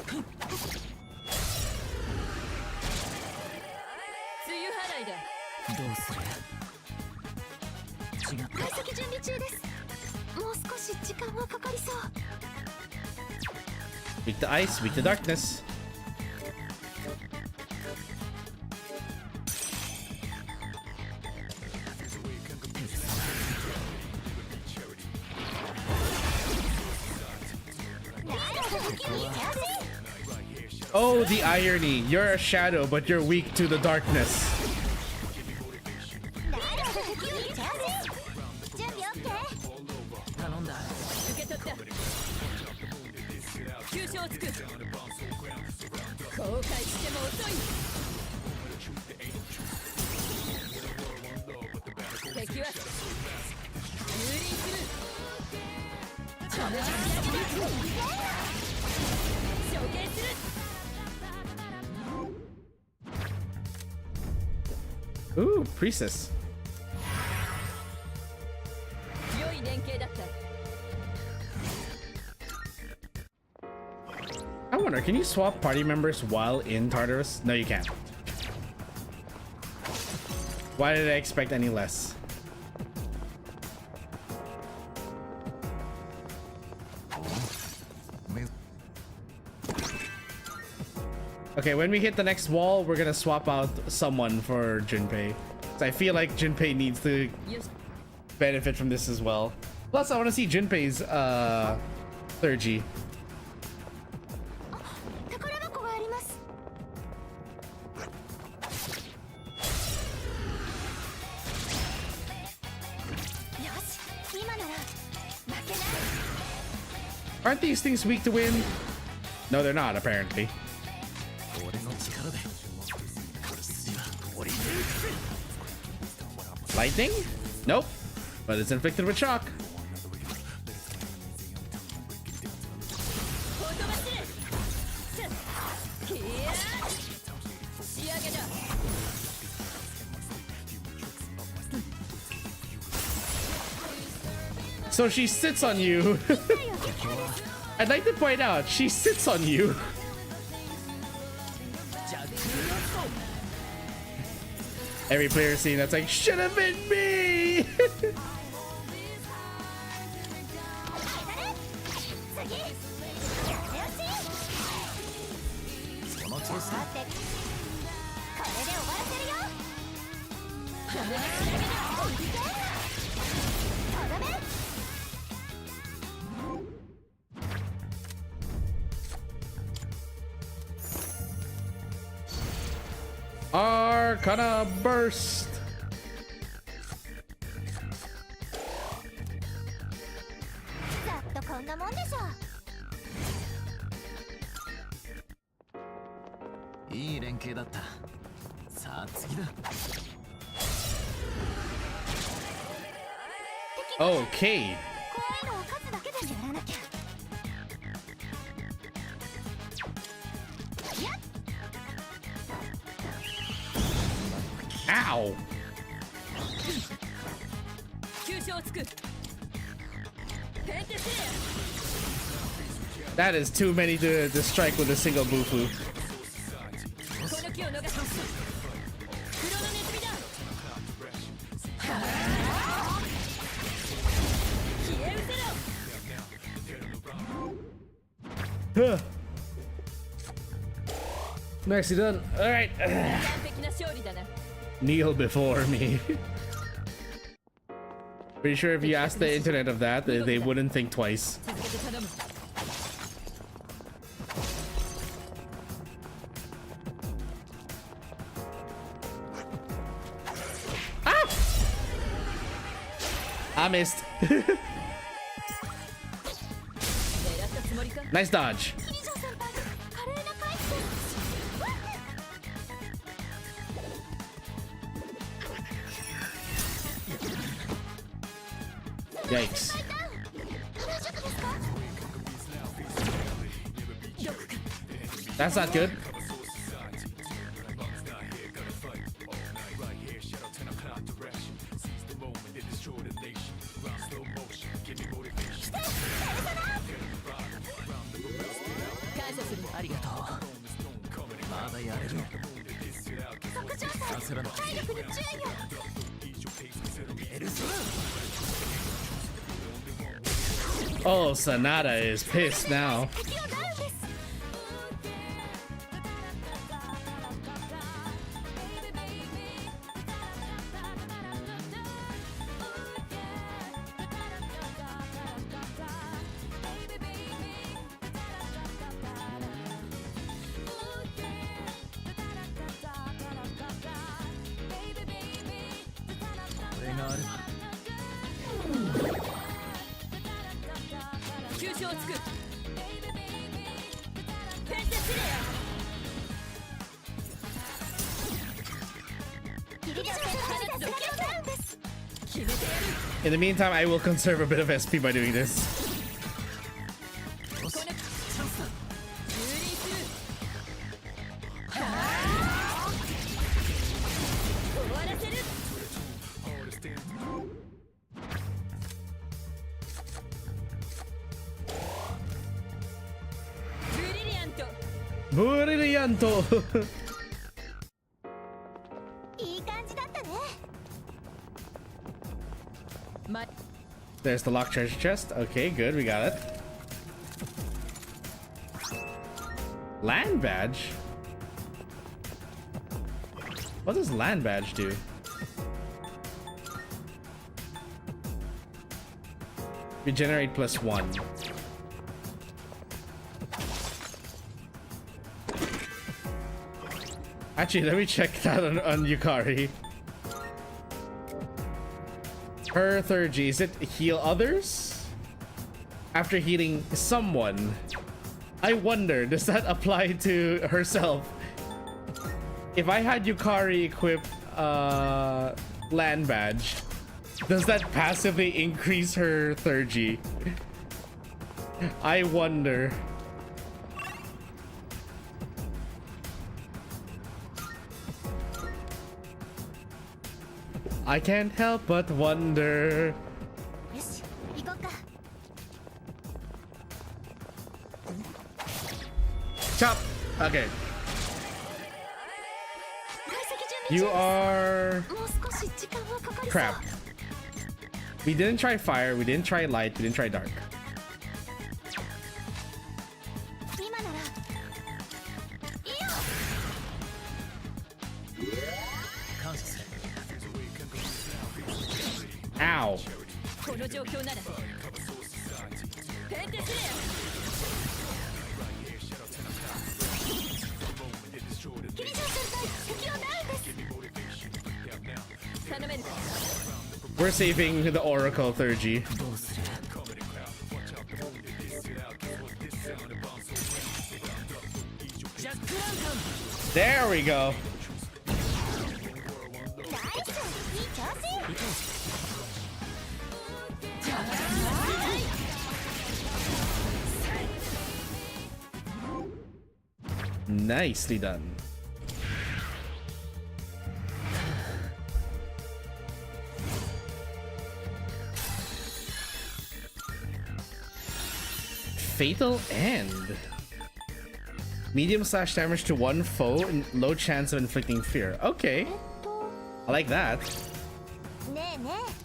梅雨払いだ。どうする？違った。解析準備中です。もう少し時間がかかりそう。 Weak to ice, weak to darkness. Oh, the irony. You're a shadow, but you're weak to the darkness. 頼んだ。受け取った。急所をつく。後悔しても遅い。敵は蹂躙する。処刑する。 Ooh, priestess. 良い連携だった。 I wonder, can you swap party members while in Tartarus? No, you can't. Why did I expect any less? Okay, when we hit the next wall, we're gonna swap out someone for Junpei. So I feel like Junpei needs to benefit from this as well. Plus, I want to see Junpei's clergy. 宝箱があります。 よし、今なら負けない。 Aren't these things weak to wind? No, they're not, apparently. Lightning? Nope. But it's inflicted with shock. So she sits on you. I'd like to point out, she sits on you. Every player scene that's like, should have been me. are gonna burst. Okay. Ow. That is too many to strike with a single bufu. Nicely done. All right. Kneel before me. Pretty sure if you asked the internet of that, they wouldn't think twice. Ah! I missed. Nice dodge. Yikes. That's not good. Oh, Sonata is pissed now. In the meantime, I will conserve a bit of SP by doing this. Brillianto. There's the locked treasure chest. Okay, good, we got it. Land badge? What does land badge do? Regenerate +1. Actually, let me check that on Yukari. Her third G, is it heal others? After healing someone. I wonder, does that apply to herself? If I had Yukari equip land badge, does that passively increase her third G? I wonder. I can't help but wonder. Chop! Okay. You are... crap. We didn't try fire, we didn't try light, we didn't try dark. Ow. We're saving the Oracle 3G. There we go. Nicely done. Fatal End. Medium slash damage to one foe and low chance of inflicting fear. Okay. I like that. ねえねえ。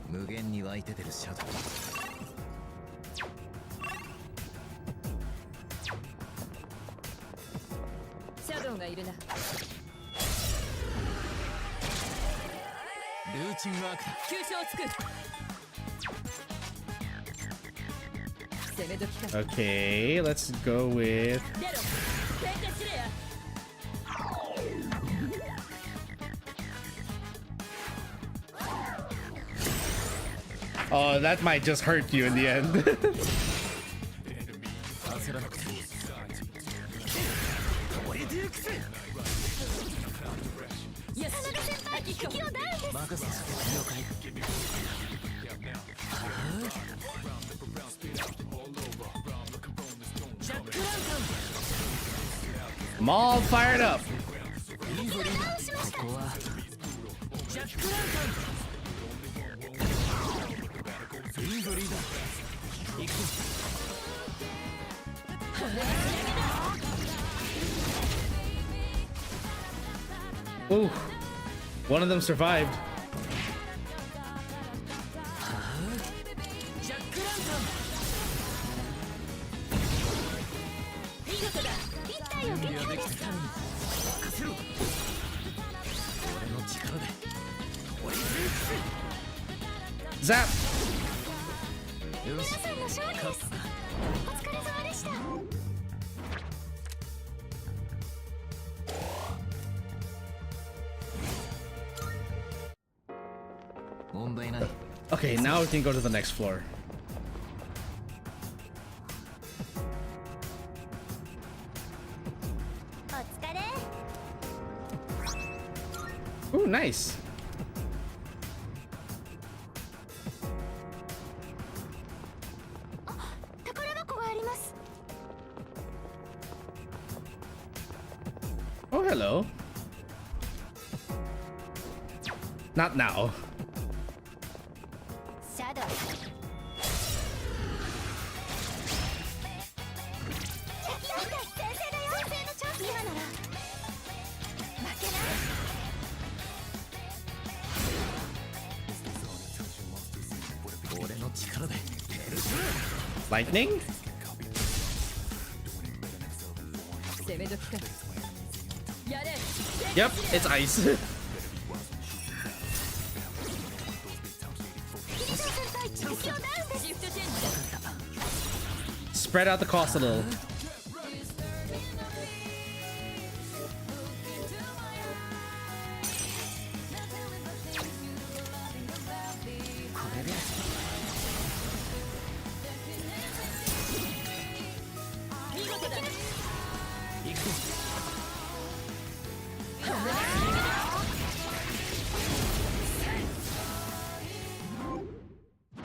無限に湧いて出るシャドウ。シャドウがいるな。ルーチンワークだ。急所をつく。攻め時か。 Okay, let's go with. デロ。ペンテシレア。Oh, that might just hurt you in the end. Yes. I'm all fired up. Ooh, one of them survived. Zap! 皆さんの勝利です。お疲れ様でした。問題ない。 Okay, now we can go to the next floor. Ooh, nice. Oh, hello. Not now. Shadow. Lightning? Yep, it's ice. Spread out the cost a little.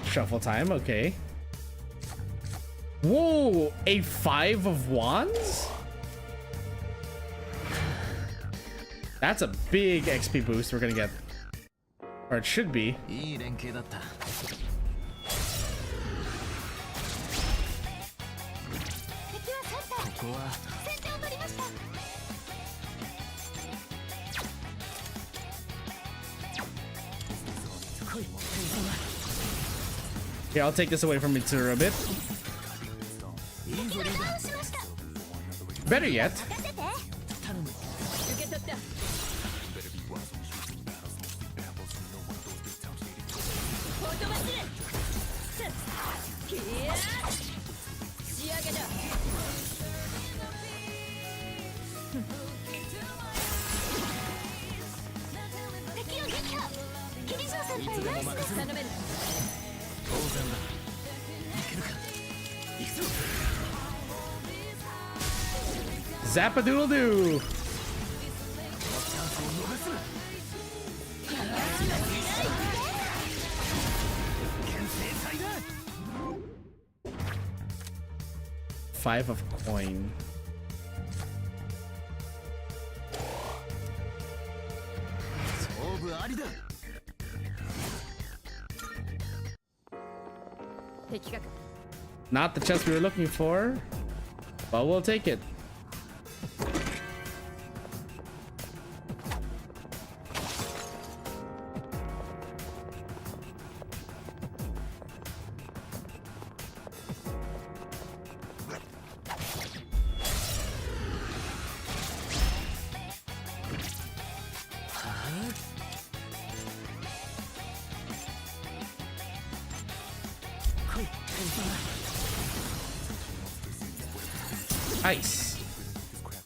Shuffle time, okay. Whoa, a 5 of wands? That's a big XP boost we're gonna get. Or it should be. Here, I'll take this away from Mitsuru a bit. Better yet. 頼める。当然だ。いけるか。行くぞ。 Zapadoodle-doo! このチャンスを逃すな。牽制祭だ。 5 of coin. 勝負ありだ。的確。 Not the chest we were looking for, but we'll take it. Nice.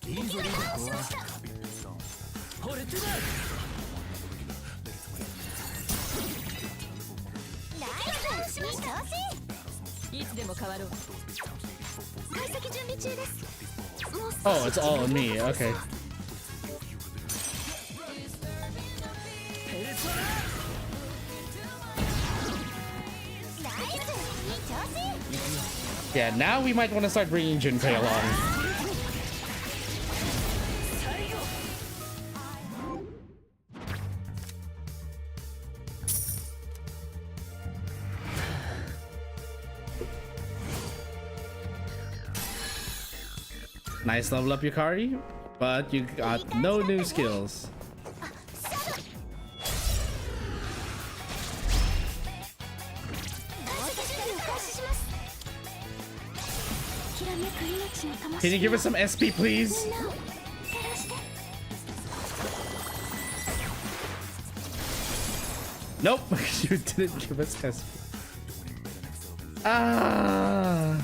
いいぞリーダー。これってだ。いつでも変わろう。解析準備中です。 Oh, it's all on me. Okay. Yeah, now we might want to start bringing Junpei along. Nice level up, Yukari, but you got no new skills. Can you give us some SP, please? Nope, you didn't give us SP. Ah.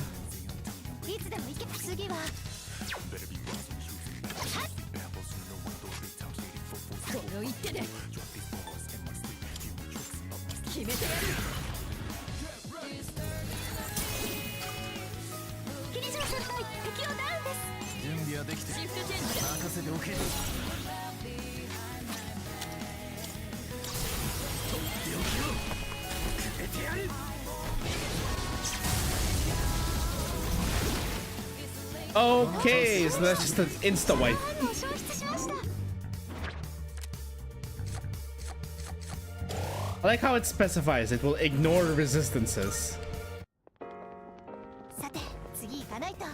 いつでも行け。次はこの一手で決めてやる。桐島先輩、敵をダウンです。準備はできてる。シフトチェンジだ。任せておけ。とっておきをくれてやる。 Okay, so that's just an insta wipe. I like how it specifies it will ignore resistances. さて、次行かないと。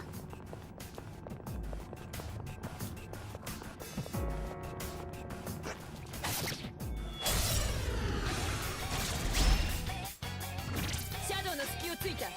シャドウの隙をついた。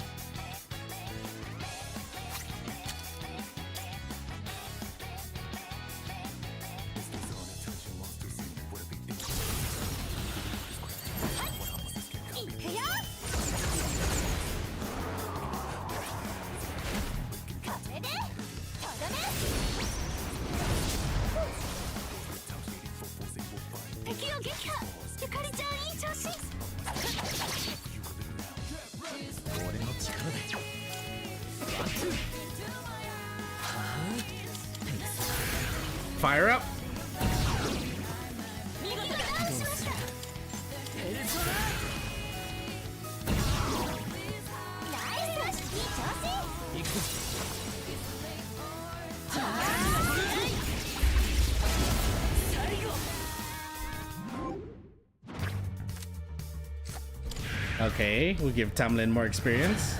Fire up. Okay, we'll give Tamlin more experience.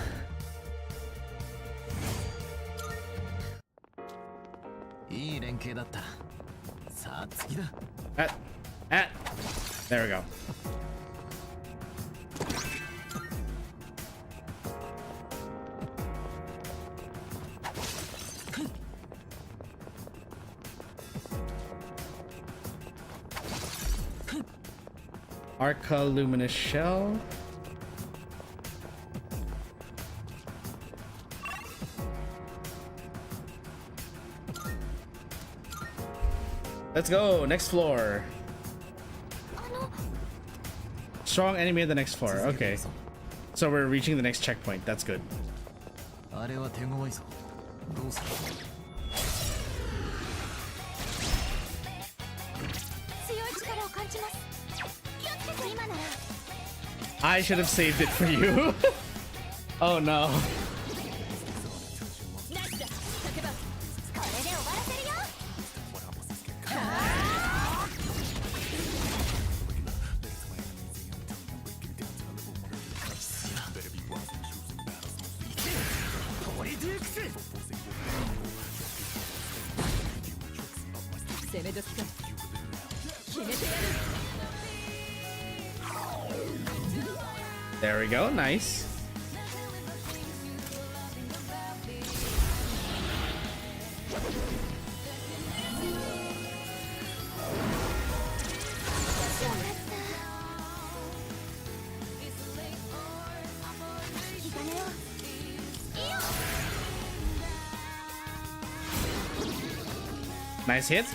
There we go. Arca Luminous Shell. Let's go, next floor. strong enemy at the next floor. Okay. So we're reaching the next checkpoint. That's good. あれは手強いぞ。どうする？強い力を感じます。気をつけて。今なら。I should have saved it for you. Oh no. 攻め時か。決めてやる。 There we go. Nice. Nice hit.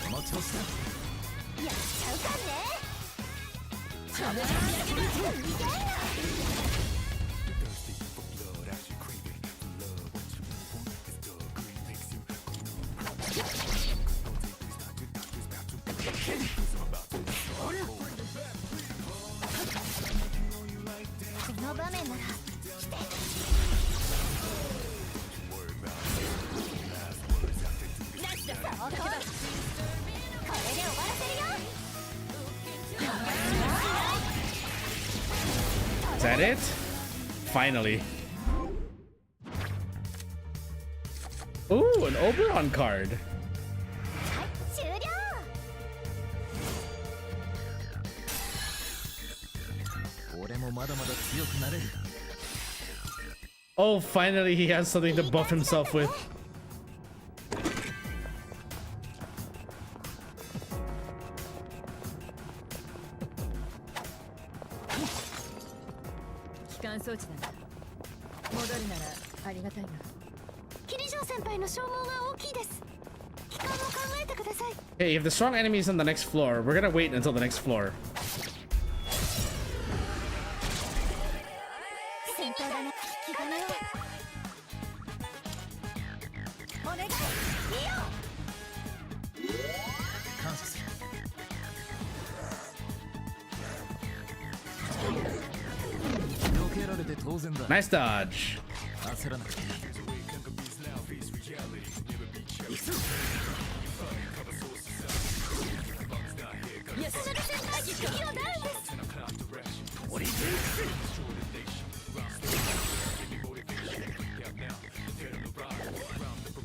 Is that it? Finally. Ooh, an Oberon card. Oh, finally he has something to buff himself with. Hey, if the strong enemy is on the next floor, we're gonna wait until the next floor. Nice dodge.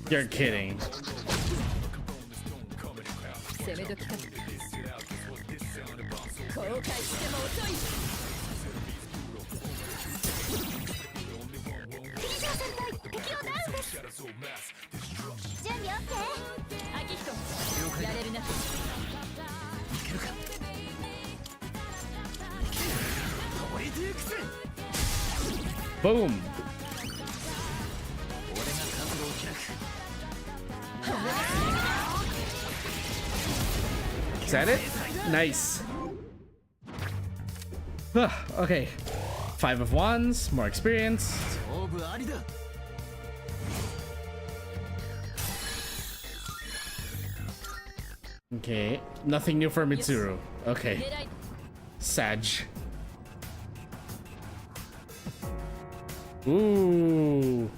You're kidding. Boom. Is that it? Nice. Okay. 5 of wands, more experience. Okay, nothing new for Mitsuru. Okay. Sag. Ooh.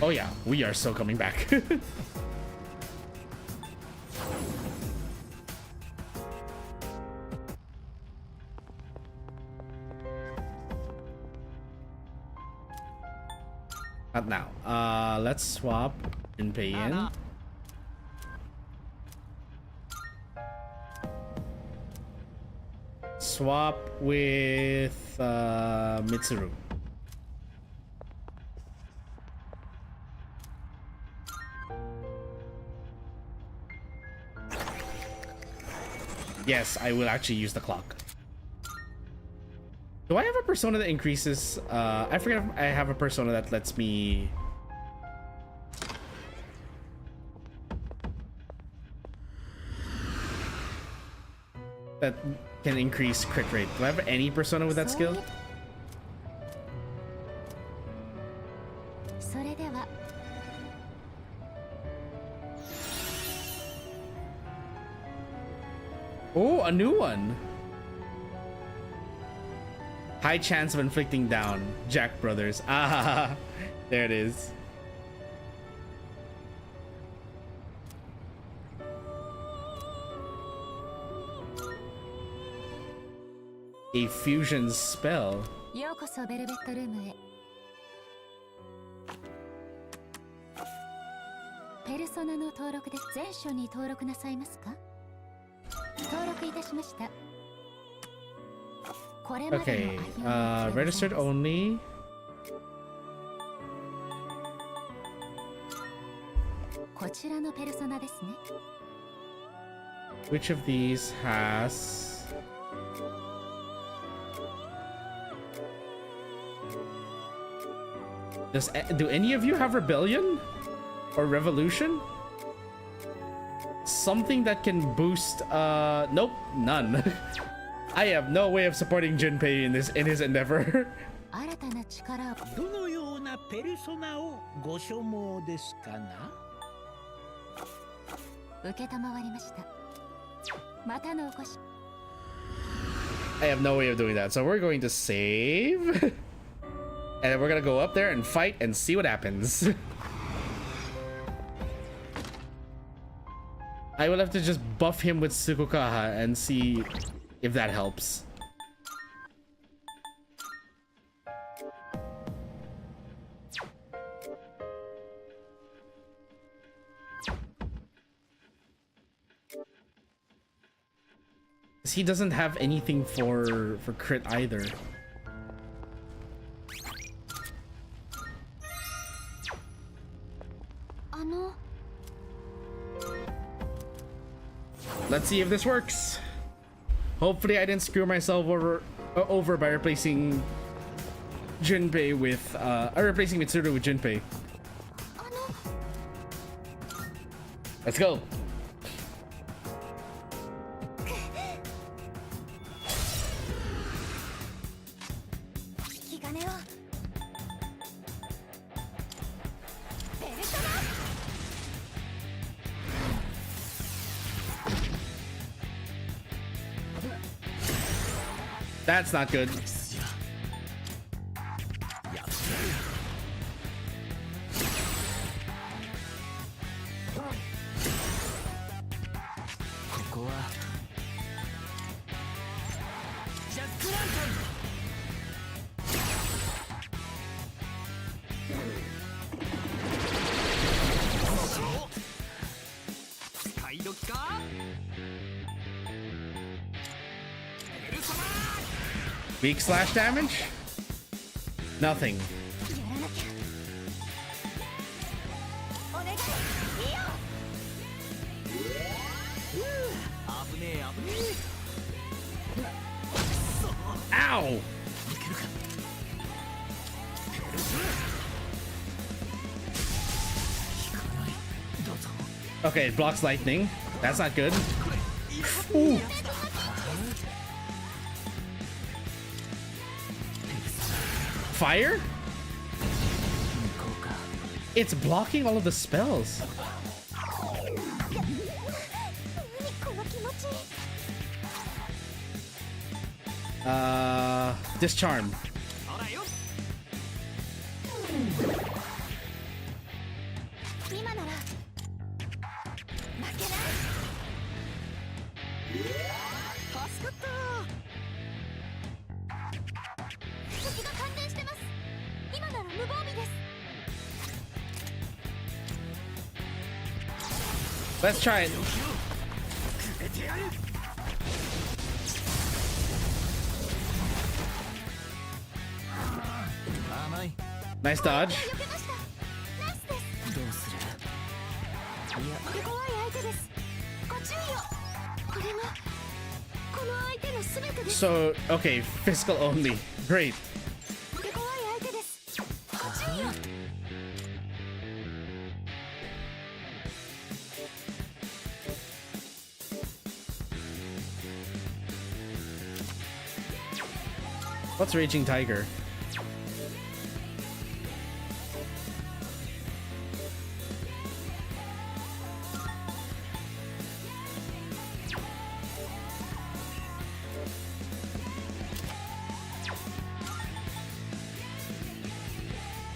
Oh yeah, we are still coming back. Not now. Let's swap and pay in. Swap with Mitsuru. Yes, I will actually use the clock. Do I have a persona that increases? I forget if I have a persona that lets me... that can increase crit rate. Do I have any persona with that skill? それでは Oh, a new one. High chance of inflicting down. Jack Brothers. Ah, there it is. A fusion spell. ようこそベルベットルームへ。ペルソナの登録で全書に登録なさいますか？登録いたしました。これまでの Okay, 歩み registered only. こちらのペルソナですね。Which of these has... Do any of you have rebellion? Or revolution? Something that can boost, nope, none. I have no way of supporting Junpei in his endeavor. 新たな力を。どのようなペルソナをご所望ですかな？受けたまわりました。またのお越し。I have no way of doing that, so we're going to save. And then we're gonna go up there and fight and see what happens. I will have to just buff him with Tsukukaha and see if that helps. He doesn't have anything for crit either. Let's see if this works. Hopefully I didn't screw myself over by replacing Junpei with replacing Mitsuru with Junpei. Let's go. That's not good. Weak slash damage? Nothing. Ow! Okay, it blocks lightning. That's not good. Ooh. Fire? It's blocking all of the spells. Discharm. Let's try it. Nice dodge. So, okay, physical only. Great. What's Raging Tiger?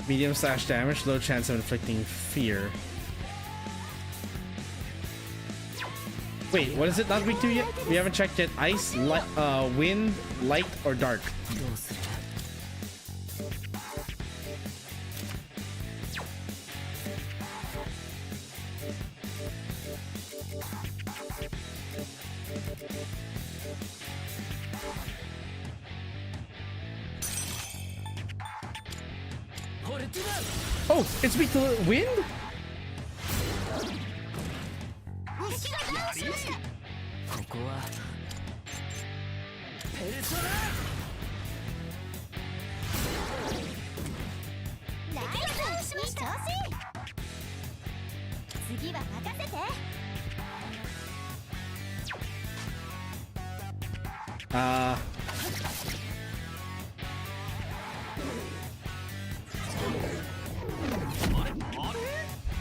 Medium slash damage, low chance of inflicting fear. Wait, what is it not weak to yet? We haven't checked yet. Ice, wind, light, or dark? Oh, it's weak to wind?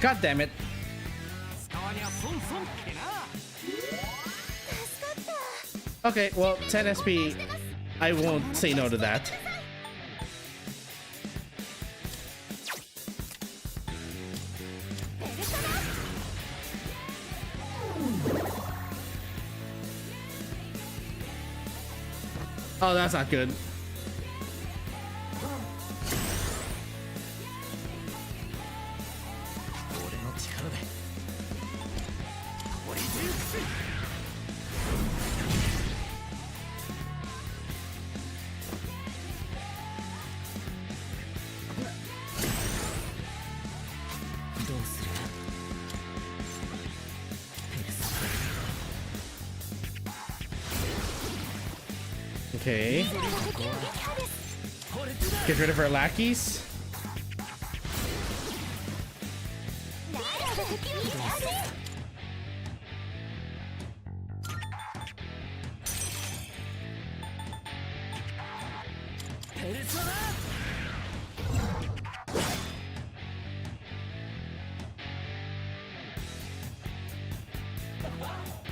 God damn it. Okay, well, 10 SP, I won't say no to that. Oh, that's not good. Okay. Get rid of our lackeys.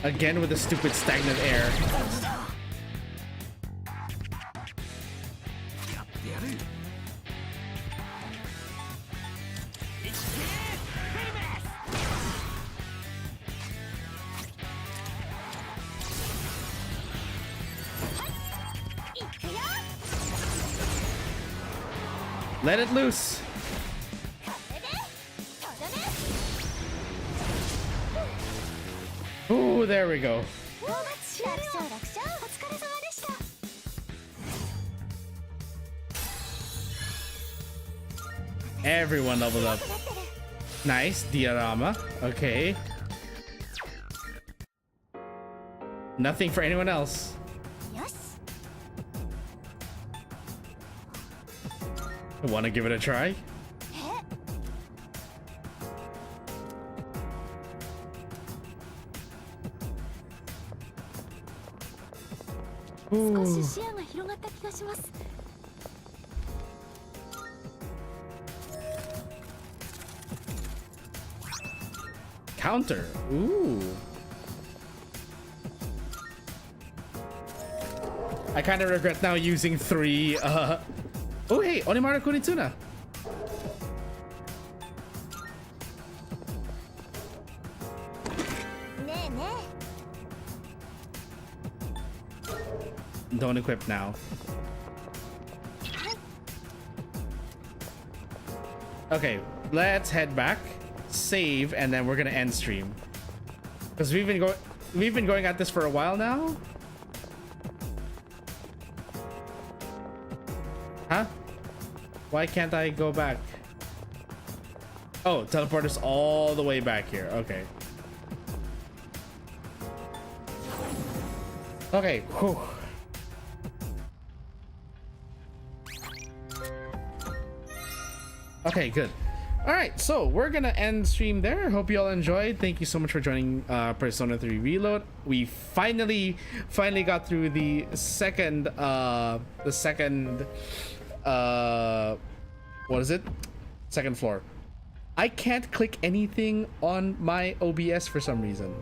Again with the stupid stagnant air. Let it loose. Ooh, there we go. Everyone leveled up. Nice, diorama. Okay. Nothing for anyone else. Want to give it a try? Ooh. Counter. Ooh. I kind of regret now using 3 Oh hey, Onimaru Kunitsuna. Don't equip now. Okay, let's head back, save, and then we're gonna end stream. Because we've been going at this for a while now. Huh? Why can't I go back? Oh, teleport us all the way back here. Okay. Okay. Whew. Okay, good. All right, so we're gonna end stream there. Hope you all enjoyed. Thank you so much for joining Persona 3 Reload. We finally got through the second what is it? Second floor. I can't click anything on my OBS for some reason.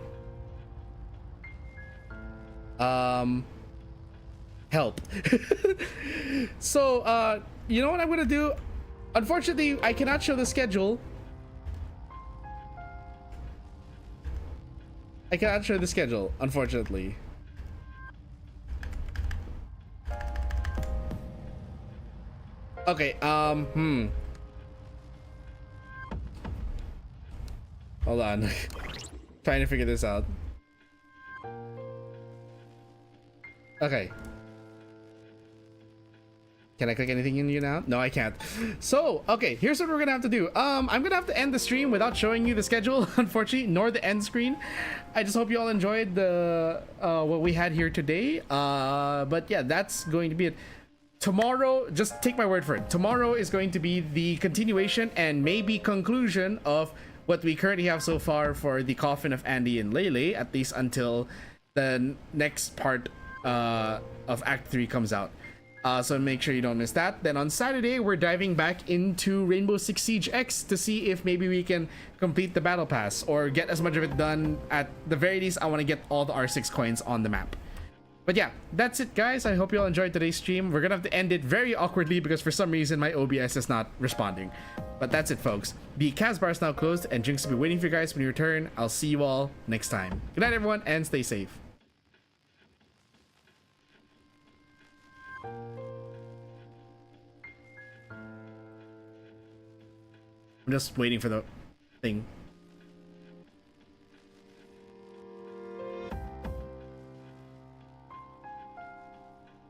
Help. So you know what I'm gonna do? Unfortunately, I cannot show the schedule. I cannot show the schedule, unfortunately. Okay, hold on. Trying to figure this out. Okay. Can I click anything in you now? No, I can't. So, okay, here's what we're gonna have to do. I'm gonna have to end the stream without showing you the schedule, unfortunately, nor the end screen. I just hope you all enjoyed the what we had here today. But yeah, that's going to be it. Tomorrow, just take my word for it. Tomorrow is going to be the continuation and maybe conclusion of what we currently have so far for the Coffin of Andy and Lele, at least until the next part of Act 3 comes out. So make sure you don't miss that. Then on Saturday, we're diving back into Rainbow Six Siege X to see if maybe we can complete the battle pass or get as much of it done. At the very least, I want to get all the R6 coins on the map. But yeah, that's it, guys. I hope you all enjoyed today's stream. We're gonna have to end it very awkwardly because for some reason my OBS is not responding. But that's it, folks. The Casbar is now closed and drinks will be waiting for you guys when you return. I'll see you all next time. Good night, everyone, and stay safe. I'm just waiting for the thing.